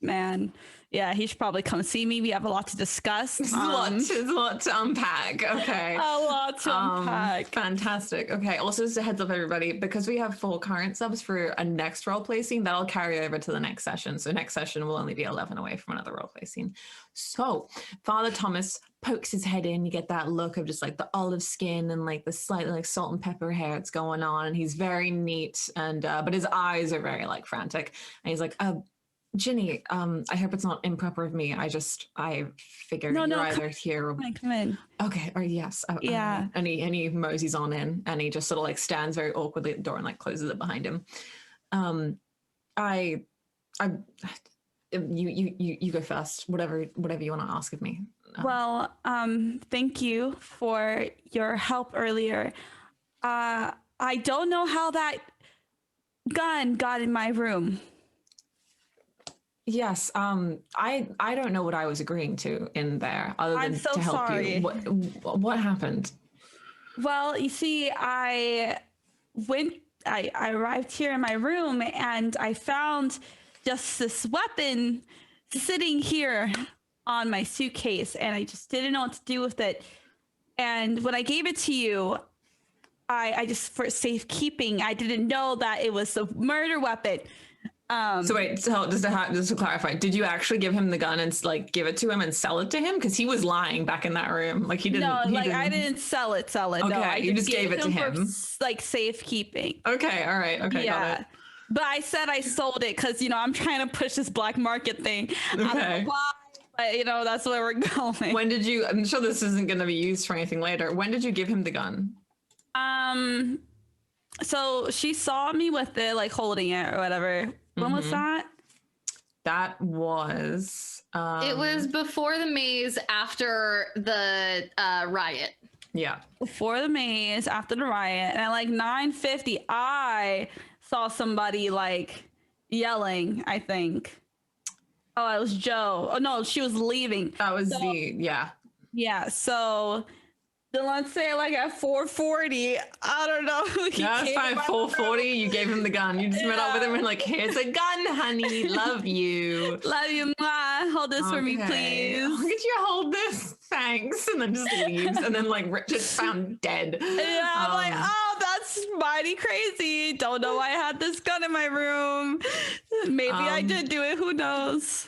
Man, yeah, he should probably come see me. We have a lot to discuss. There's a lot to unpack. Okay. A lot to unpack. Fantastic. Okay. Also, just a heads up, everybody, because we have 4 current subs for a next roleplay scene, that'll carry over to the next session. So next session will only be 11 away from another roleplay scene. So Father Thomas pokes his head in. You get that look of just like the olive skin and like the slightly like salt and pepper hair that's going on. And he's very neat, and but his eyes are very like frantic. And he's like, Ginny, I hope it's not improper of me. I figured you're either here or... Come in. Okay, or yes. Yeah. And he moseys on in, and he just sort of like stands very awkwardly at the door and like closes it behind him. You go first. Whatever you want to ask of me. Well, thank you for your help earlier. I don't know how that gun got in my room. Yes, I don't know what I was agreeing to in there, other than so to help sorry. you. What happened? Well, you see, I arrived here in my room and I found just this weapon sitting here on my suitcase, and I just didn't know what to do with it. And when I gave it to you, I just, for safekeeping, I didn't know that it was a murder weapon. So wait, just to clarify, did you actually give him the gun and like give it to him and sell it to him? Because he was lying back in that room. Like he didn't. No, I didn't sell it. Okay, no, I you just gave it to him for, like safekeeping. Okay, all right. Okay, Yeah. got it. But I said I sold it because I'm trying to push this black market thing. I Okay. don't know why, but that's where we're going. When did you? I'm sure this isn't going to be used for anything later. When did you give him the gun? So she saw me with it, like holding it or whatever. When was that? That was. It was before the maze, after the riot. Yeah. Before the maze, after the riot, and at like 9:50, I saw somebody like yelling, I think. Oh, it was Joe. Oh no, she was leaving. That was Yeah, so then let's say like at 4:40, I don't know. That's fine. 4:40. You gave him the gun. You just met up with him and like, here's a gun, honey. Love you. Love you, ma. Hold this for me, please. Could you hold this? Thanks. And then just leaves. And then like Richard's found dead. Yeah, I'm like, oh, that's mighty crazy. Don't know why I had this gun in my room. Maybe I did do it. Who knows?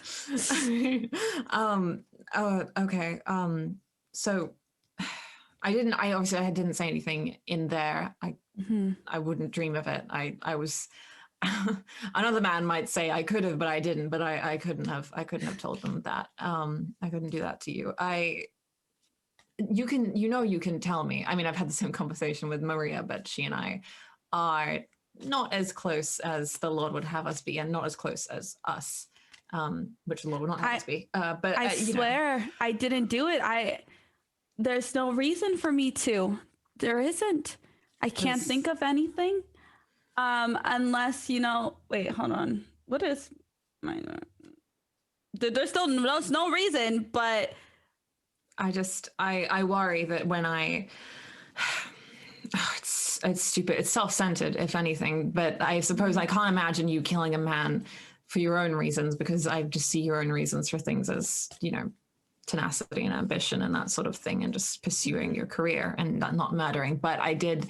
Okay. So I didn't say anything in there. I wouldn't dream of it. I was another man might say I could have, but I didn't. But I couldn't have told them that. I couldn't do that to you. You can tell me. I mean, I've had the same conversation with Maria, but she and I are not as close as the Lord would have us be, and not as close as us, which the Lord would not have us be. But I swear I didn't do it. There's no reason for me to. There isn't. I can't think of anything. Unless, wait, hold on. What is my... There's no reason, but... I worry that when I... it's stupid. It's self-centered, if anything. But I suppose I can't imagine you killing a man for your own reasons, because I just see your own reasons for things as, you know, tenacity and ambition and that sort of thing, and just pursuing your career and not murdering. But I did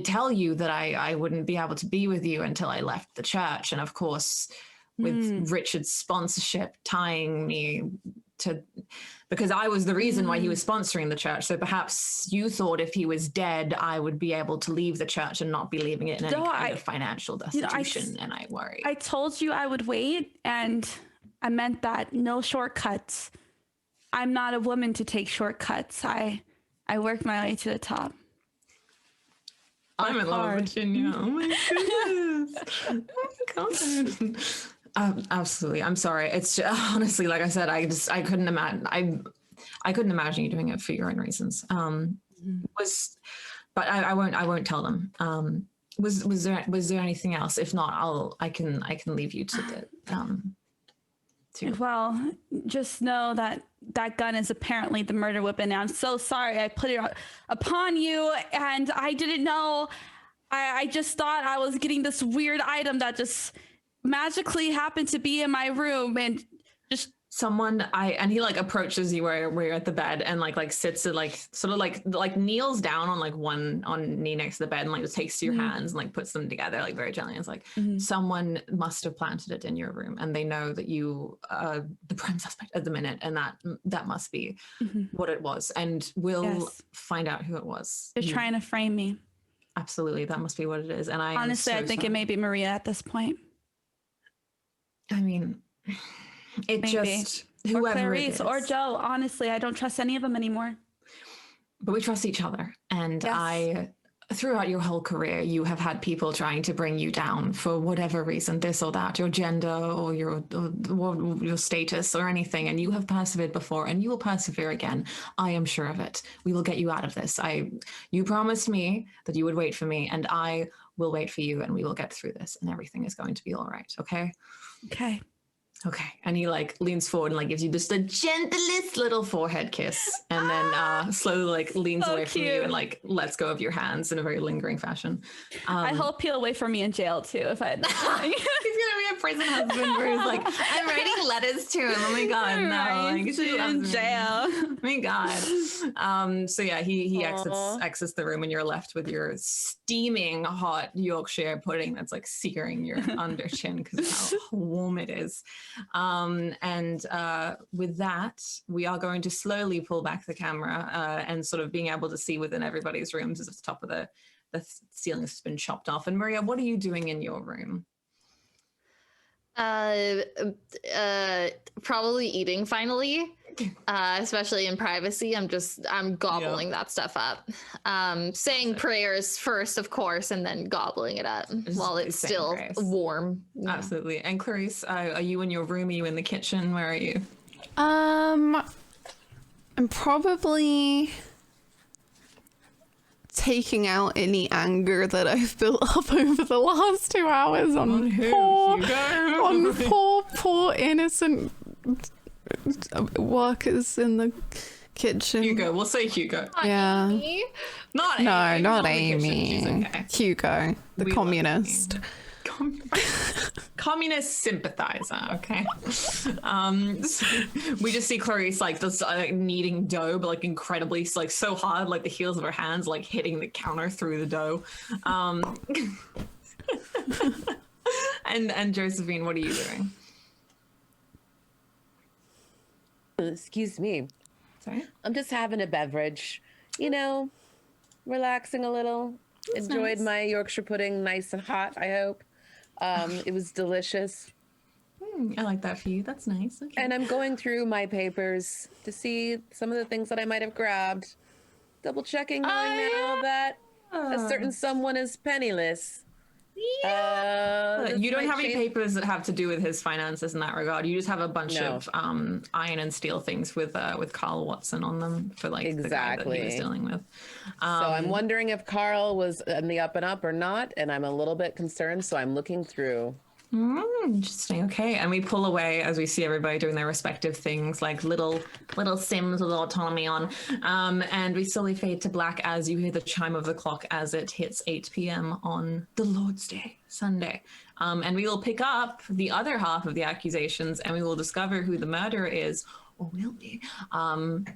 tell you that I wouldn't be able to be with you until I left the church. And of course, with Richard's sponsorship tying me to, because I was the reason why he was sponsoring the church. So perhaps you thought if he was dead, I would be able to leave the church and not be leaving it in any kind of financial destitution. And I worry. I told you I would wait, and I meant that. No shortcuts. I'm not a woman to take shortcuts. I worked my way to the top. I'm in love with Virginia. Oh my goodness. Oh my God. Absolutely. I'm sorry. It's just, honestly, like I said, I couldn't imagine. I couldn't imagine you doing it for your own reasons. But I won't tell them. Was there anything else? If not, I can leave you to the. Well, just know that gun is apparently the murder weapon. And I'm so sorry I put it upon you, and I didn't know. I just thought I was getting this weird item that just magically happened to be in my room, and just and he like approaches you where you're at the bed, and like sits and like sort of like kneels down on like one knee next to the bed, and like just takes your hands and like puts them together like very gently. And it's like someone must have planted it in your room, and they know that you are the prime suspect at the minute, and that must be what it was, and we'll find out who it was. They're trying to frame me. Absolutely, that must be what it is. And I honestly, I think it may be Maria at this point. I mean, it maybe. Just whoever or Clarice it is. Or Joe. Honestly, I don't trust any of them anymore. But we trust each other, and yes. Throughout your whole career, you have had people trying to bring you down for whatever reason, this or that, your gender or your status or anything, and you have persevered before, and you will persevere again. I am sure of it. We will get you out of this. You promised me that you would wait for me, and I will wait for you, and we will get through this, and everything is going to be all right. Okay? Okay. Okay. And he like leans forward and like gives you just the gentlest little forehead kiss, and then slowly like leans away from you and like lets go of your hands in a very lingering fashion. I hope he'll wait for me in jail too if I had he's gonna be a prison husband where he's like, I'm writing letters to him. Oh my God, no. Like, she in jail. Oh my God. So yeah, he exits the room, and you're left with your steaming hot Yorkshire pudding that's like searing your under chin because of how warm it is. With that, we are going to slowly pull back the camera and sort of being able to see within everybody's rooms as the top of the ceiling has been chopped off. And Maria, what are you doing in your room? Probably eating finally, especially in privacy. I'm gobbling that stuff up. Saying prayers first, of course, and then gobbling it up while it's still warm. Yeah. Absolutely. And Clarice, are you in your room? Are you in the kitchen? Where are you? I'm probably taking out any anger that I've built up over the last 2 hours on poor innocent workers in the kitchen. Hugo, we'll say Hugo. Yeah. Amy? Not Amy. No, not Amy. Okay. Hugo, the communist. Communist sympathizer, okay? We just see Clarice like this kneading dough, but like incredibly like so hard, like the heels of her hands like hitting the counter through the dough. And Josephine, what are you doing? Excuse me. Sorry? I'm just having a beverage, relaxing a little. That's Enjoyed nice. my Yorkshire pudding, nice and hot, I hope. It was delicious. I like that for you. That's nice. Okay. And I'm going through my papers to see some of the things that I might have grabbed. Double checking, knowing now that a certain someone is penniless. You don't have any papers that have to do with his finances in that regard. You just have a bunch of iron and steel things with Carl Watson on them for like the guy that he was dealing with. So I'm wondering if Carl was in the up and up or not, and I'm a little bit concerned. So I'm looking through. Interesting. Okay, and we pull away as we see everybody doing their respective things, like little sims with autonomy on, and we slowly fade to black as you hear the chime of the clock as it hits 8 p.m. on the Lord's Day, Sunday. And we will pick up the other half of the accusations, and we will discover who the murderer is, or will be,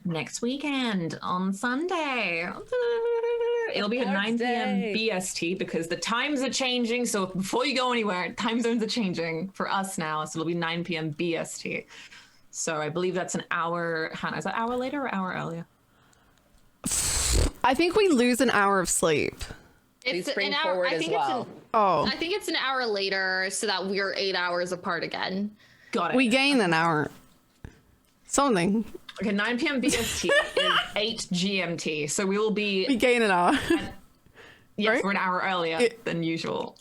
next weekend on Sunday. It'll be at 9 p.m. BST because the times are changing. So before you go anywhere, time zones are changing for us now. So it'll be 9 p.m. BST. So I believe that's an hour. Hannah, is that hour later or hour earlier? I think we lose an hour of sleep. It's bring an hour. forward I as think well. I think it's an hour later, so that we're 8 hours apart again. Got it. We gain an hour. Something. Okay, 9 p.m. BST is 8 GMT. So we will We be, gain an hour. yes, right? we're an hour earlier than usual.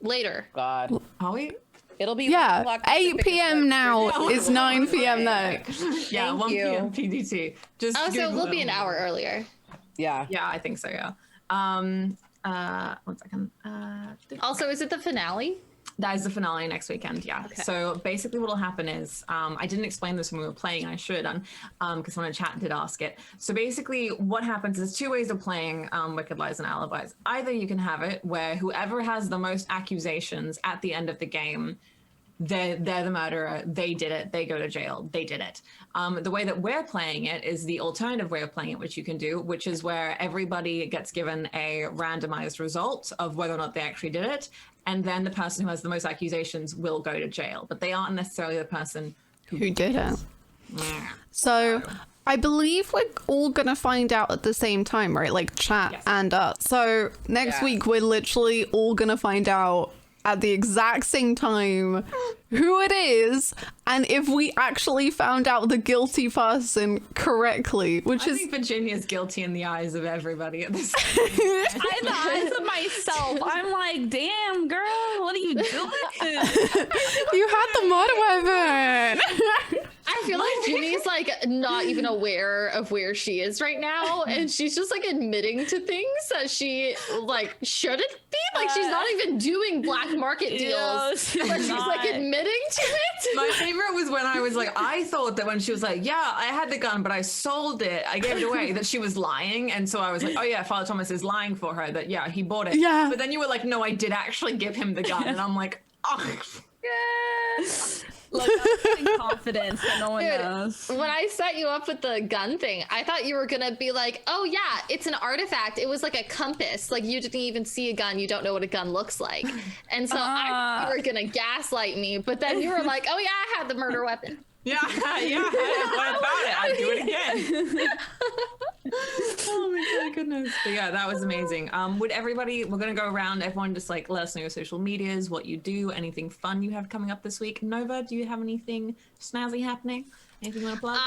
Later. God. Are we? It'll be Yeah, 1 o'clock 8 Pacific p.m. instead. now is 9 p.m. there. Yeah, Thank 1 you. p.m. PDT. Just Oh, so Google we'll it. be an hour earlier. Yeah. Yeah, I think so, yeah. 1 second. Also, is it the finale? That is the finale next weekend, yeah. Okay. So basically what will happen is, I didn't explain this when we were playing, and I should, because someone in chat did ask it. So basically what happens is 2 ways of playing Wicked Lies and Alibis. Either you can have it where whoever has the most accusations at the end of the game, they're the murderer, they did it, they go to jail, they did it. The way that we're playing it is the alternative way of playing it, which you can do, which is where everybody gets given a randomized result of whether or not they actually did it, and then the person who has the most accusations will go to jail, but they aren't necessarily the person Who did it? So I believe we're all gonna find out at the same time, right? Like chat Yes. and us. So next Yeah. week we're literally all gonna find out at the exact same time who it is and if we actually found out the guilty person correctly, which I is think Virginia's guilty in the eyes of everybody at this I in the eyes of myself, I'm like, damn, girl, what are you doing? you had the murder weapon. I feel like Ginny's like not even aware of where she is right now, and she's just like admitting to things that she like shouldn't be. Like she's not even doing black market deals, but she's like admitting to it. My favorite was when I was like, I thought that when she was like, yeah, I had the gun, but I sold it, I gave it away, that she was lying. And so I was like, oh yeah, Father Thomas is lying for her, that yeah, he bought it. Yeah. But then you were like, no, I did actually give him the gun. And I'm like, oh. Like, I'm getting confidence that no one knows. When I set you up with the gun thing, I thought you were gonna be like, oh yeah, it's an artifact. It was like a compass. Like you didn't even see a gun. You don't know what a gun looks like. And so I thought you were gonna gaslight me, but then you were like, oh yeah, I had the murder weapon. Yeah, what about it? I'd do it again. Oh my goodness. But yeah, that was amazing. Would everybody, we're going to go around, everyone just like let us know your social medias, what you do, anything fun you have coming up this week. Nova, do you have anything snazzy happening? Anything you want to plug?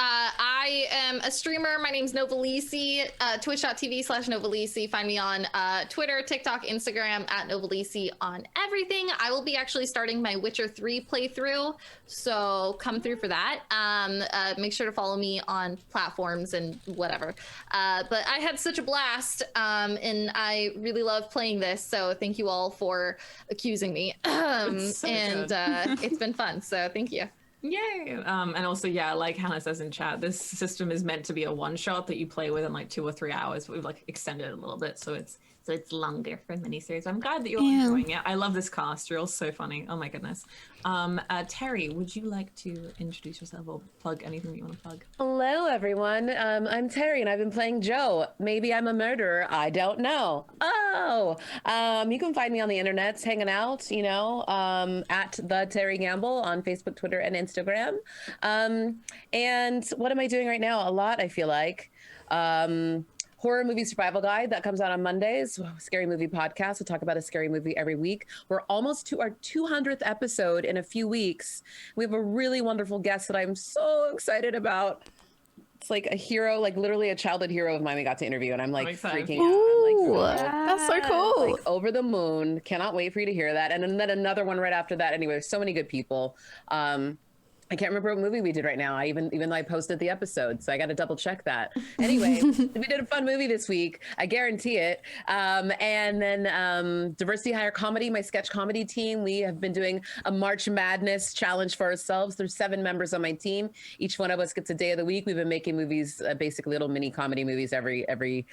I am a streamer. My name's Novalisi, twitch.tv/Novalisi. Find me on Twitter, TikTok, Instagram at Novalisi on everything. I will be actually starting my Witcher 3 playthrough, so come through for that. Make sure to follow me on platforms and whatever. But I had such a blast, and I really love playing this, so thank you all for accusing me. so It's been fun, so thank you. Yay! And also, yeah, like Hannah says in chat, this system is meant to be a one-shot that you play with in like 2 or 3 hours, but we've like extended it a little bit, so it's longer for a miniseries. I'm glad that you're enjoying it. I love this cast. You're all so funny. Oh my goodness. Terry, would you like to introduce yourself or plug anything that you want to plug? Hello, everyone. I'm Terry, and I've been playing Joe. Maybe I'm a murderer. I don't know. Oh, you can find me on the internet, hanging out, you know, at the Terry Gamble on Facebook, Twitter, and Instagram. And what am I doing right now? A lot, I feel like. Horror movie survival guide that comes out on Mondays. Scary movie podcast. We'll talk about a scary movie every week. We're almost to our 200th episode in a few weeks. We have a really wonderful guest that I'm so excited about. It's like a hero, like literally a childhood hero of mine we got to interview, and I'm like freaking out. Ooh, I'm like, that's so cool. like over the moon. Cannot wait for you to hear that. And then another one right after that. Anyway, so many good people. I can't remember what movie we did right now. Even though I posted the episode, so I got to double check that. Anyway, we did a fun movie this week. I guarantee it. And then Diversity Hire Comedy, my sketch comedy team. We have been doing a March Madness challenge for ourselves. There's 7 members on my team. Each one of us gets a day of the week. We've been making movies, basically little mini comedy movies every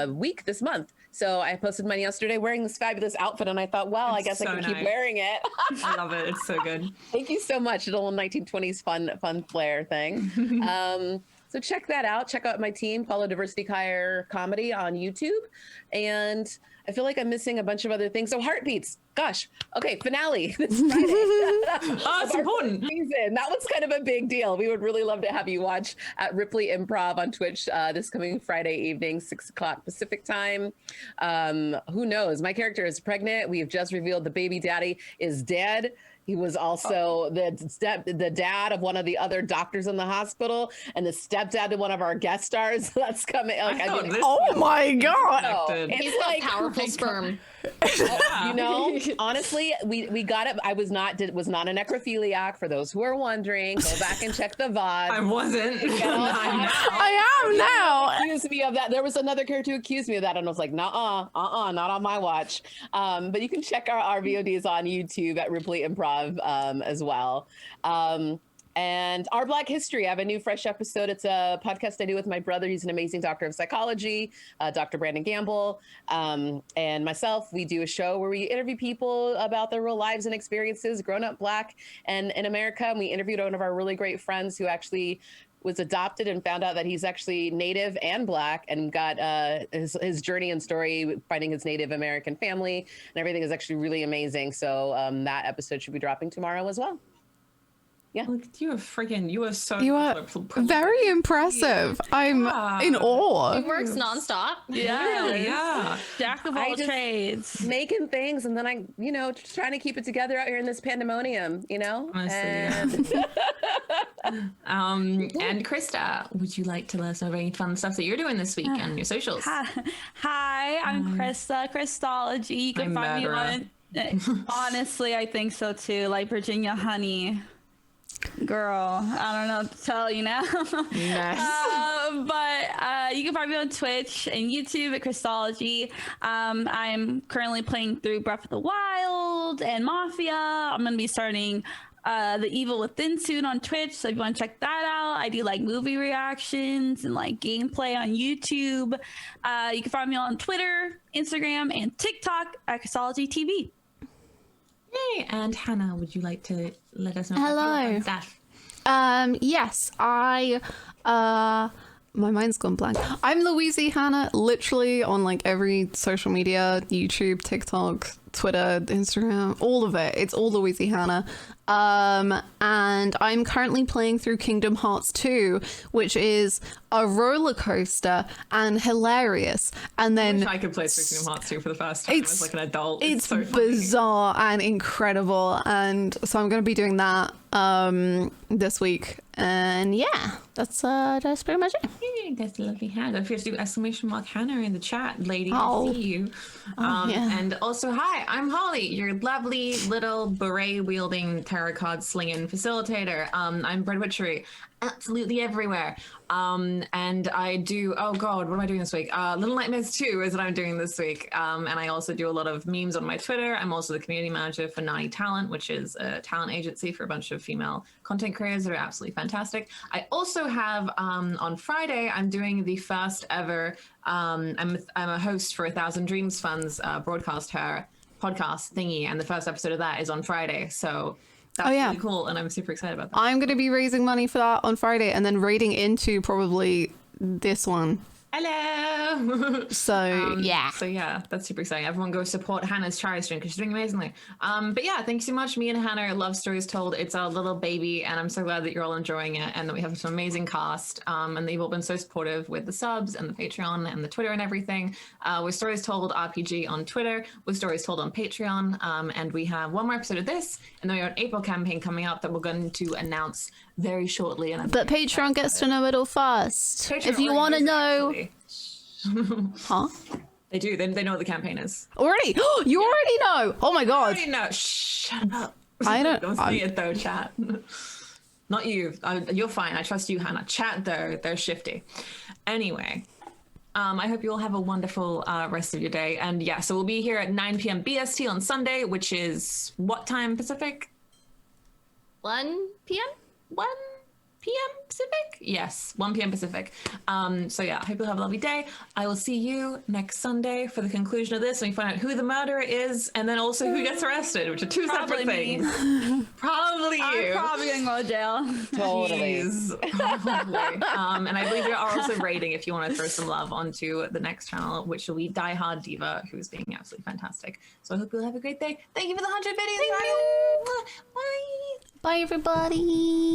week this month. So I posted mine yesterday wearing this fabulous outfit, and I thought, well, I guess I can keep wearing it. I love it. It's so good. Thank you so much. A little 1920s fun flair thing. So check that out. Check out my team, follow Diversity Hire Comedy on YouTube. And I feel like I'm missing a bunch of other things. So Heartbeats. Gosh. Okay, finale this Friday. Oh, it's important. Season. That was kind of a big deal. We would really love to have you watch at Ripley Improv on Twitch this coming Friday evening, 6 o'clock Pacific time. Who knows? My character is pregnant. We have just revealed the baby daddy is dead. He was also the dad of one of the other doctors in the hospital, and the stepdad to one of our guest stars. That's coming. Like, oh my God! He's got powerful sperm. You know, honestly, we got it. I was not a necrophiliac. For those who are wondering, go back and check the VOD. I wasn't. I am now. Accused me of that. There was another character who accused me of that, and I was like, nah, not on my watch. But you can check our VODs on YouTube at Ripley Improv as well. And Our Black History, I have a new fresh episode. It's a podcast I do with my brother. He's an amazing doctor of psychology, Dr. Brandon Gamble, and myself. We do a show where we interview people about their real lives and experiences, grown up Black and in America. And we interviewed one of our really great friends who actually was adopted and found out that he's actually Native and Black, and got his journey and story finding his Native American family, and everything is actually really amazing. So that episode should be dropping tomorrow as well. Yeah. Look, you are so. You are very impressive. I'm in awe. He works nonstop. Yeah. Jack of all trades. Making things, and then I, just trying to keep it together out here in this pandemonium, Honestly, and Krista, would you like to let us know about any fun stuff that you're doing this week and your socials? Hi, I'm Krista, Christology. You can find me on. Honestly, I think so too. Like Virginia Honey. Girl, I don't know what to tell you now. Nice. But you can find me on Twitch and YouTube at Christology. I'm currently playing through Breath of the Wild and Mafia. I'm going to be starting The Evil Within soon on Twitch, so if you want to check that out. I do like movie reactions and like gameplay on YouTube. You can find me on Twitter, Instagram, and TikTok at Christology TV. Yay! And Hannah, would you like to let us know? Hello. Stuff? Yes, my mind's gone blank. I'm Louise Hannah, literally on like every social media, YouTube, TikTok, Twitter, Instagram, all of it. It's all Louise Hannah. And I'm currently playing through Kingdom Hearts 2, which is a roller coaster and hilarious. And then I wish I could play through Kingdom Hearts 2 for the first time as like an adult. It's so funny. bizarre and incredible, and so I'm going to be doing that this week. And yeah, that's pretty much it. Yay, that's a lovely hand. Don't forget to do !Hannah in the chat, lady. Oh. I see you. Yeah. And also, hi, I'm Holly, your lovely little beret wielding tarot card slinging facilitator. I'm Bread Witchery, absolutely everywhere. And I do, oh God, what am I doing this week? Little Nightmares 2 is what I'm doing this week. And I also do a lot of memes on my Twitter. I'm also the community manager for Naughty Talent, which is a talent agency for a bunch of female content creators that are absolutely fantastic. I also have, on Friday, I'm doing the first ever, I'm a host for 1,000 Dreams Fund's broadcast her podcast thingy, and the first episode of that is on Friday. So that's really cool, and I'm super excited about that. I'm going to be raising money for that on Friday, and then raiding into probably this one. Hello. So yeah. So yeah, that's super exciting. Everyone go support Hannah's charity stream because she's doing amazingly. But yeah, thank you so much. Me and Hannah love Stories Told. It's our little baby, and I'm so glad that you're all enjoying it and that we have some amazing cast. And that you've all been so supportive with the subs and the Patreon and the Twitter and everything. With Stories Told RPG on Twitter, with Stories Told on Patreon, and we have one more episode of this, and then we have an April campaign coming up that we're going to announce very shortly. And but Patreon gets to know it all first. Patreon if you want to know, huh? They do. They know what the campaign is. Already? You already know. Oh my God. I already know. Shut up. I don't. Don't say it though, chat. Not you. You're fine. I trust you, Hannah. Chat, though, they're shifty. Anyway, I hope you all have a wonderful rest of your day. And yeah, so we'll be here at 9 p.m. BST on Sunday, which is what time Pacific? 1 p.m. 1 p.m. Pacific? Yes, 1 p.m. Pacific. So yeah, I hope you'll have a lovely day. I will see you next Sunday for the conclusion of this, and we find out who the murderer is, and then also who gets arrested, which are two Probably separate me. things. Probably you. I'm probably gonna go to jail. Totally. Jeez, probably. And I believe there are also rating if you want to throw some love onto the next channel, which will be Die Hard Diva, who's being absolutely fantastic. So I hope you'll have a great day. Thank you for the 100 videos. Bye. Bye, everybody.